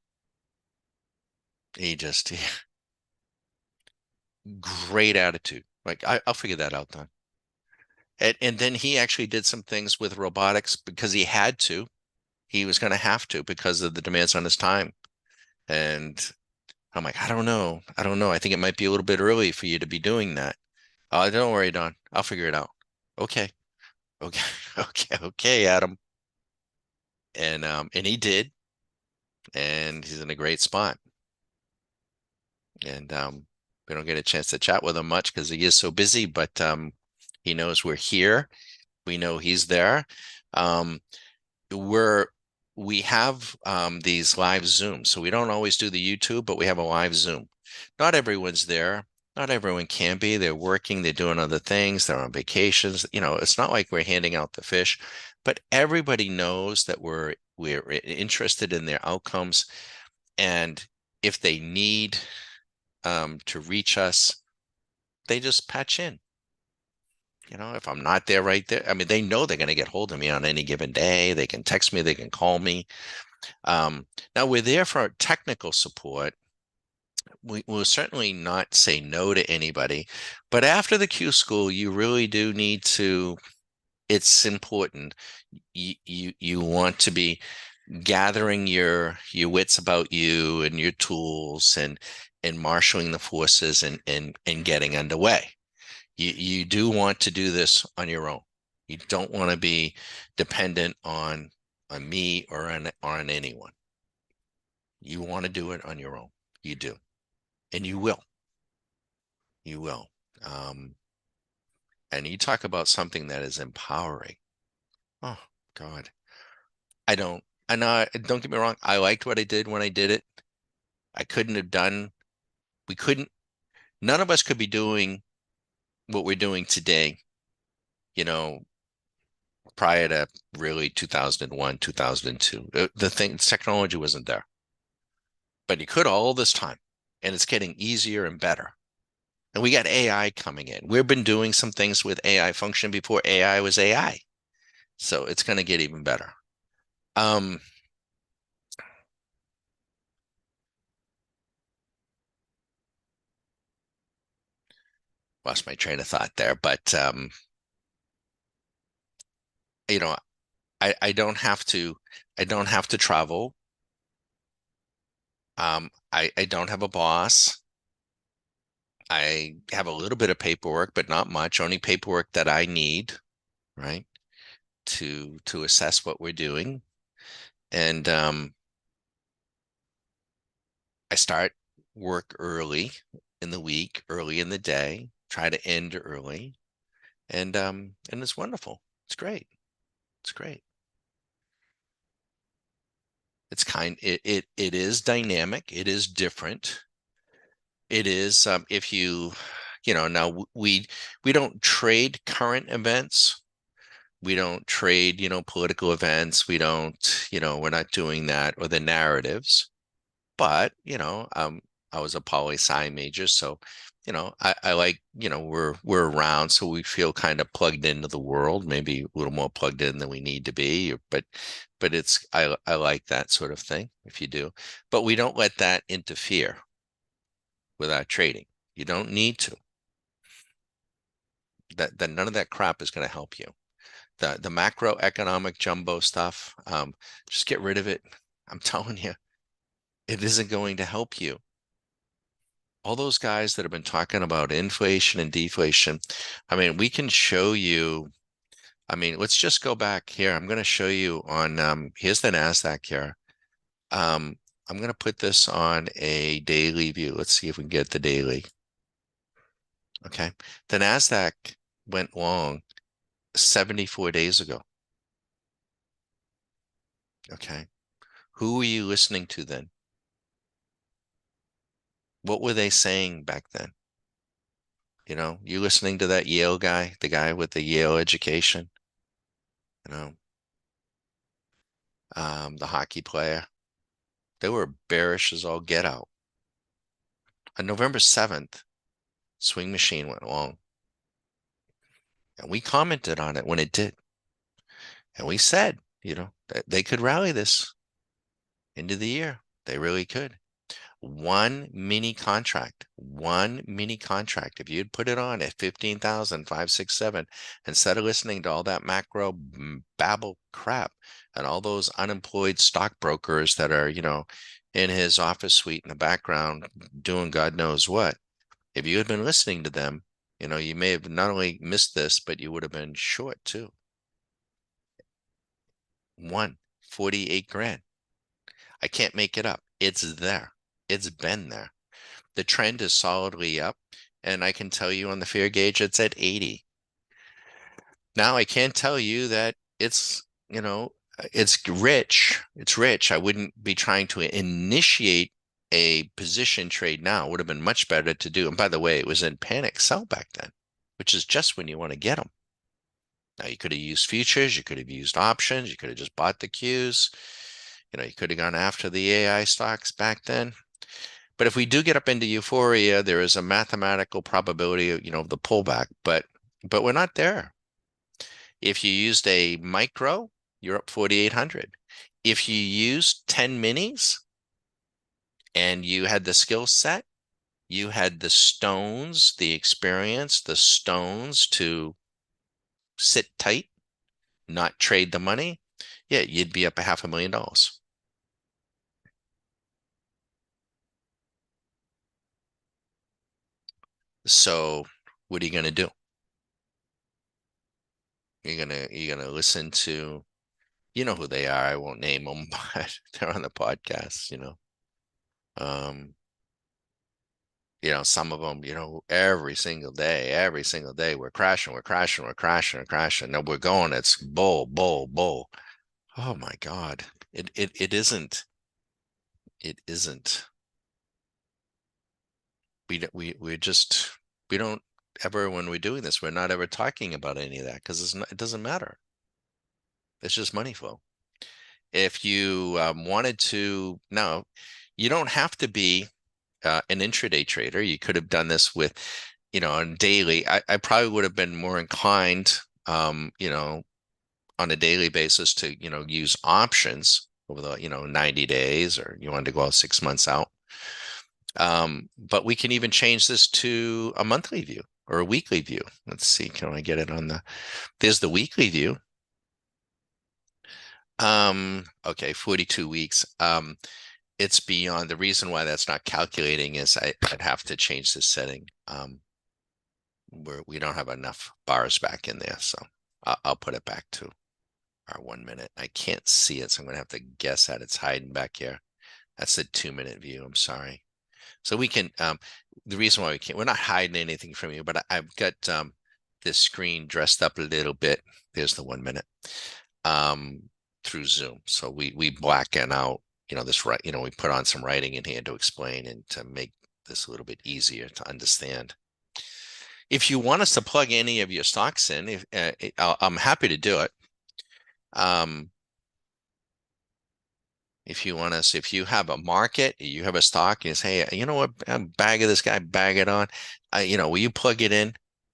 Speaker 1: He great attitude. Like I'll figure that out, Don. And then he actually did some things with robotics because he had to. He was going to have to because of the demands on his time. And I'm like, I don't know. I don't know. I think it might be a little bit early for you to be doing that. Don't worry, Don. I'll figure it out. Okay. Okay. Okay. Okay, Adam. And he did, and he's in a great spot. And we don't get a chance to chat with him much because he is so busy, but he knows we're here. We know he's there. Um, we're we have these live Zooms, so we don't always do the YouTube, but we have a live Zoom. Not everyone's there. Not everyone can be. They're working, they're doing other things, they're on vacations. It's not like we're handing out the fish, but everybody knows that we're interested in their outcomes. And if they need to reach us, they just patch in. If I'm not there right there, I mean, they know they're going to get hold of me on any given day. They can text me, they can call me. Now we're there for technical support. We will certainly not say no to anybody, but after the Q school, you really do need to. It's important. You want to be gathering your wits about you and your tools and marshaling the forces and getting underway. You do want to do this on your own. You don't want to be dependent on me or on anyone. You want to do it on your own. You do, and you will. You will. Um, and you talk about something that is empowering. Oh God, I don't. I know. Don't get me wrong. I liked what I did when I did it. I couldn't have done. We couldn't. None of us could be doing what we're doing today. You know, prior to really 2001, 2002. Technology wasn't there. But you could all this time, and it's getting easier and better. And we got AI coming in. We've been doing some things with AI function before AI was AI. So it's going to get even better. Um, Lost my train of thought there, but you know, I don't have to travel. I don't have a boss. I have a little bit of paperwork, but not much, only paperwork that I need, right? To assess what we're doing. And I start work early in the week, early in the day. try to end early, and it's wonderful. It's great. It's great. It is dynamic. It is different. It is if now we don't trade current events. We don't trade, political events. We don't, we're not doing that, or the narratives. But, I was a poli sci major, so, I like, we're around, so we feel kind of plugged into the world, maybe a little more plugged in than we need to be, but I like that sort of thing if you do. But we don't let that interfere with our trading. You don't need to. That none of that crap is going to help you. The macroeconomic jumbo stuff, just get rid of it. I'm telling you, it isn't going to help you. All those guys that have been talking about inflation and deflation, I mean, we can show you. I mean, let's just go back here. I'm going to show you on, here's the NASDAQ here. I'm going to put this on a daily view. Let's see if we can get the daily. Okay. The NASDAQ went long 74 days ago. Okay. Who were you listening to then? What were they saying back then? You listening to that Yale guy, the guy with the Yale education, you know, the hockey player. They were bearish as all get out. On November 7th, Swing Machine went long. And we commented on it when it did. And we said, that they could rally this into the year. They really could. One mini contract. If you'd put it on at 15,567, instead of listening to all that macro babble crap and all those unemployed stockbrokers that are, in his office suite in the background doing God knows what, if you had been listening to them, you may have not only missed this, but you would have been short too. 48 grand. I can't make it up. It's there. It's been there. The trend is solidly up, and I can tell you on the fear gauge, it's at 80. Now, I can't tell you that it's, it's rich. It's rich. I wouldn't be trying to initiate a position trade now. It would have been much better to do. And by the way, it was in panic sell back then, which is just when you want to get them. Now, you could have used futures. You could have used options. You could have just bought the Qs. You could have gone after the AI stocks back then. But if we do get up into euphoria, there is a mathematical probability of, the pullback, but we're not there. If you used a micro, you're up 4,800. If you used 10 minis and you had the skill set, you had the stones, the experience, the stones to sit tight, not trade the money, yeah, you'd be up $500,000. So what are you going to do? You're gonna listen to, who they are. I won't name them, but they're on the podcast, Um, some of them, every single day, we're crashing, we're crashing, we're crashing, we're crashing. No, we're going, it's bull, bull, bull. Oh my God. It isn't. It isn't. We don't ever, when we're doing this, we're not ever talking about any of that because it doesn't matter. It's just money flow. If you wanted to, no, you don't have to be an intraday trader. You could have done this with, on daily. I probably would have been more inclined, on a daily basis to, use options over the, 90 days, or you wanted to go out 6 months out. But we can even change this to a monthly view or a weekly view. Let's see, can I get it on there's the weekly view. Okay, 42 weeks. It's beyond. The reason why that's not calculating is I'd have to change this setting. Where we don't have enough bars back in there, so I'll put it back to our 1 minute. I can't see it, so I'm gonna have to guess that it's hiding back here. That's the 2 minute view. I'm sorry. So we can, the reason why we're not hiding anything from you, but I've got this screen dressed up a little bit. There's the 1 minute through Zoom. So we blacken out, this, right, we put on some writing in here to explain and to make this a little bit easier to understand. If you want us to plug any of your stocks in, I'm happy to do it. If you have a market, you have a stock, and you say, hey, you know what, bag of this guy, bag it on. Will you plug it in?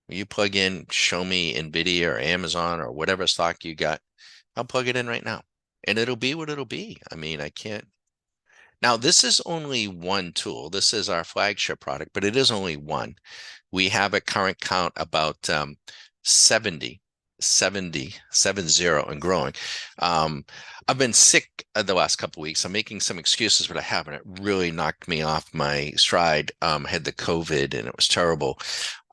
Speaker 1: Will you plug in, show me Nvidia or Amazon or whatever stock you got? I'll plug it in right now. And it'll be what it'll be. I mean, I can't. Now, this is only one tool. This is our flagship product, but it is only one. We have a current count about 70 and growing. I've been sick the last couple of weeks. I'm making some excuses, but I haven't. It really knocked me off my stride. Had the COVID and it was terrible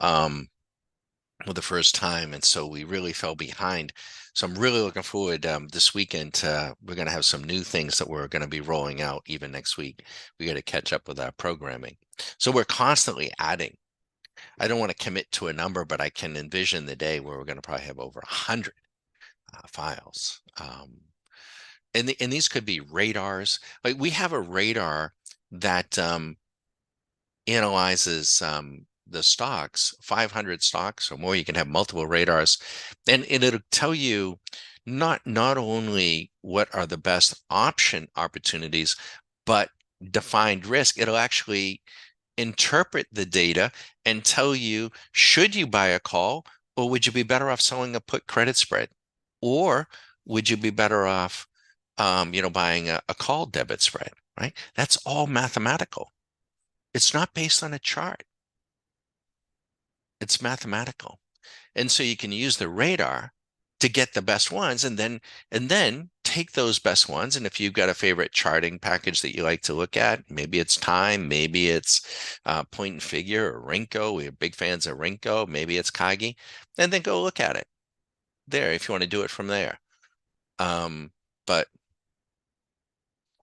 Speaker 1: for the first time. And so we really fell behind. So I'm really looking forward this weekend. We're going to have some new things that we're going to be rolling out even next week. We got to catch up with our programming. So we're constantly adding. I don't want to commit to a number, but I can envision the day where we're going to probably have over 100 files. And these could be radars. Like we have a radar that analyzes the stocks, 500 stocks or more. You can have multiple radars, and it'll tell you not only what are the best option opportunities, but defined risk. It'll actually interpret the data and tell you, should you buy a call, or would you be better off selling a put credit spread? Or would you be better off, buying a call debit spread, right? That's all mathematical. It's not based on a chart. It's mathematical. And so you can use the radar to get the best ones and then take those best ones. And if you've got a favorite charting package that you like to look at, maybe it's Time, maybe it's Point and Figure or Renko. We are big fans of Renko. Maybe it's Kagi, and then go look at it there if you want to do it from there. But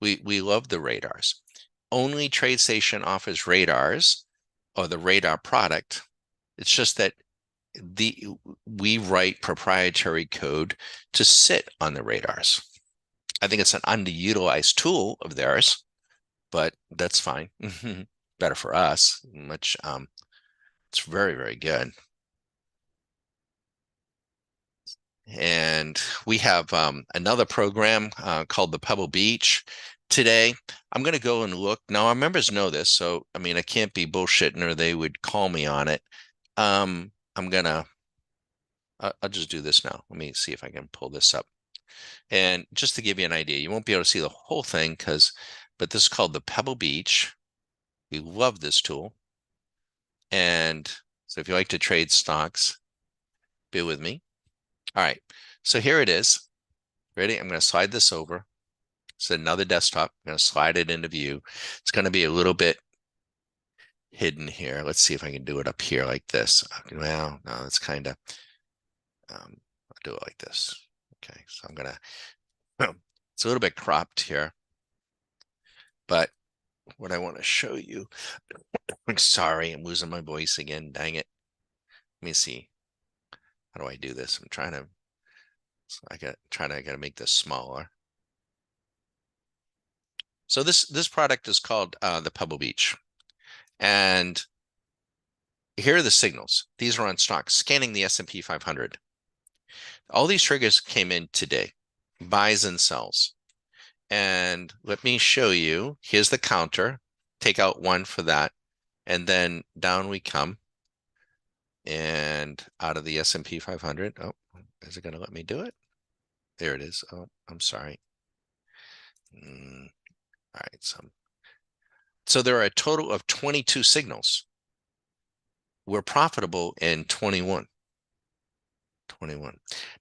Speaker 1: we love the radars. Only TradeStation offers radars or the radar product. It's just that we write proprietary code to sit on the radars. I think it's an underutilized tool of theirs, but that's fine. Better for us. It's very, very good. And we have another program called the Pebble Beach. Today, I'm going to go and look. Now, our members know this, so I mean, I can't be bullshitting or they would call me on it. I'll just do this now. Let me see if I can pull this up. And just to give you an idea, you won't be able to see the whole thing but this is called the Pebble Beach. We love this tool. And so if you like to trade stocks, be with me. All right, so here it is. Ready? I'm going to slide this over. It's another desktop. I'm going to slide it into view. It's going to be a little bit hidden here. Let's see if I can do it up here like this. Well, no, it's kind of, I'll do it like this. Okay, so I'm going to, it's a little bit cropped here, but what I want to show you, I'm sorry, I'm losing my voice again, dang it. Let me see. How do I do this? I'm trying to, I got to make this smaller. So this product is called the Pebble Beach. And here are the signals. These are on stock, scanning the S&P 500. All these triggers came in today, buys and sells. And let me show you, here's the counter, take out 1 for that. And then down we come and out of the S&P 500. Oh, is it going to let me do it? There it is. Oh, I'm sorry. All right, so there are a total of 22 signals. We're profitable in 21.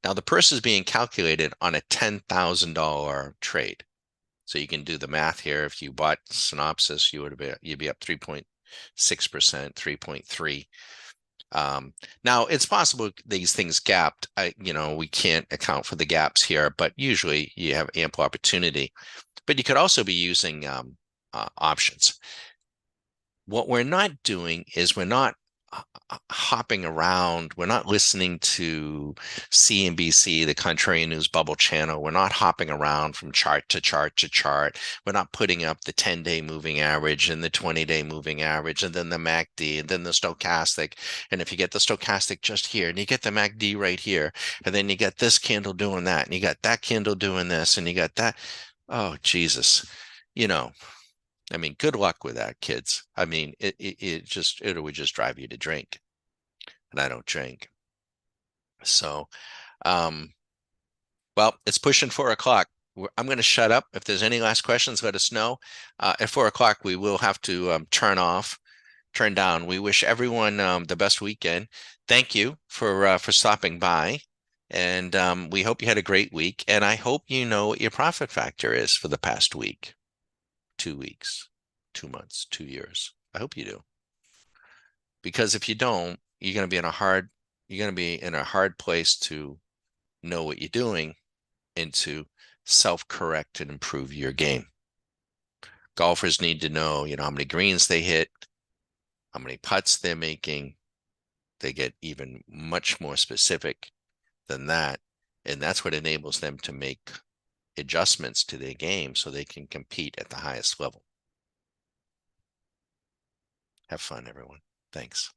Speaker 1: Now the purse is being calculated on a $10,000 trade. So you can do the math here. If you bought Synopsys, you'd be up 3.6%, 3.3. Now it's possible these things gapped. We can't account for the gaps here, but usually you have ample opportunity. But you could also be using options. What we're not doing is we're not hopping around. We're not listening to CNBC, the Contrarian News Bubble channel. We're not hopping around from chart to chart to chart. We're not putting up the 10-day moving average and the 20-day moving average and then the MACD and then the stochastic. And if you get the stochastic just here and you get the MACD right here, and then you get this candle doing that, and you got that candle doing this, and you got that. Oh, Jesus. You know, I mean, good luck with that, kids. I mean, it would just drive you to drink, and I don't drink. So, um, well, it's pushing 4 o'clock. I'm going to shut up. If there's any last questions, let us know. At 4 o'clock, we will have to turn down. We wish everyone the best weekend. Thank you for stopping by, and we hope you had a great week. And I hope you know what your profit factor is for the past week, 2 weeks, 2 months, 2 years. I hope you do. Because if you don't, you're going to be in a hard place to know what you're doing and to self-correct and improve your game. Golfers need to know, how many greens they hit, how many putts they're making. They get even much more specific than that. And that's what enables them to make adjustments to their game so they can compete at the highest level. Have fun, everyone. Thanks.